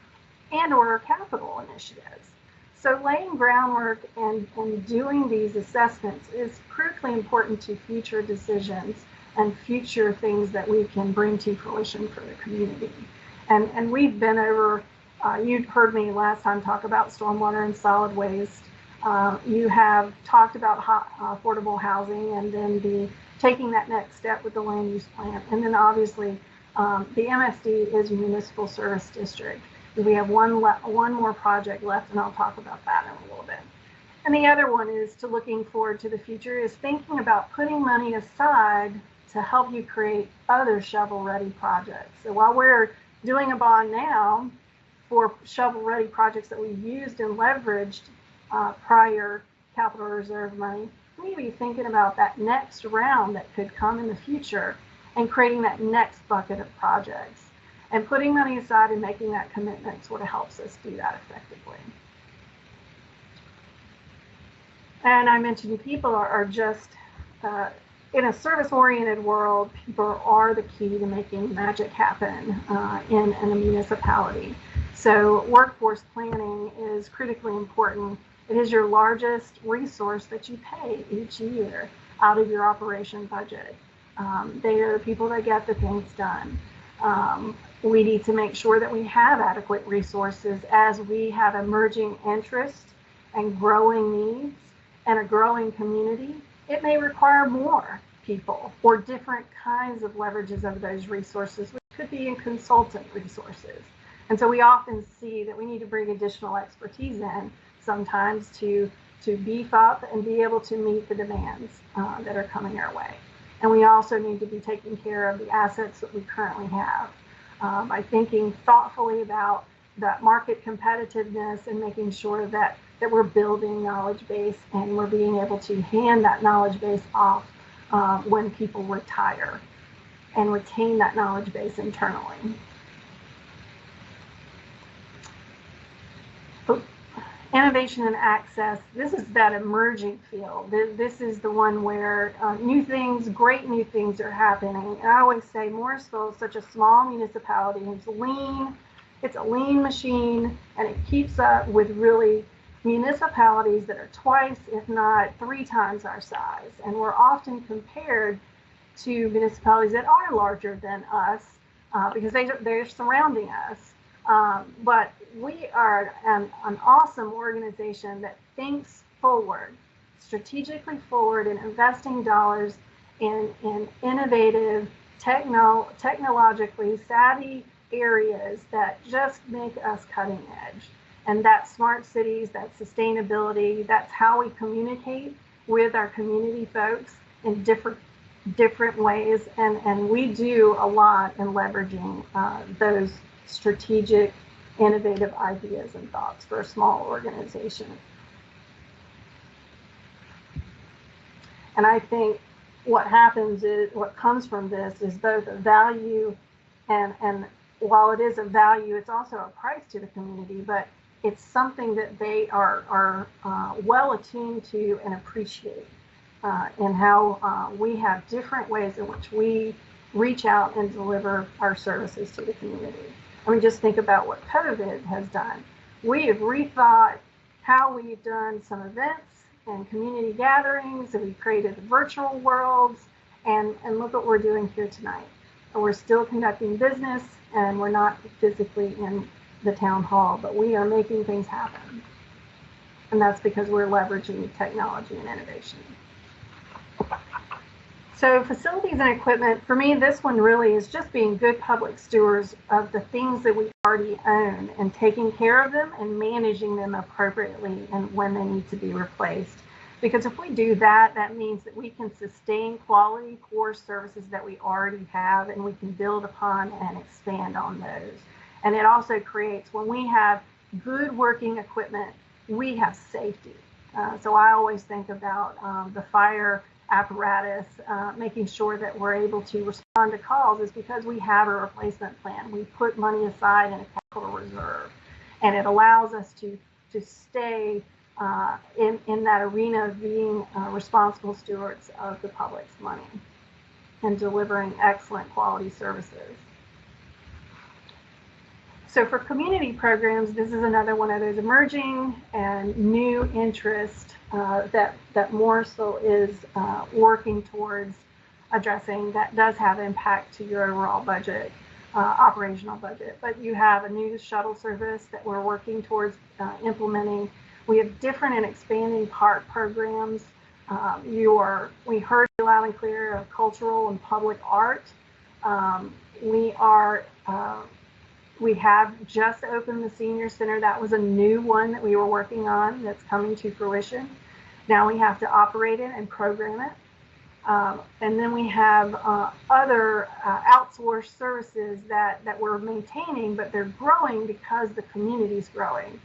and or capital initiatives. So laying groundwork and doing these assessments is critically important to future decisions and future things that we can bring to fruition for the community. And we've been over, you heard me last time talk about stormwater and solid waste. You have talked about affordable housing, and then taking that next step with the land use plan. And then obviously the MSD is a municipal service district. We have one more project left, and I'll talk about that in a little bit. And the other one is to looking forward to the future, is thinking about putting money aside to help you create other shovel-ready projects. So while we're doing a bond now for shovel-ready projects that we've used and leveraged prior capital reserve money, we need to be thinking about that next round that could come in the future and creating that next bucket of projects. And putting money aside and making that commitment sort of helps us do that effectively. And I mentioned people are just, in a service-oriented world, people are the key to making magic happen in a municipality. So workforce planning is critically important. It is your largest resource that you pay each year out of your operation budget. They are the people that get the things done. We need to make sure that we have adequate resources as we have emerging interest and growing needs and a growing community. It may require more people or different kinds of leverages of those resources, which could be in consultant resources. And so we often see that we need to bring additional expertise in sometimes to beef up and be able to meet the demands that are coming our way. And we also need to be taking care of the assets that we currently have by thinking thoughtfully about that market competitiveness and making sure that we're building knowledge base and we're being able to hand that knowledge base off when people retire and retain that knowledge base internally. Innovation and access, this is that emerging field. This is the one where new things, great new things are happening. And I always say Morrisville is such a small municipality. It's lean, it's a lean machine, and it keeps up with really municipalities that are twice, if not 3 times our size. And we're often compared to municipalities that are larger than us because they're surrounding us. But we are an awesome organization that thinks forward, strategically forward, and investing dollars in innovative, technologically savvy areas that just make us cutting edge. And that's smart cities, that's sustainability, that's how we communicate with our community folks in different ways. And we do a lot in leveraging those strategic, innovative ideas and thoughts for a small organization. And I think what happens is, what comes from this is both a value and while it is a value, it's also a price to the community, but it's something that they are well attuned to and appreciate, and how we have different ways in which we reach out and deliver our services to the community. I mean, just think about what COVID has done. We have rethought how we've done some events and community gatherings, and we created virtual worlds, and look what we're doing here tonight. We're still conducting business, and we're not physically in the town hall, but we are making things happen. And that's because we're leveraging technology and innovation. So facilities and equipment, for me, this one really is just being good public stewards of the things that we already own and taking care of them and managing them appropriately and when they need to be replaced. Because if we do that, that means that we can sustain quality core services that we already have, and we can build upon and expand on those. And it also creates, when we have good working equipment, we have safety. So I always think about the fire apparatus, making sure that we're able to respond to calls is because we have a replacement plan. We put money aside in a capital reserve, and it allows us to stay in that arena of being responsible stewards of the public's money and delivering excellent quality services. So for community programs, this is another one of those emerging and new interest that Morrisville is working towards addressing that does have impact to your overall budget, operational budget. But you have a new shuttle service that we're working towards implementing. We have different and expanding part programs. We heard you loud and clear of cultural and public art. We have just opened the senior center. That was a new one that we were working on that's coming to fruition. Now we have to operate it and program it. And then we have other outsourced services that we're maintaining, but they're growing because the community's growing.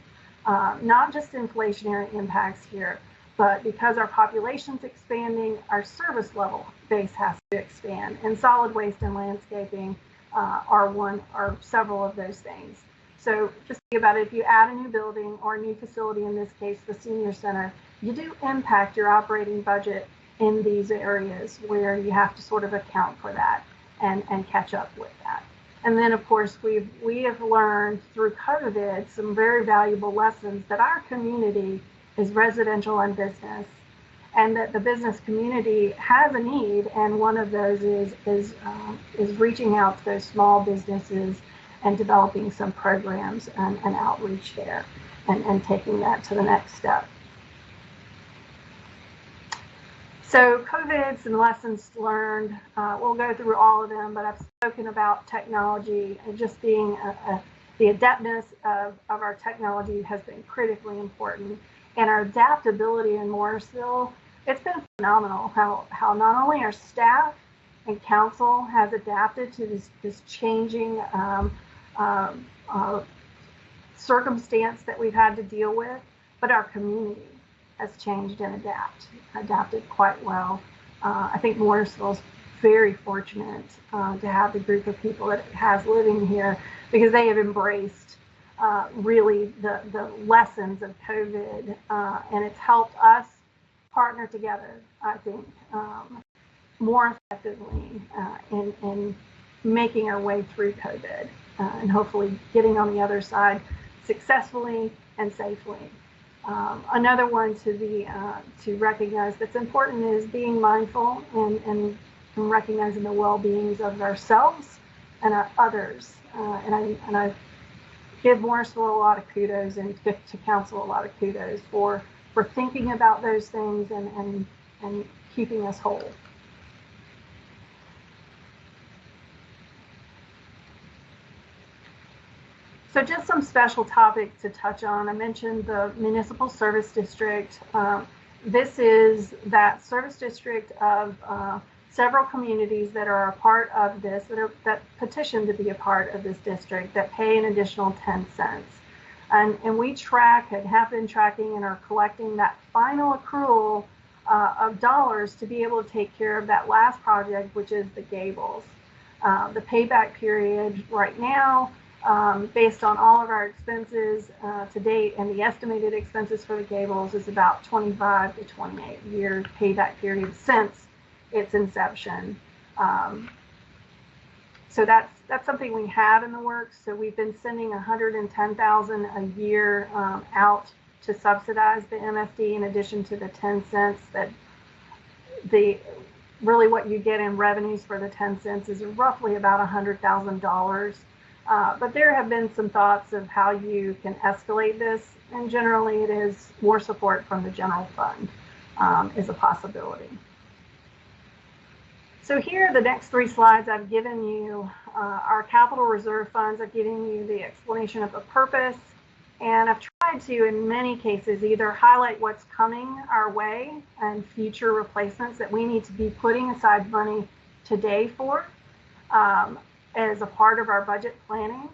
Not just inflationary impacts here, but because our population's expanding, our service level base has to expand. And solid waste and landscaping are several of those things. So just think about it, if you add a new building or a new facility, in this case, the senior center, you do impact your operating budget in these areas where you have to sort of account for that and catch up with that. And then, of course, we have learned through COVID some very valuable lessons that our community is residential and business, and that the business community has a need, and one of those is reaching out to those small businesses and developing some programs and outreach there, and taking that to the next step. So COVID, some lessons learned. We'll go through all of them, but I've spoken about technology and just being the adeptness of our technology has been critically important. And our adaptability in Morrisville, it's been phenomenal how not only our staff and council has adapted to this changing circumstance that we've had to deal with, but our community has changed and adapted quite well. I think Morrisville is very fortunate to have the group of people that it has living here, because they have embraced really the lessons of COVID, and it's helped us partner together, I think, more effectively in making our way through COVID, and hopefully getting on the other side successfully and safely. Another one to recognize that's important is being mindful and recognizing the well-beings of ourselves and our others. And I give Morrisville a lot of kudos, and to council a lot of kudos for thinking about those things and keeping us whole. So just some special topics to touch on. I mentioned the municipal service district. This is that service district of several communities that are a part of this, that petition to be a part of this district, that pay an additional 10 cents. And we track and have been tracking and are collecting that final accrual of dollars to be able to take care of that last project, which is the Gables. The payback period right now, based on all of our expenses to date and the estimated expenses for the Gables, is about 25 to 28 year payback period since its inception. So that's something we have in the works. So we've been sending $110,000 a year out to subsidize the MSD, in addition to the 10 cents that really what you get in revenues for the 10 cents is roughly about $100,000. But there have been some thoughts of how you can escalate this, and generally it is more support from the general fund is a possibility. So here, the next three slides I've given you our capital reserve funds. I've given you the explanation of the purpose, and I've tried to, in many cases, either highlight what's coming our way and future replacements that we need to be putting aside money today for as a part of our budget planning.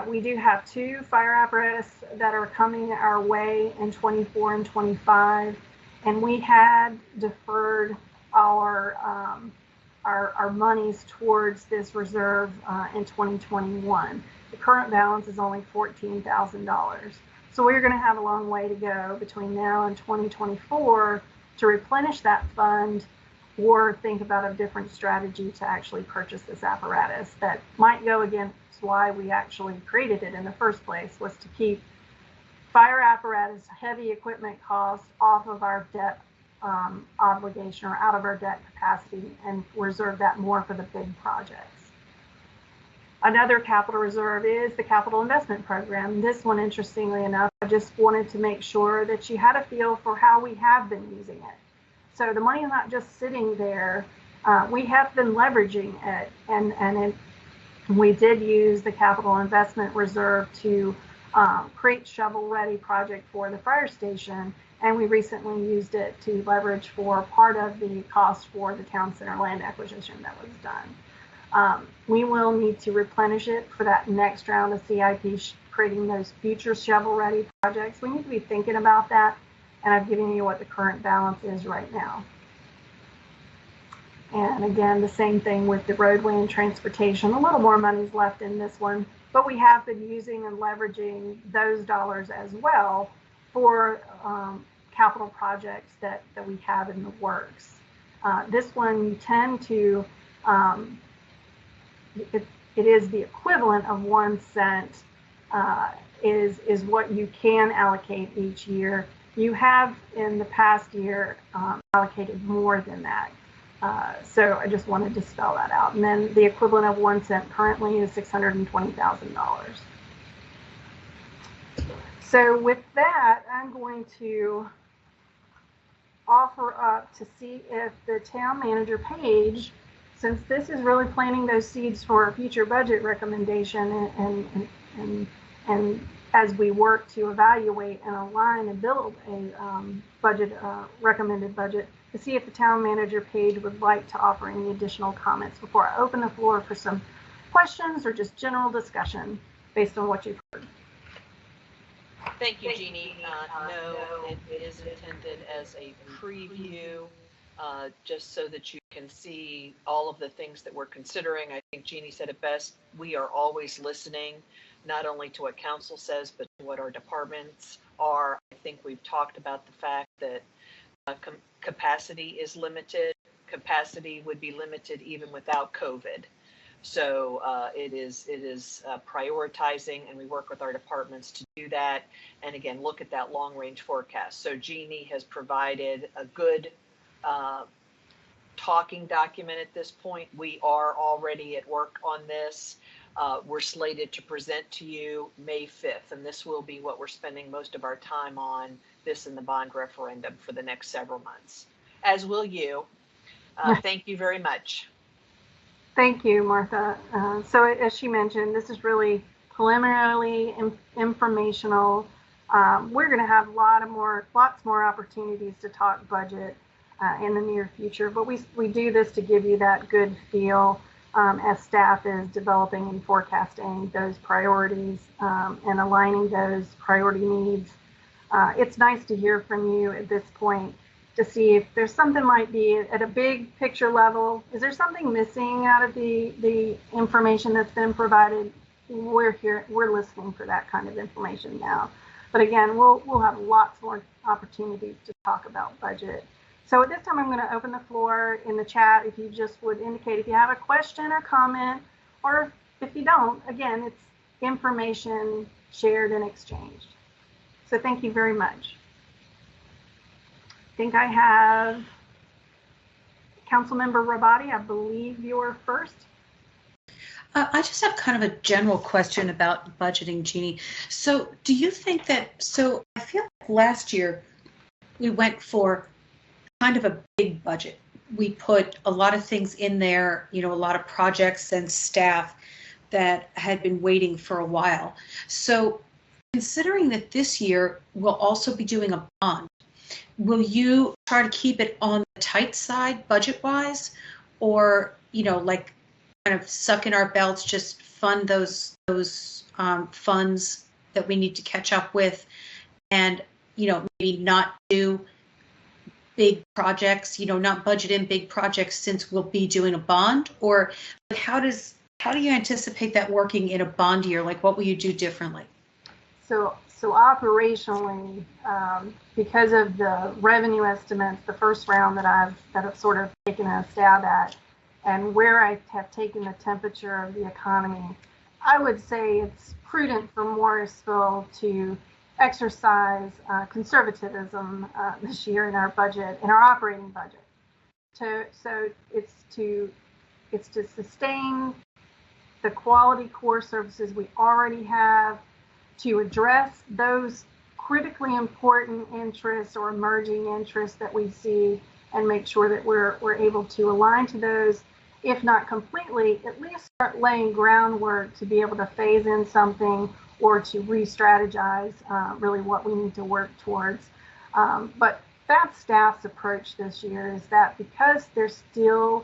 We do have 2 fire apparatus that are coming our way in 24 and 25, and we had deferred our monies towards this reserve in 2021. The current balance is only $14,000. So we're going to have a long way to go between now and 2024 to replenish that fund, or think about a different strategy to actually purchase this apparatus that might go against why we actually created it in the first place, was to keep fire apparatus heavy equipment costs off of our debt obligation, or out of our debt capacity, and reserve that more for the big projects. Another capital reserve is the capital investment program. This one, interestingly enough, I just wanted to make sure that you had a feel for how we have been using it. So the money is not just sitting there. We have been leveraging it, and we did use the capital investment reserve to create shovel-ready project for the fire station, and we recently used it to leverage for part of the cost for the town center land acquisition that was done. We will need to replenish it for that next round of CIP, creating those future shovel-ready projects. We need to be thinking about that, and I've given you what the current balance is right now. And again, the same thing with the roadway and transportation. A little more money's left in this one, but we have been using and leveraging those dollars as well for capital projects that we have in the works. This one, you tend to, it is the equivalent of 1 cent is what you can allocate each year. You have in the past year allocated more than that. So I just wanted to spell that out. And then the equivalent of 1 cent currently is $620,000. So with that, I'm going to offer up to see if the town manager page, since this is really planting those seeds for a future budget recommendation and as we work to evaluate and align and build a budget, recommended budget, to see if the town manager page would like to offer any additional comments before I open the floor for some questions or just general discussion based on what you've heard. Thank you, Jeannie. No, it is intended as a preview, just so that you can see all of the things that we're considering. I think Jeannie said it best. We are always listening, not only to what council says, but to what our departments are. I think we've talked about the fact that capacity is limited. Capacity would be limited even without COVID. So it is prioritizing, and we work with our departments to do that. And again, look at that long range forecast. So Jeannie has provided a good talking document at this point. We are already at work on this. We're slated to present to you May 5th, and this will be what we're spending most of our time on, this and the bond referendum, for the next several months, as will you. Thank you very much. Thank you, Martha. So as she mentioned, this is really preliminarily informational. We're going to have lots more opportunities to talk budget in the near future, but we do this to give you that good feel as staff is developing and forecasting those priorities and aligning those priority needs. It's nice to hear from you at this point to see if there's something might be at a big picture level. Is there something missing out of the information that's been provided? We're here, we're listening for that kind of information now. But again, we'll have lots more opportunities to talk about budget. So at this time, I'm going to open the floor in the chat. If you just would indicate if you have a question or comment, or if you don't, again, it's information shared and exchanged. So thank you very much. I think I have Councilmember Rabati. I believe you're first. I just have kind of a general question about budgeting, Jeannie. So do you think that, so I feel like last year we went for kind of a big budget. We put a lot of things in there, you know, a lot of projects and staff that had been waiting for a while. So considering that this year we'll also be doing a bond, will you try to keep it on the tight side budget-wise, or, you know, like kind of suck in our belts, just fund those funds that we need to catch up with, and, you know, maybe not do big projects, you know, not budget in big projects since we'll be doing a bond? Or like, how do you anticipate that working in a bond year? Like, what will you do differently? So operationally, because of the revenue estimates, the first round that I've sort of taken a stab at, and where I have taken the temperature of the economy, I would say it's prudent for Morrisville to exercise conservatism this year in our budget, in our operating budget. So it's to sustain the quality core services we already have to address those critically important interests or emerging interests that we see, and make sure that we're able to align to those, if not completely, at least start laying groundwork to be able to phase in something or to re-strategize really what we need to work towards. But that's staff's approach this year, is that because there's still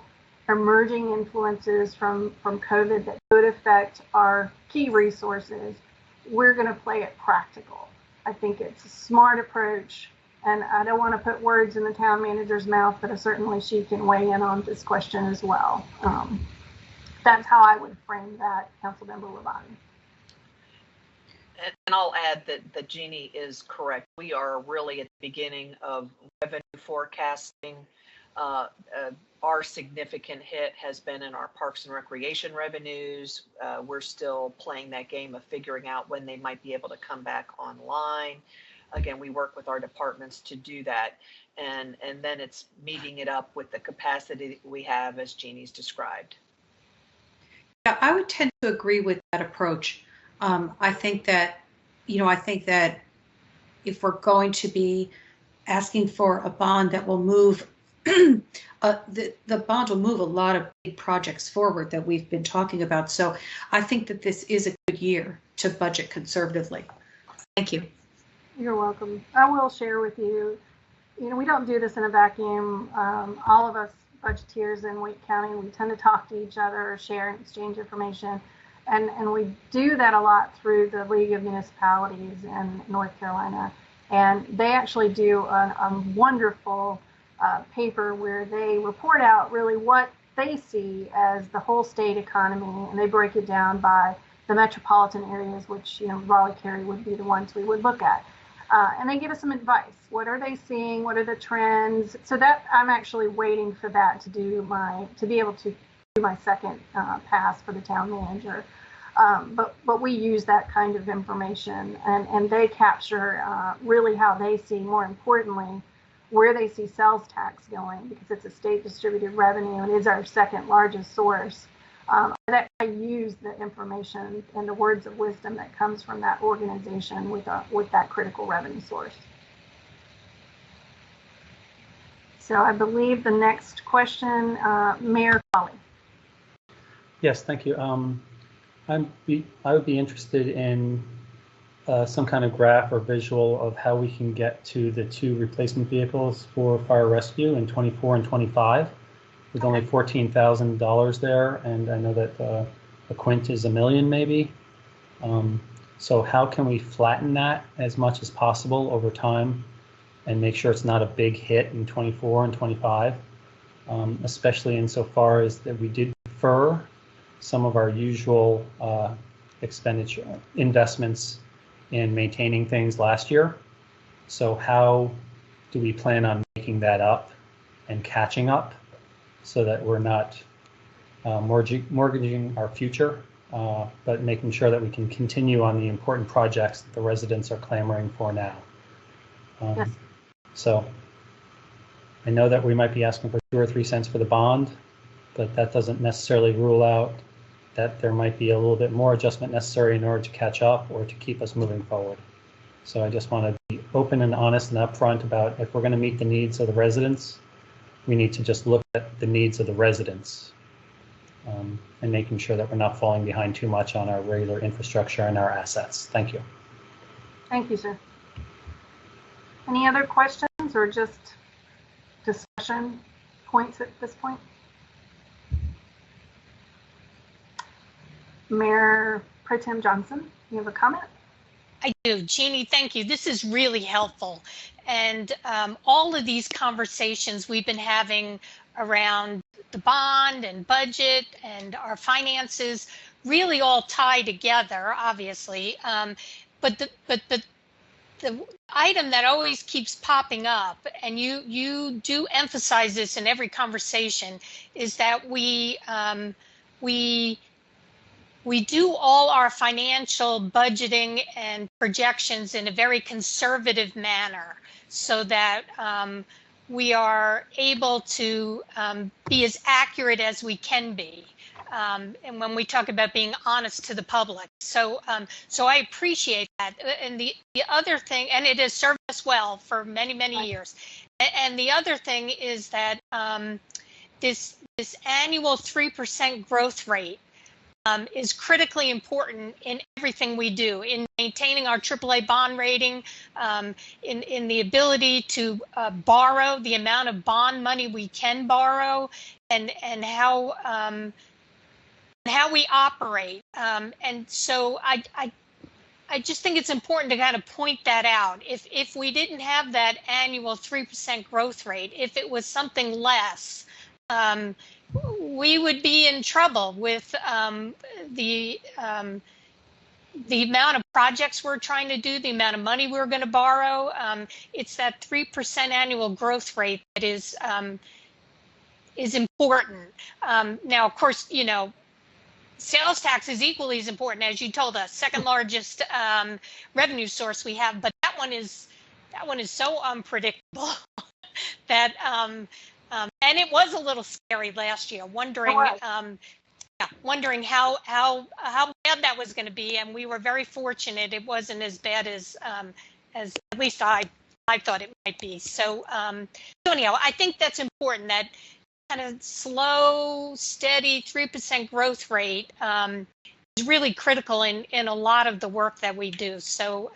emerging influences from COVID that could affect our key resources, we're going to play it practical. I think it's a smart approach, and I don't want to put words in the town manager's mouth, but certainly she can weigh in on this question as well. That's how I would frame that, Councilmember Labonte. And I'll add that Jeannie is correct. We are really at the beginning of revenue forecasting. Our significant hit has been in our parks and recreation revenues. We're still playing that game of figuring out when they might be able to come back online. Again, we work with our departments to do that. And then it's meeting it up with the capacity that we have, as Jeannie's described. Yeah, I would tend to agree with that approach. I think that if we're going to be asking for a bond that will move, the bond will move a lot of big projects forward that we've been talking about. So I think that this is a good year to budget conservatively. Thank you. You're welcome. I will share with you, we don't do this in a vacuum. All of us budgeteers in Wake County, we tend to talk to each other, share and exchange information. And we do that a lot through the League of Municipalities in North Carolina. And they actually do a wonderful paper where they report out really what they see as the whole state economy. And they break it down by the metropolitan areas, which, Raleigh, Cary would be the ones we would look at. And they give us some advice. What are they seeing? What are the trends? So that I'm actually waiting for that to be able to do my second pass for the town manager. But we use that kind of information, and they capture really how they see, more importantly, where they see sales tax going, because it's a state distributed revenue and is our second largest source. That I use the information and the words of wisdom that comes from that organization with that critical revenue source. So I believe the next question, Mayor Colley. Yes, thank you. I would be interested in some kind of graph or visual of how we can get to the 2 replacement vehicles for fire rescue in 24 and 25, with only $14,000 there, and I know that a quint is $1 million maybe. So how can we flatten that as much as possible over time and make sure it's not a big hit in 24 and 25, especially insofar as that we did defer some of our usual expenditure investments in maintaining things last year. So how do we plan on making that up and catching up so that we're not mortgaging our future, but making sure that we can continue on the important projects that the residents are clamoring for now? Yes. So I know that we might be asking for 2 or 3 cents for the bond, but that doesn't necessarily rule out that there might be a little bit more adjustment necessary in order to catch up or to keep us moving forward. So I just want to be open and honest and upfront about, if we're going to meet the needs of the residents, we need to just look at the needs of the residents and making sure that we're not falling behind too much on our regular infrastructure and our assets. Thank you. Thank you, sir. Any other questions or just discussion points at this point? Mayor Pro Tem Johnson, you have a comment? I do. Jeannie, thank you. This is really helpful. And all of these conversations we've been having around the bond and budget and our finances really all tie together, obviously. But the item that always keeps popping up, and you do emphasize this in every conversation, is that we do all our financial budgeting and projections in a very conservative manner so that we are able to be as accurate as we can be. and when we talk about being honest to the public. So I appreciate that. And the other thing, and it has served us well for many, many years. And the other thing is that this annual 3% growth rate is critically important in everything we do, in maintaining our AAA bond rating, in the ability to borrow, the amount of bond money we can borrow, and how we operate. And so I just think it's important to kind of point that out. If we didn't have that annual 3% growth rate, if it was something less, we would be in trouble with the amount of projects we're trying to do, the amount of money we're going to borrow. It's that 3% annual growth rate that is important. Now, of course, sales tax is equally as important, as you told us, second largest revenue source we have, but that one is so unpredictable that and it was a little scary last year, wondering how bad that was going to be, and we were very fortunate it wasn't as bad as at least I thought it might be. So anyhow, I think that's important, that kind of slow, steady 3% growth rate is really critical in a lot of the work that we do. So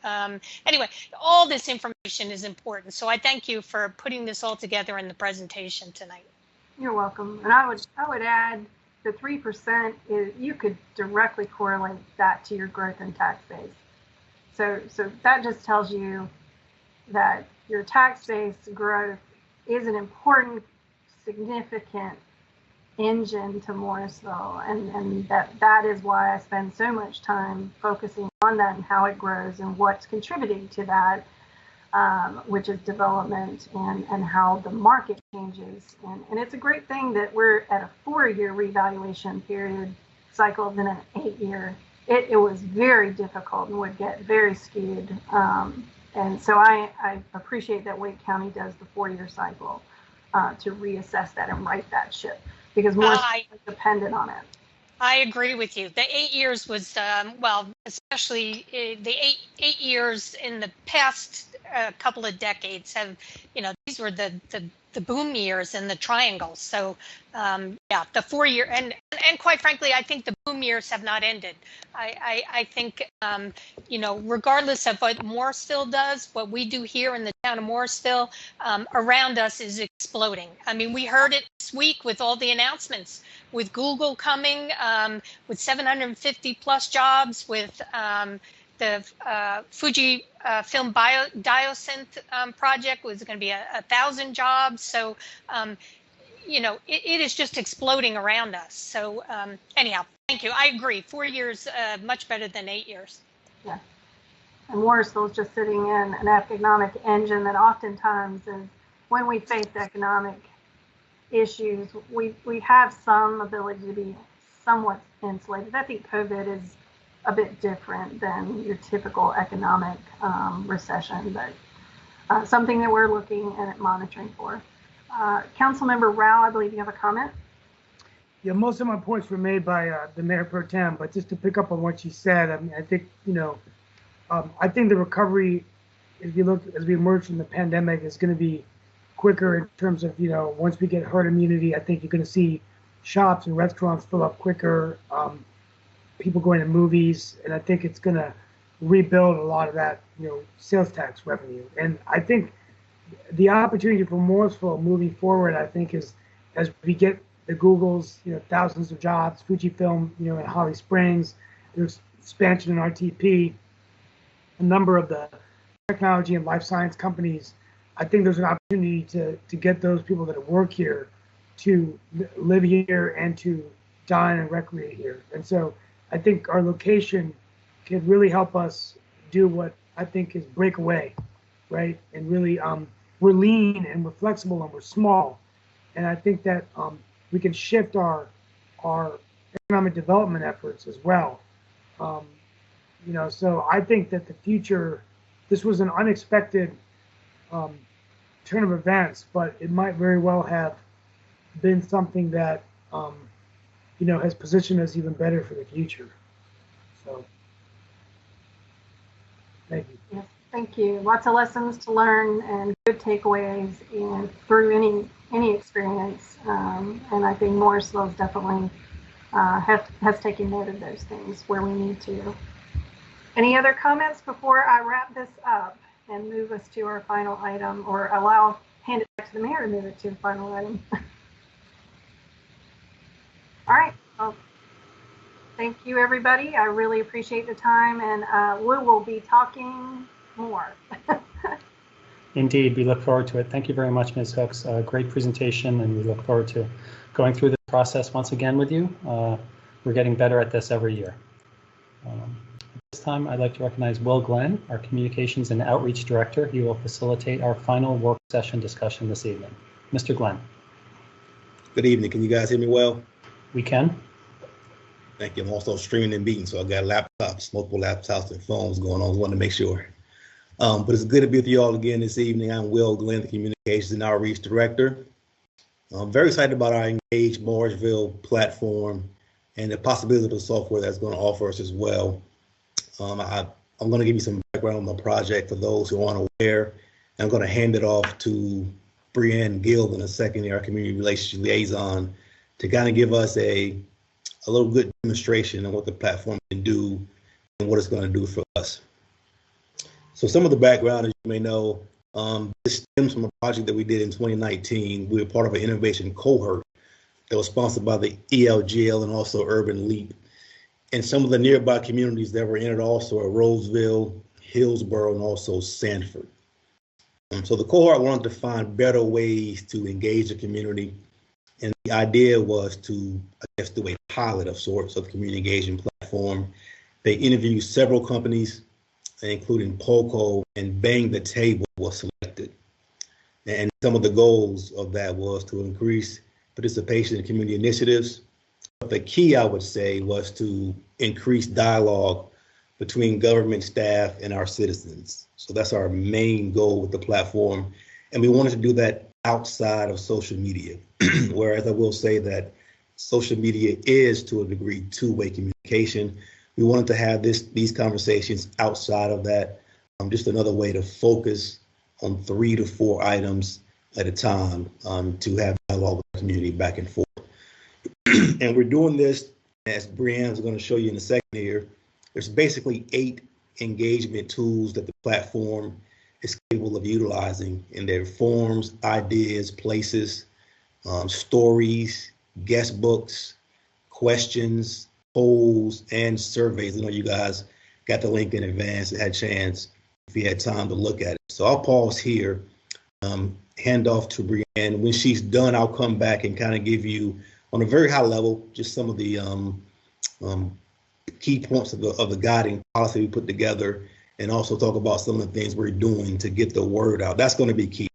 anyway, all this information is important. So I thank you for putting this all together in the presentation tonight. You're welcome. And I would add the 3% is, you could directly correlate that to your growth in tax base. So that just tells you that your tax base growth is an important, significant engine to Morrisville, and that is why I spend so much time focusing on that and how it grows and what's contributing to that, which is development and how the market changes. And it's a great thing that we're at a 4-year revaluation period cycle than an 8-year. It was very difficult and would get very skewed. And so I appreciate that Wake County does the 4-year cycle to reassess that and right that ship, because more is dependent on it. I agree with you. The 8 years was, well, especially the eight years in the past couple of decades have, these were the boom years in the triangle. So yeah, the 4-year, and quite frankly, I think the boom years have not ended. I think, regardless of what Morrisville does, what we do here in the town of Morrisville, around us is exploding. I mean, we heard it this week with all the announcements, with Google coming, with 750 plus jobs, with the Fuji film Diosynth project was going to be 1,000 jobs. So, it is just exploding around us. So anyhow, thank you. I agree. 4 years, much better than 8 years. Yeah. And Morrisville is just sitting in an economic engine that oftentimes is, when we face economic issues, we have some ability to be somewhat insulated. I think COVID is a bit different than your typical economic recession, but something that we're looking and monitoring for. Councilmember Rao, I believe you have a comment. Yeah, most of my points were made by the Mayor Pro Tem, but just to pick up on what she said, I mean, I think, I think the recovery, as we emerge from the pandemic, is going to be quicker in terms of, once we get herd immunity. I think you're going to see shops and restaurants fill up quicker, people going to movies, and I think it's going to rebuild a lot of that, sales tax revenue. And I think the opportunity for Morrisville moving forward, I think, is as we get the Googles, thousands of jobs, Fujifilm, in Holly Springs, there's expansion in RTP, a number of the technology and life science companies. I think there's an opportunity to get those people that work here to live here and to dine and recreate here. And so I think our location can really help us do what I think is break away, right? And really, we're lean and we're flexible and we're small. And I think that we can shift our economic development efforts as well. So I think that the future, this was an unexpected turn of events, but it might very well have been something that has positioned us even better for the future. So, thank you. Yes, thank you. Lots of lessons to learn and good takeaways and through any experience. And I think Morrisville definitely has taken note of those things where we need to. Any other comments before I wrap this up and move us to our final item, or hand it back to the mayor to move it to the final item? All right. Well, thank you, everybody. I really appreciate the time, and we will be talking more. Indeed, we look forward to it. Thank you very much, Ms. Hooks. Great presentation, and we look forward to going through this process once again with you. We're getting better at this every year. At this time, I'd like to recognize Will Glenn, our Communications and Outreach Director. He will facilitate our final work session discussion this evening. Mr. Glenn. Good evening. Can you guys hear me well? We can. Thank you. I'm also streaming and meeting, so I've got laptops, multiple laptops and phones going on. I wanted to make sure. But it's good to be with you all again this evening. I'm Will Glenn, the Communications and Outreach Director. I'm very excited about our Engage Morrisville platform and the possibility of the software that's going to offer us as well. I'm going to give you some background on the project for those who aren't aware. I'm going to hand it off to Brianne Gill in a second, our Community Relations Liaison, to kind of give us a little good demonstration of what the platform can do and what it's going to do for us. So some of the background, as you may know, this stems from a project that we did in 2019. We were part of an innovation cohort that was sponsored by the ELGL and also Urban Leap. And some of the nearby communities that were in it also are Roseville, Hillsborough, and also Sanford. So the cohort wanted to find better ways to engage the community. And the idea was to, I guess, do a pilot of sorts of the community engagement platform. They interviewed several companies, including Polco, and Bang the Table was selected. And some of the goals of that was to increase participation in community initiatives. But the key, I would say, was to increase dialogue between government staff and our citizens. So that's our main goal with the platform. And we wanted to do that outside of social media, whereas I will say that social media is, to a degree, two-way communication. We wanted to have these conversations outside of that, just another way to focus on 3 to 4 items at a time to have dialogue with the community back and forth. And we're doing this, as Brianne's going to show you in a second here. There's basically 8 engagement tools that the platform is capable of utilizing in their forms, ideas, places, stories, guest books, questions, polls, and surveys. I know you guys got the link in advance and had a chance if you had time to look at it. So I'll pause here, hand off to Brianne. When she's done, I'll come back and kind of give you, on a very high level, just some of the key points of the guiding policy we put together, and also talk about some of the things we're doing to get the word out. That's going to be key,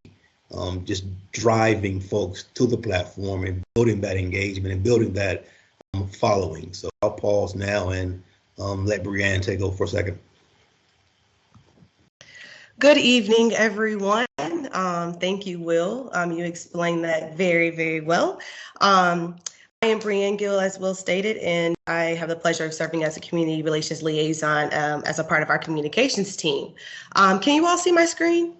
just driving folks to the platform and building that engagement and building that following. So I'll pause now and let Brianne take over for a second. Good evening, everyone. Thank you, Will. You explained that very, very well. I am Brianne Gill, as Will stated, and I have the pleasure of serving as a community relations liaison as a part of our communications team. Can you all see my screen?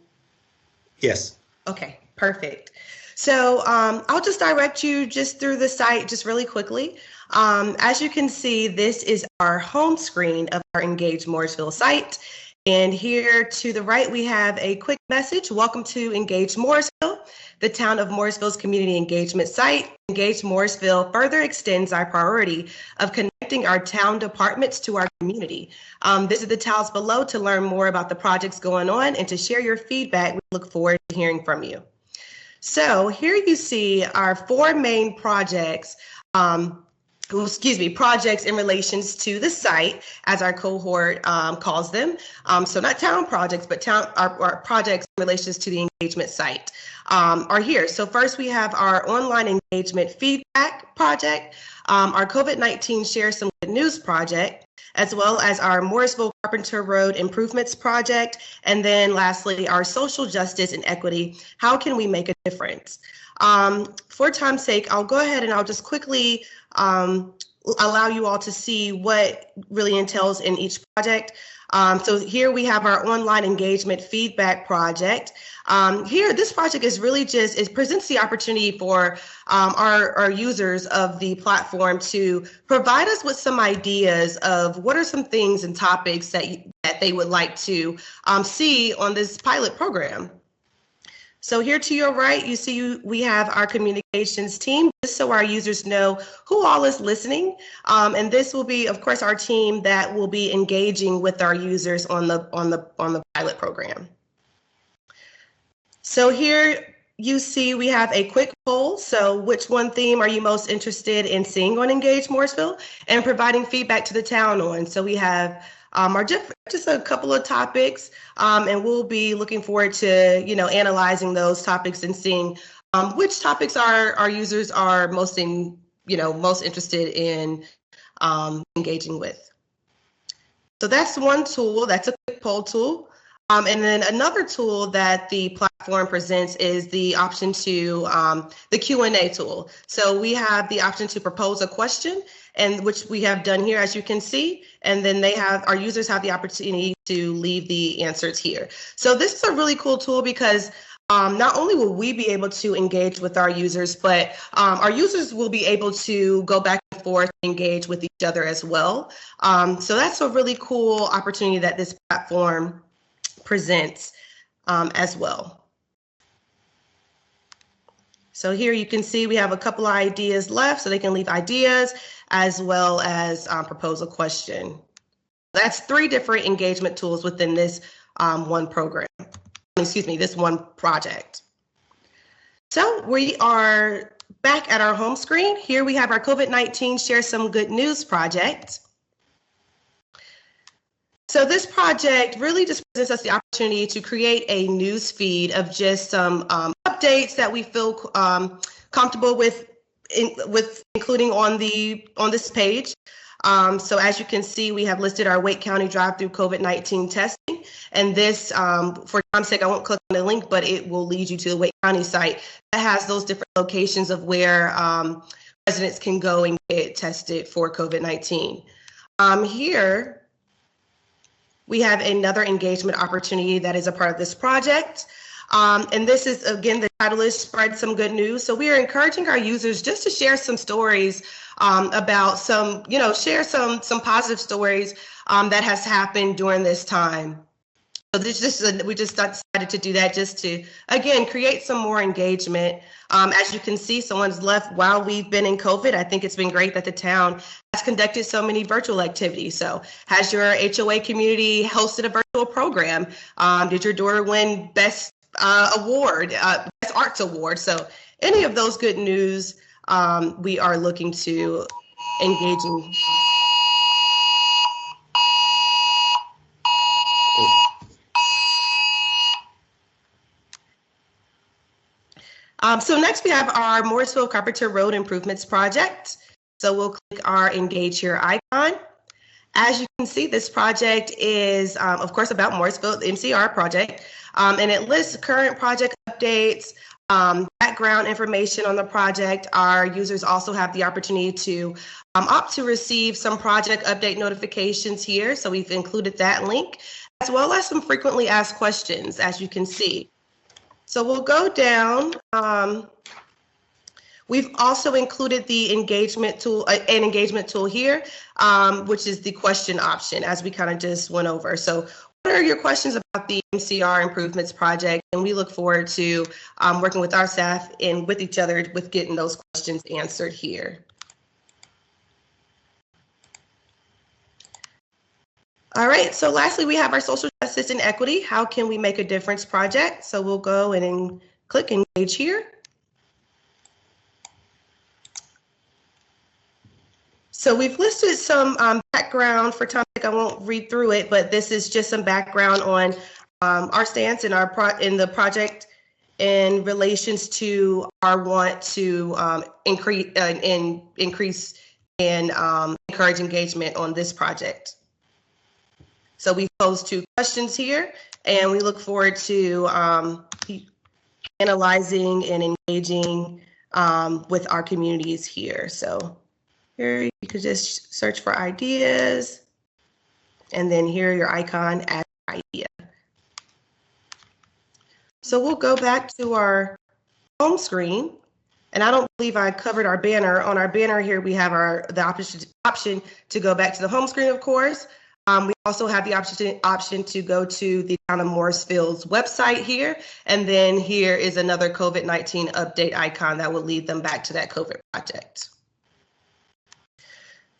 Yes. Okay, perfect. So I'll just direct you just through the site just really quickly. As you can see, this is our home screen of our Engage Morrisville site. And here to the right, we have a quick message. Welcome to Engage Morrisville, the town of Morrisville's community engagement site. Engage Morrisville further extends our priority of connecting our town departments to our community. Visit the tiles below to learn more about the projects going on and to share your feedback. We look forward to hearing from you. So here you see our 4 main projects, projects in relations to the site, as our cohort calls them. So not town projects, but our projects in relations to the engagement site are here. So first we have our online engagement feedback project, our COVID-19 Share Some Good News project, as well as our Morrisville Carpenter Road Improvements project, and then lastly, our social justice and equity, how can we make a difference? For time's sake, I'll go ahead and I'll just quickly allow you all to see what really entails in each project. So here we have our online engagement feedback project. Here, this project is really just, it presents the opportunity for our users of the platform to provide us with some ideas of what are some things and topics that they would like to see on this pilot program. So here to your right, you see we have our communications team, just so our users know who all is listening. And this will be, of course, our team that will be engaging with our users on the pilot program. So here you see we have a quick poll. So which one theme are you most interested in seeing on Engage Morrisville and providing feedback to the town on? So we have just a couple of topics, and we'll be looking forward to, analyzing those topics and seeing which topics our users are most interested in engaging with. So that's one tool. That's a quick poll tool. And then another tool that the platform presents is the option to the Q&A tool. So we have the option to propose a question, and which we have done here, as you can see, and then our users have the opportunity to leave the answers here. So this is a really cool tool because not only will we be able to engage with our users, but our users will be able to go back and forth and engage with each other as well. So that's a really cool opportunity that this platform presents as well. So here you can see we have a couple of ideas left, so they can leave ideas as well as propose a question. That's 3 different engagement tools within this one program. Excuse me, this one project. So we are back at our home screen. Here we have our COVID-19 Share Some Good News project. So this project really just presents us the opportunity to create a news feed of just some updates that we feel comfortable with including on this page. So as you can see, we have listed our Wake County drive-through COVID-19 testing, and this, for time's sake, I won't click on the link, but it will lead you to the Wake County site that has those different locations of where residents can go and get tested for COVID-19. Here, we have another engagement opportunity that is a part of this project. And this is, again, the title is Spread Some Good News. So we are encouraging our users just to share some stories about share some positive stories that has happened during this time. So we just decided to do that just to, again, create some more engagement. As you can see, someone's left while we've been in COVID. I think it's been great that the town has conducted so many virtual activities. So has your HOA community hosted a virtual program? Did your daughter win Best Award, Best Arts Award? So any of those good news, we are looking to engage in. So next we have our Morrisville Carpenter Road Improvements Project. So we'll click our Engage Here icon. As you can see, this project is, of course, about Morrisville, the MCR project, and it lists current project updates, background information on the project. Our users also have the opportunity to opt to receive some project update notifications here. So we've included that link, as well as some frequently asked questions, as you can see. So we'll go down. We've also included the engagement tool, an engagement tool here, which is the question option, as we kind of just went over. So what are your questions about the MCR improvements project? And we look forward to working with our staff and with each other with getting those questions answered here. All right, so lastly, we have our social justice and equity. How can we make a difference project? So we'll go and click Engage Here. So we've listed some background for time. I won't read through it, but this is just some background on our stance in the project in relations to our want to increase and encourage engagement on this project. So we posed 2 questions here, and we look forward to analyzing and engaging with our communities here. So Here you could just search for ideas, and then here your icon add idea. So we'll go back to our home screen, and I don't believe I covered our banner. On our banner here, we have the option to go back to the home screen, of course. We also have the option to go to the Town of Morrisville's website here, and then here is another COVID-19 update icon that will lead them back to that COVID project.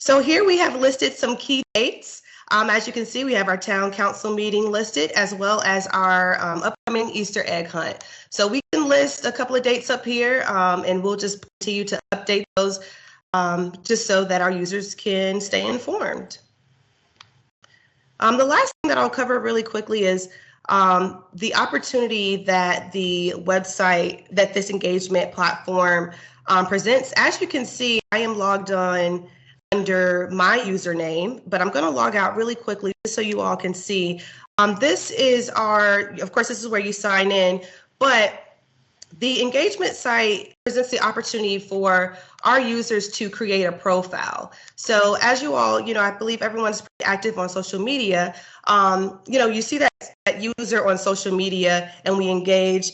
So here we have listed some key dates. As you can see, we have our town council meeting listed, as well as our upcoming Easter egg hunt. So we can list a couple of dates up here, and we'll just continue to update those just so that our users can stay informed. The last thing that I'll cover really quickly is the opportunity that the website, that this engagement platform presents. As you can see, I am logged on under my username, but I'm going to log out really quickly just so you all can see. This is of course, this is where you sign in, but the engagement site presents the opportunity for our users to create a profile. So as you all, I believe everyone's pretty active on social media. You see that user on social media and we engage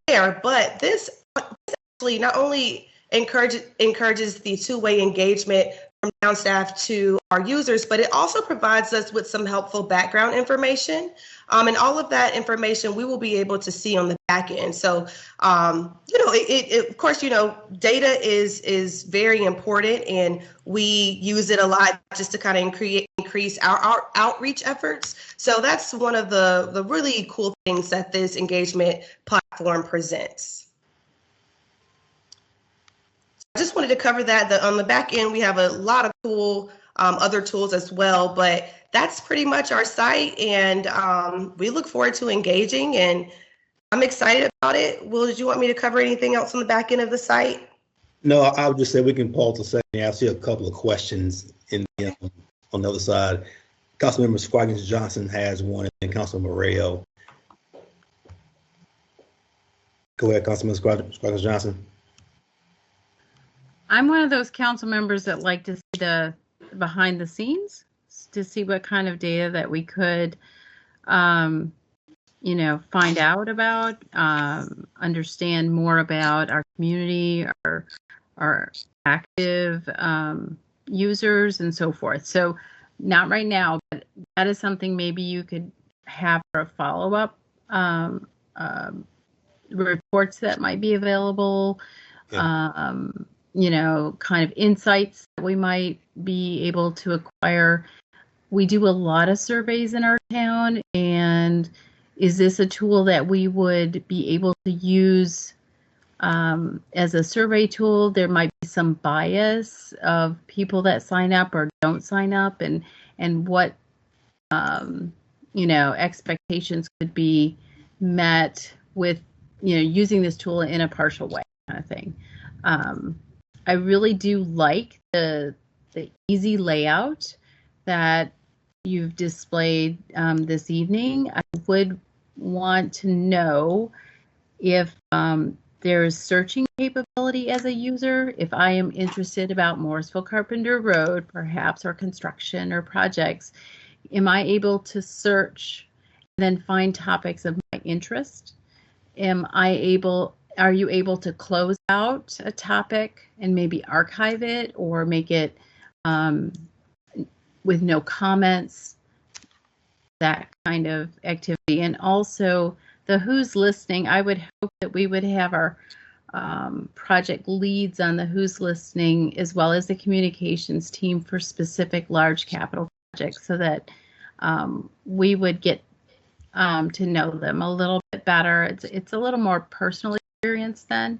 there, but this actually not only encourages the two-way engagement from town staff to our users, but it also provides us with some helpful background information. And all of that information we will be able to see on the back end. So, of course, data is very important, and we use it a lot just to kind of increase our outreach efforts. So that's one of the really cool things that this engagement platform presents. I just wanted to cover that. On the back end, we have a lot of cool other tools as well, but that's pretty much our site, and we look forward to engaging, and I'm excited about it. Will, did you want me to cover anything else on the back end of the site? No, I would just say we can pause a second. I see a couple of questions on the other side. Councilmember Squaggins Johnson has one, and Councilmember Moreo. Go ahead, Councilmember Squaggins Johnson. I'm one of those council members that like to see the behind the scenes, to see what kind of data that we could, find out about, understand more about our community, our active users, and so forth. So not right now, but that is something maybe you could have for a follow-up, reports that might be available. Yeah. Kind of insights that we might be able to acquire. We do a lot of surveys in our town, and is this a tool that we would be able to use as a survey tool? There might be some bias of people that sign up or don't sign up, and what expectations could be met with using this tool in a partial way, kind of thing. I really do like the easy layout that you've displayed this evening. I would want to know if there's searching capability as a user. If I am interested about Morrisville Carpenter Road, perhaps, or construction or projects, am I able to search and then find topics of my interest? Are you able to close out a topic and maybe archive it or make it with no comments, that kind of activity? And also the who's listening, I would hope that we would have our project leads on the who's listening, as well as the communications team for specific large capital projects, so that we would get to know them a little bit better. It's a little more personal experience then.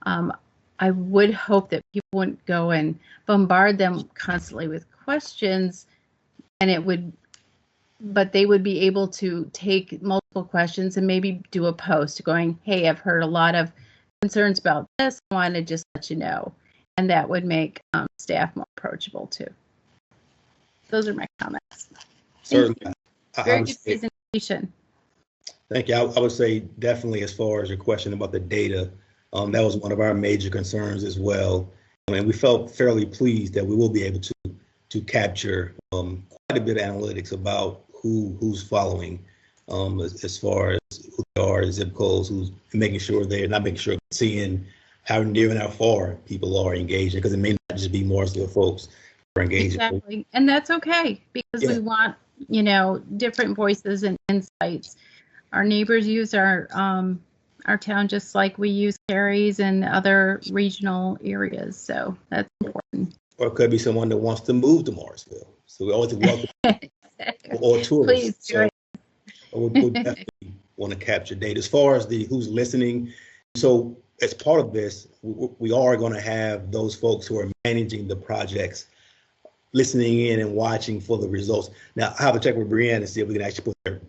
I would hope that people wouldn't go and bombard them constantly with questions, but they would be able to take multiple questions and maybe do a post going, hey, I've heard a lot of concerns about this. I want to just let you know. And that would make staff more approachable too. Those are my comments. Certainly. Very good presentation. Thank you. I would say definitely, as far as your question about the data, that was one of our major concerns as well. And we felt fairly pleased that we will be able to capture quite a bit of analytics about who's following, as far as who they are, zip codes, who's making sure they're not making sure, seeing how near and how far people are engaging, because it may not just be Morrisville folks who are engaging. Exactly. And that's okay, because we want, different voices and insights. Our neighbors use our town just like we use Cary's and other regional areas. So that's important. Or it could be someone that wants to move to Morrisville. So we always welcome or tourists. Please do it. We'll definitely want to capture data. As far as who's listening, so as part of this, we are going to have those folks who are managing the projects listening in and watching for the results. Now, I have to check with Brianne and see if we can actually put their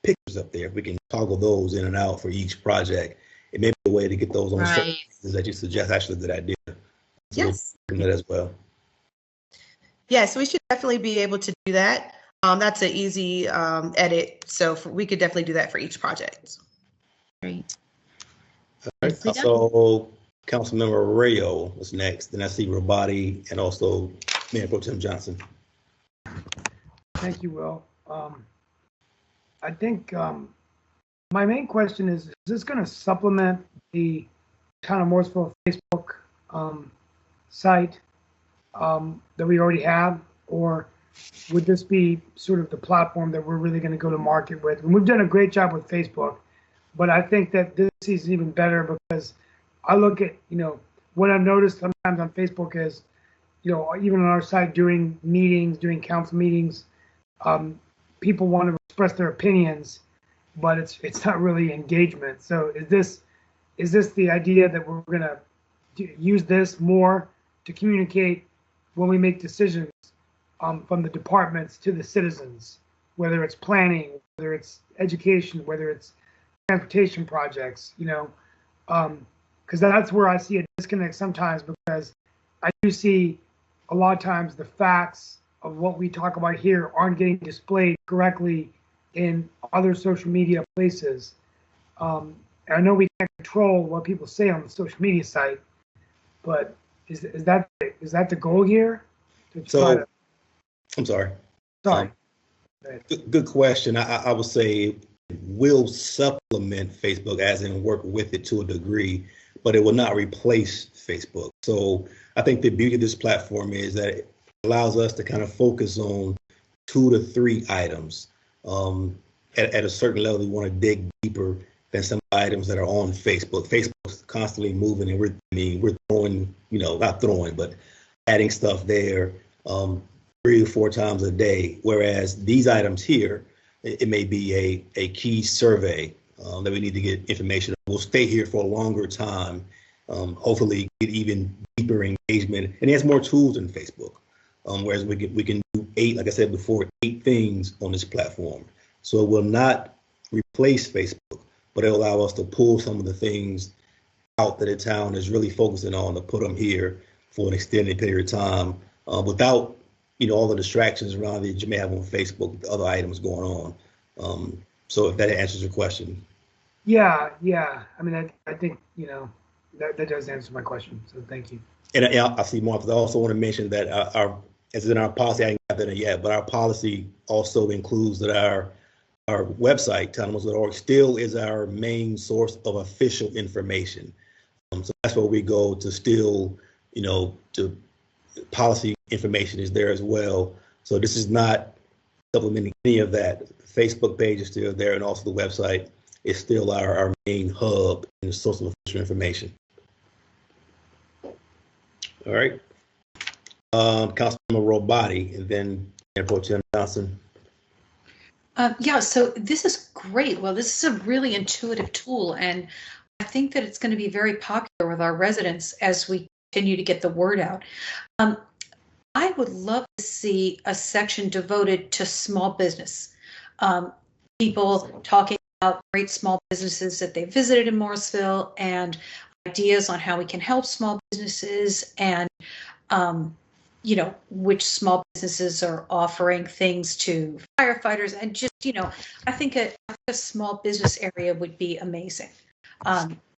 pictures up there. If we can toggle those in and out for each project, it may be a way to get those on the surfaces that you suggest. Actually, a good idea. So yes. We'll do that as well. Yes, we should definitely be able to do that. That's an easy edit, so we could definitely do that for each project. Great. All right. So Councilmember Rayo was next. Then I see Rabati and also Mayor Pro Tem Johnson. Thank you, Will. I think my main question is this going to supplement the Town of Morrisville Facebook site that we already have, or would this be sort of the platform that we're really going to go to market with? And we've done a great job with Facebook, but I think that this is even better, because I look at, what I've noticed sometimes on Facebook is, even on our site during meetings, during council meetings, people want to express their opinions, but it's not really engagement. So is this the idea that we're going to use this more to communicate when we make decisions from the departments to the citizens, whether it's planning, whether it's education, whether it's transportation projects, because that's where I see a disconnect sometimes, because I do see a lot of times the facts of what we talk about here aren't getting displayed correctly in other social media places. And I know we can't control what people say on the social media site, but is that the goal here? I'm sorry. Good question. I would say it will supplement Facebook, as in work with it to a degree, but it will not replace Facebook. So I think the beauty of this platform is that it allows us to kind of focus on 2 to 3 items. At a certain level, we want to dig deeper than some items that are on Facebook. Facebook's constantly moving, and we're throwing, not throwing, but adding stuff there 3 or 4 times a day. Whereas these items here, it may be a key survey that we need to get information. We'll stay here for a longer time, hopefully get even deeper engagement. And it has more tools than Facebook. Whereas we can do 8, like I said before, 8 things on this platform. So it will not replace Facebook, but it'll allow us to pull some of the things out that the town is really focusing on, to put them here for an extended period of time, without all the distractions around that you may have on Facebook, with other items going on. So if that answers your question. Yeah. I mean, I think that does answer my question. So thank you. And I see Martha. I also want to mention that as in our policy, I haven't got that yet, but our policy also includes that our website, townofmorrisville.org, still is our main source of official information. So that's where we go to still, to policy information is there as well. So this is not supplementing any of that. The Facebook page is still there, and also the website is still our main hub and the source of official information. All right. Councilmember Robati, and then Mayor Pro Tem Johnson. So this is great. Well, this is a really intuitive tool, and I think that it's going to be very popular with our residents as we continue to get the word out. I would love to see a section devoted to small business. People talking about great small businesses that they visited in Morrisville, and ideas on how we can help small businesses, and which small businesses are offering things to firefighters, and just I think a small business area would be amazing.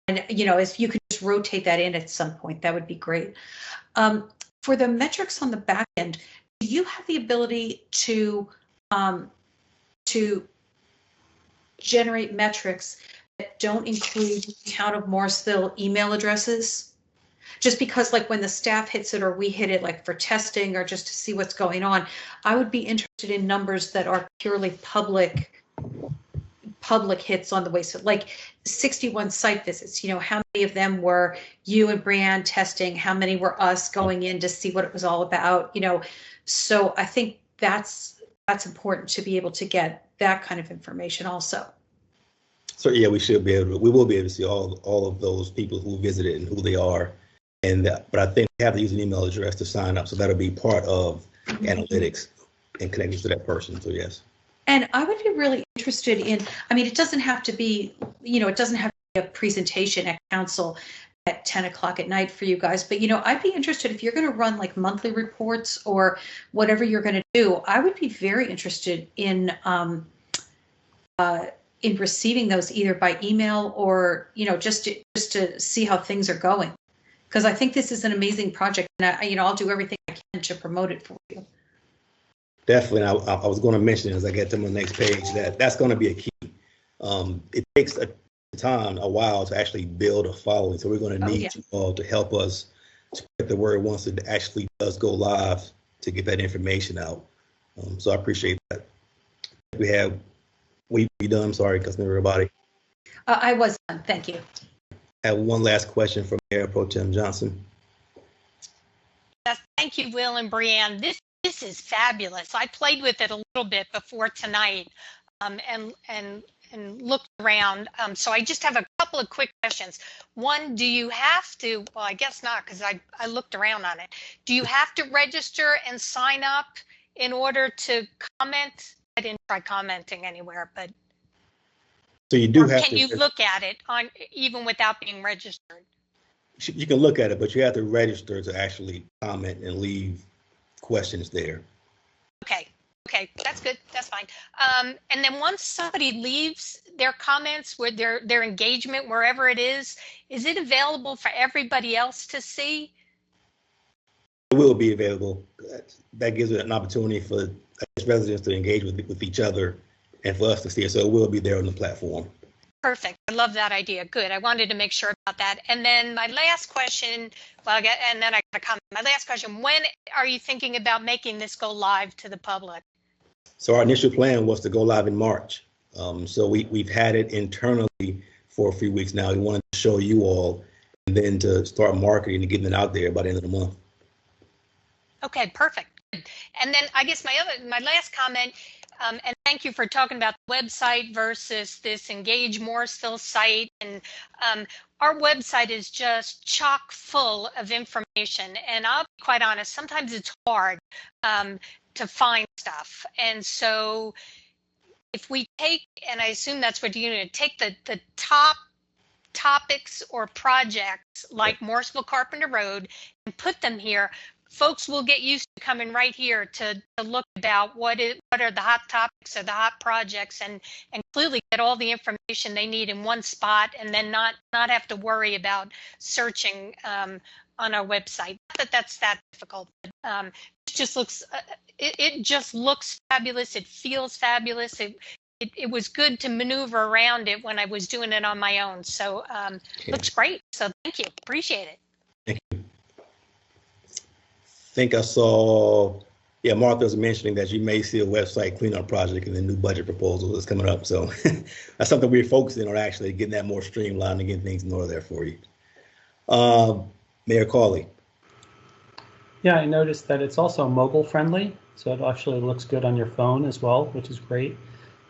And, if you could just rotate that in at some point, that would be great. For the metrics on the back end, do you have the ability to generate metrics that don't include Town of Morrisville email addresses? Just because, like, when the staff hits it or we hit it, like for testing or just to see what's going on, I would be interested in numbers that are purely public hits on the way. So like 61 site visits, how many of them were you and Brianne testing? How many were us going in to see what it was all about? So I think that's important to be able to get that kind of information also. So yeah, we will be able to see all of those people who visited and who they are. But I think they have to use an email address to sign up. So that'll be part of analytics and connecting to that person. So yes. And I would be really interested in, it doesn't have to be, it doesn't have to be a presentation at council at 10 o'clock at night for you guys. But, I'd be interested if you're going to run like monthly reports or whatever you're going to do. I would be very interested in receiving those either by email or, just to see how things are going. Because I think this is an amazing project, and I'll do everything I can to promote it for you. Definitely. I was going to mention as I get to the next page that's going to be a key. It takes a while to actually build a following. So we're going to need you all to help us spread the word once it actually does go live to get that information out. So I appreciate that. We done. I'm sorry, Councilmember everybody. I was done. Thank you. I have one last question from Mayor Pro Tem Johnson. Yes, thank you, Will and Brianne. This is fabulous. I played with it a little bit before tonight and looked around. So I just have a couple of quick questions. One, do you have to, well, I guess not, because I looked around on it. Do you have to register and sign up in order to comment? I didn't try commenting anywhere, but so you do have can you look at it on even without being registered? You can look at it, but you have to register to actually comment and leave questions there. Okay, that's good. That's fine. And then once somebody leaves their comments with their engagement, wherever it is it available for everybody else to see? It will be available. That gives it an opportunity for residents to engage with each other and for us to see it. So it will be there on the platform. Perfect. I love that idea. Good. I wanted to make sure about that. And then my last question, I got a comment. My last question, when are you thinking about making this go live to the public? So our initial plan was to go live in March. So we've had it internally for a few weeks now. We wanted to show you all and then to start marketing and getting it out there by the end of the month. Okay, perfect. And then I guess my last comment, and thank you for talking about the website versus this Engage Morrisville site. And our website is just chock full of information. And I'll be quite honest, sometimes it's hard to find stuff. And so if we take, and I assume that's what you're going to take the top topics or projects like Morrisville Carpenter Road and put them here, folks will get used to coming right here to look about what are the hot topics or the hot projects and clearly get all the information they need in one spot and then not have to worry about searching on our website. Not that that's that difficult, but it just looks fabulous. It feels fabulous. It was good to maneuver around it when I was doing it on my own. So looks great. So thank you. Appreciate it. Thank you. I think I saw, Martha was mentioning that you may see a website cleanup project in the new budget proposal that's coming up. So that's something we're focusing on, actually getting that more streamlined and getting things in order there for you. Mayor Cawley. Yeah, I noticed that it's also mobile friendly. So it actually looks good on your phone as well, which is great.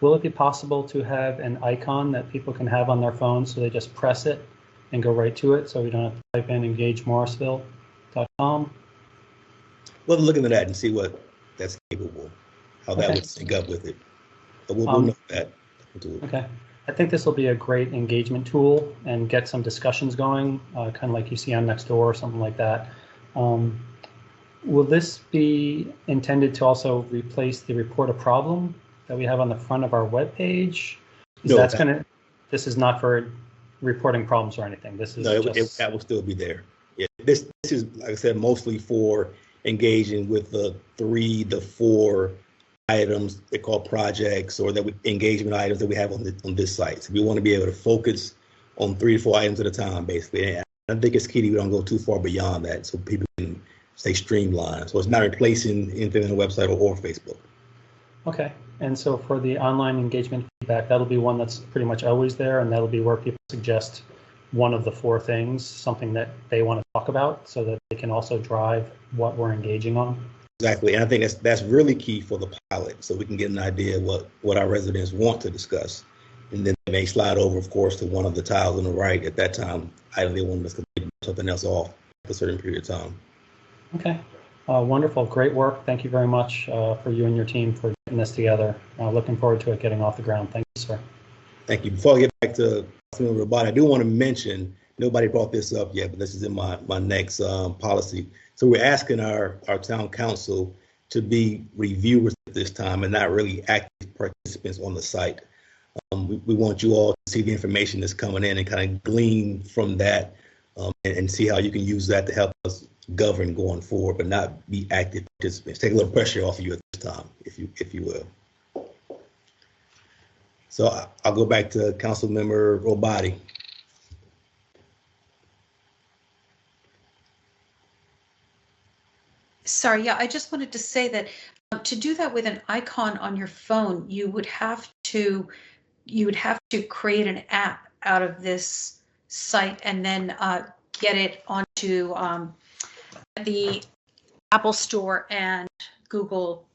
Will it be possible to have an icon that people can have on their phone so they just press it and go right to it so we don't have to type in engagemorrisville.com? We'll look into that and see what that's capable, how that would sync up with it. But we'll know that. Okay. I think this will be a great engagement tool and get some discussions going, kind of like you see on Nextdoor or something like that. Will this be intended to also replace the report a problem that we have on the front of our webpage? No, this is not for reporting problems or anything. This is No, just that will still be there. Yeah, this is, like I said, mostly for engaging with the 3 to 4 items they call projects or engagement items that we have on this site. So we want to be able to focus on 3 to 4 items at a time, basically. And I think it's key that we don't go too far beyond that, so people can stay streamlined. So it's not replacing anything on the website or Facebook. okay. And so for the online engagement feedback, that'll be one that's pretty much always there, and that'll be where people suggest one of the 4 things, something that they want to talk about, so that they can also drive what we're engaging on. Exactly, and I think that's really key for the pilot, so we can get an idea of what our residents want to discuss, and then they may slide over, of course, to one of the tiles on the right at that time. Either they want us to take something else off for a certain period of time. Okay, wonderful, great work. Thank you very much for you and your team for getting this together. Looking forward to it getting off the ground. Thank you, sir. Thank you. Before I get back to Councilmember Robotti, I do want to mention, nobody brought this up yet, but this is in my next policy. So we're asking our town council to be reviewers at this time and not really active participants on the site. We want you all to see the information that's coming in and kind of glean from that and see how you can use that to help us govern going forward, but not be active participants. Take a little pressure off of you at this time, if you will. So I'll go back to Councilmember Robotti. Sorry, yeah, I just wanted to say that to do that with an icon on your phone, you would have to create an app out of this site and then get it onto the Apple Store and Google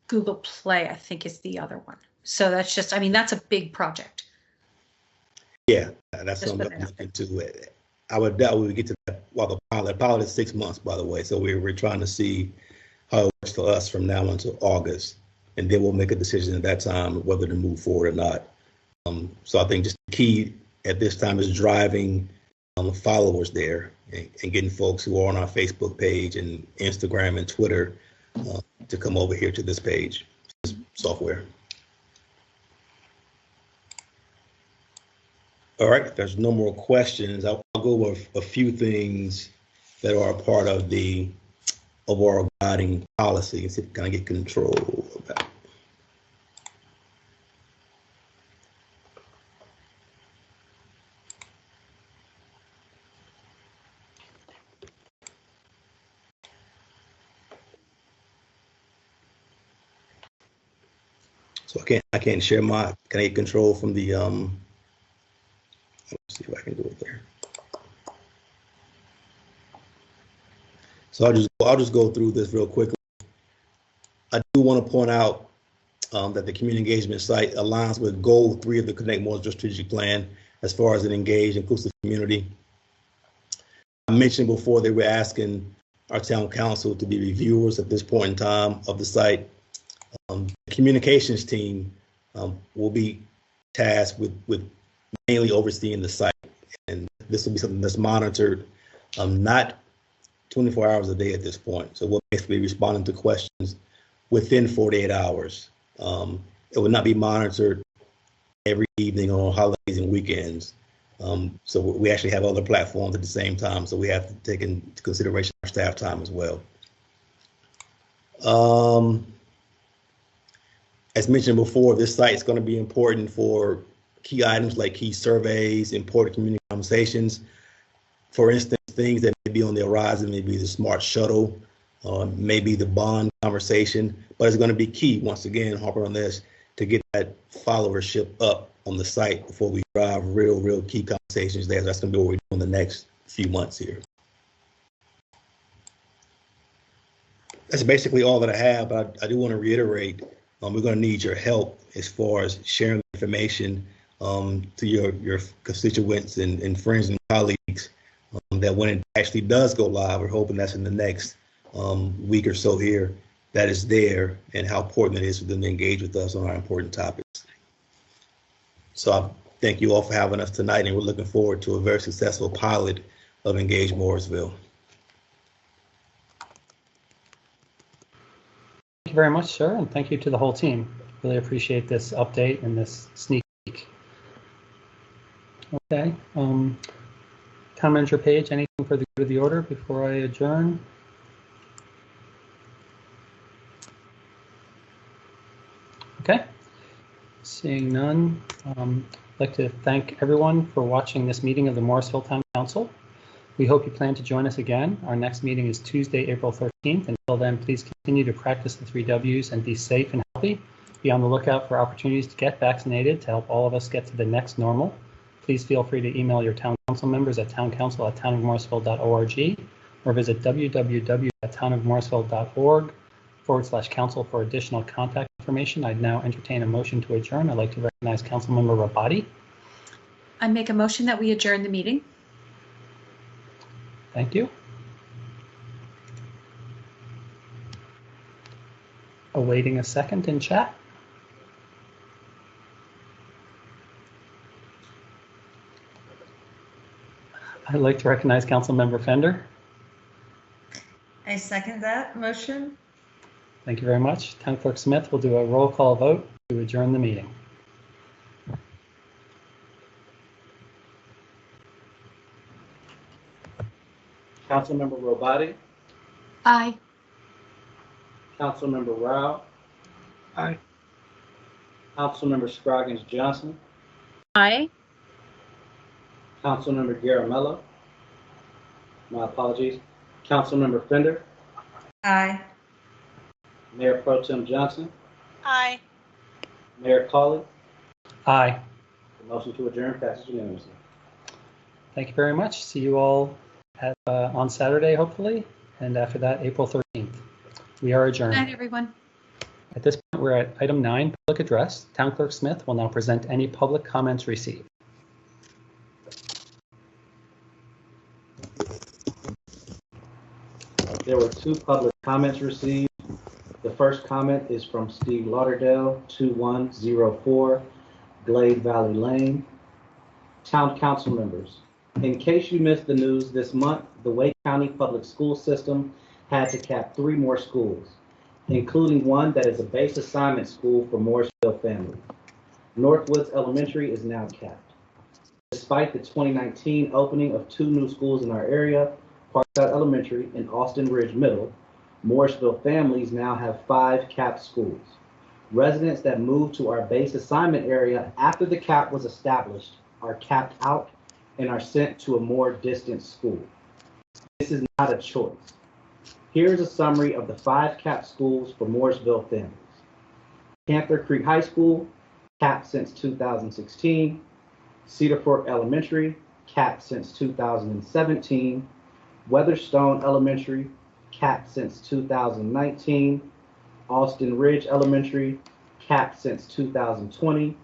Play, I think is the other one. So that's just, I mean, that's a big project. Yeah, that's something I'm looking into. I would doubt we would get to that while the pilot is 6 months, by the way. So we're trying to see how it works for us from now until August, and then we'll make a decision at that time whether to move forward or not. So I think just the key at this time is driving followers there and getting folks who are on our Facebook page and Instagram and Twitter to come over here to this page, this software. All right, if there's no more questions, I'll go over a few things that are a part of the overall guiding policy and see if we kind of get control of that. So I can't share can I get control from the let's see if I can do it there. So I'll just go through this real quickly. I do want to point out that the community engagement site aligns with goal 3 of the Connect Morrisville strategic plan as far as an engaged, inclusive community. I mentioned before that we're asking our town council to be reviewers at this point in time of the site. The communications team will be tasked with mainly overseeing the site, and this will be something that's monitored, not 24 hours a day at this point. So we'll basically be responding to questions within 48 hours. It will not be monitored every evening on holidays and weekends. So we actually have other platforms at the same time, so we have to take into consideration our staff time as well. As mentioned before, this site is going to be important for key items like key surveys, important community conversations. For instance, things that may be on the horizon, maybe the smart shuttle, maybe the bond conversation, but it's going to be key, once again, harper on this, to get that followership up on the site before we drive real key conversations there. That's going to be what we're doing the next few months here. That's basically all that I have, but I do want to reiterate, we're going to need your help as far as sharing information to your constituents and friends and colleagues, that when it actually does go live, we're hoping that's in the next week or so here, that is there, and how important it is for them to engage with us on our important topics. So I thank you all for having us tonight, and we're looking forward to a very successful pilot of Engage Morrisville. Thank you very much, sir, and thank you to the whole team. Really appreciate this update and this sneak peek. Okay. Town Manager Page, anything for the good of the order before I adjourn? Okay. Seeing none, I'd like to thank everyone for watching this meeting of the Morrisville Town Council. We hope you plan to join us again. Our next meeting is Tuesday, April 13th. Until then, please continue to practice the 3 W's and be safe and healthy. Be on the lookout for opportunities to get vaccinated to help all of us get to the next normal. Please feel free to email your town council members at towncouncil@townofmorrisville.org or visit www.townofmorrisville.org/council for additional contact information. I'd now entertain a motion to adjourn. I'd like to recognize Councilmember Rabati. I make a motion that we adjourn the meeting. Thank you. Awaiting a second in chat. I'd like to recognize Councilmember Fender. I second that motion. Thank you very much. Town Clerk Smith will do a roll call vote to adjourn the meeting. Councilmember Robati, Aye. Councilmember Rao, Aye. Councilmember Scroggins Johnson, Aye. Councilmember Garamella, my apologies, Councilmember Fender, Aye. Mayor Pro Tem Johnson, Aye. Mayor Colley. Aye. The motion to adjourn passes unanimously. Thank you very much. See you all on Saturday, hopefully, and after that, April 13th. We are adjourned. Good night, everyone. At this point, we're at item 9, public address. Town Clerk Smith will now present any public comments received. There were 2 public comments received. The first comment is from Steve Lauderdale, 2104 Glade Valley Lane. Town Council members, in case you missed the news this month, the Wake County Public School System had to cap 3 more schools, including one that is a base assignment school for Morrisville families. Northwoods Elementary is now capped. Despite the 2019 opening of 2 new schools in our area, Parkside Elementary and Austin Ridge Middle, Morrisville families now have 5 capped schools. Residents that moved to our base assignment area after the cap was established are capped out and are sent to a more distant school. This is not a choice. Here's a summary of the 5 capped schools for Morrisville families. Panther Creek High School, capped since 2016. Cedar Fork Elementary, capped since 2017. Weatherstone Elementary, capped since 2019. Austin Ridge Elementary, capped since 2020.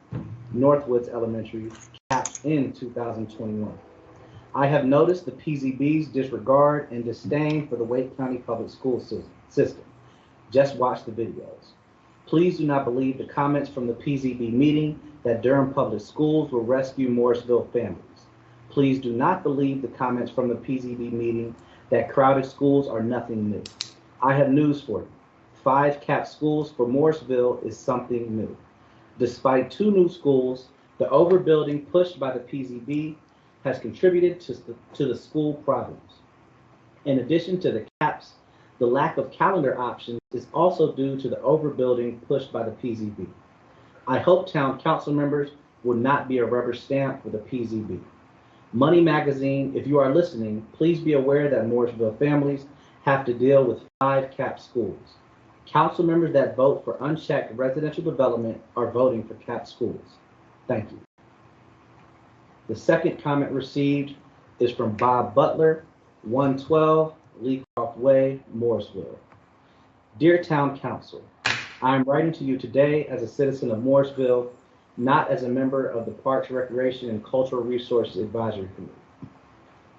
Northwoods Elementary, capped in 2021. I have noticed the PZB's disregard and disdain for the Wake County Public School system. Just watch the videos. Please do not believe the comments from the PZB meeting that Durham Public Schools will rescue Morrisville families. Please do not believe the comments from the PZB meeting that crowded schools are nothing new. I have news for you. 5 capped schools for Morrisville is something new. Despite 2 new schools, the overbuilding pushed by the PZB has contributed to the school problems. In addition to the caps, the lack of calendar options is also due to the overbuilding pushed by the PZB. I hope town council members will not be a rubber stamp for the PZB. Money Magazine, if you are listening, please be aware that Morrisville families have to deal with 5 capped schools. Council members that vote for unchecked residential development are voting for capped schools. Thank you. The second comment received is from Bob Butler, 112 Leecroft Way, Morrisville. Dear Town Council, I am writing to you today as a citizen of Morrisville, not as a member of the Parks, Recreation, and Cultural Resources Advisory Committee.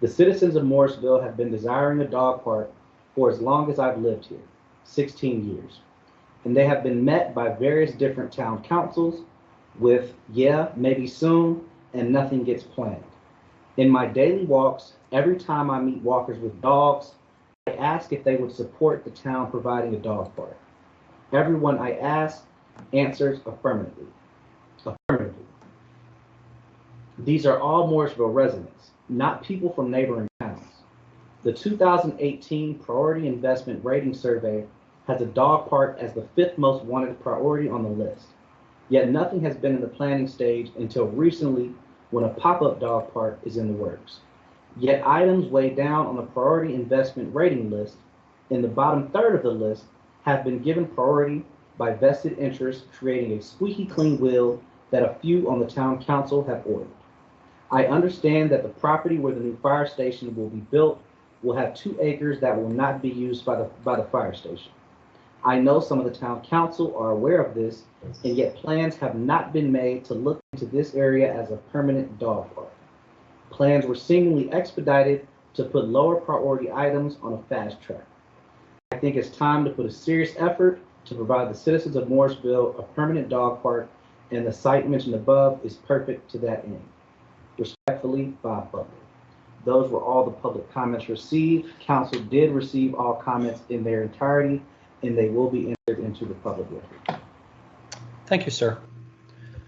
The citizens of Morrisville have been desiring a dog park for as long as I've lived here, 16 years. And they have been met by various different town councils with, yeah, maybe soon, and nothing gets planned. In my daily walks, every time I meet walkers with dogs, I ask if they would support the town providing a dog park. Everyone I ask answers affirmatively. These are all Morrisville residents, not people from neighboring towns. The 2018 Priority Investment Rating Survey has a dog park as the 5th most wanted priority on the list. Yet nothing has been in the planning stage until recently when a pop-up dog park is in the works. Yet items way down on the priority investment rating list in the bottom third of the list have been given priority by vested interests, creating a squeaky clean wheel that a few on the town council have ordered. I understand that the property where the new fire station will be built will have 2 acres that will not be used by the fire station. I know some of the town council are aware of this, and yet plans have not been made to look into this area as a permanent dog park. Plans were seemingly expedited to put lower priority items on a fast track. I think it's time to put a serious effort to provide the citizens of Morrisville a permanent dog park, and the site mentioned above is perfect to that end. Respectfully, Bob Butler. Those were all the public comments received. Council did receive all comments in their entirety, and they will be entered into the public record. Thank you, sir.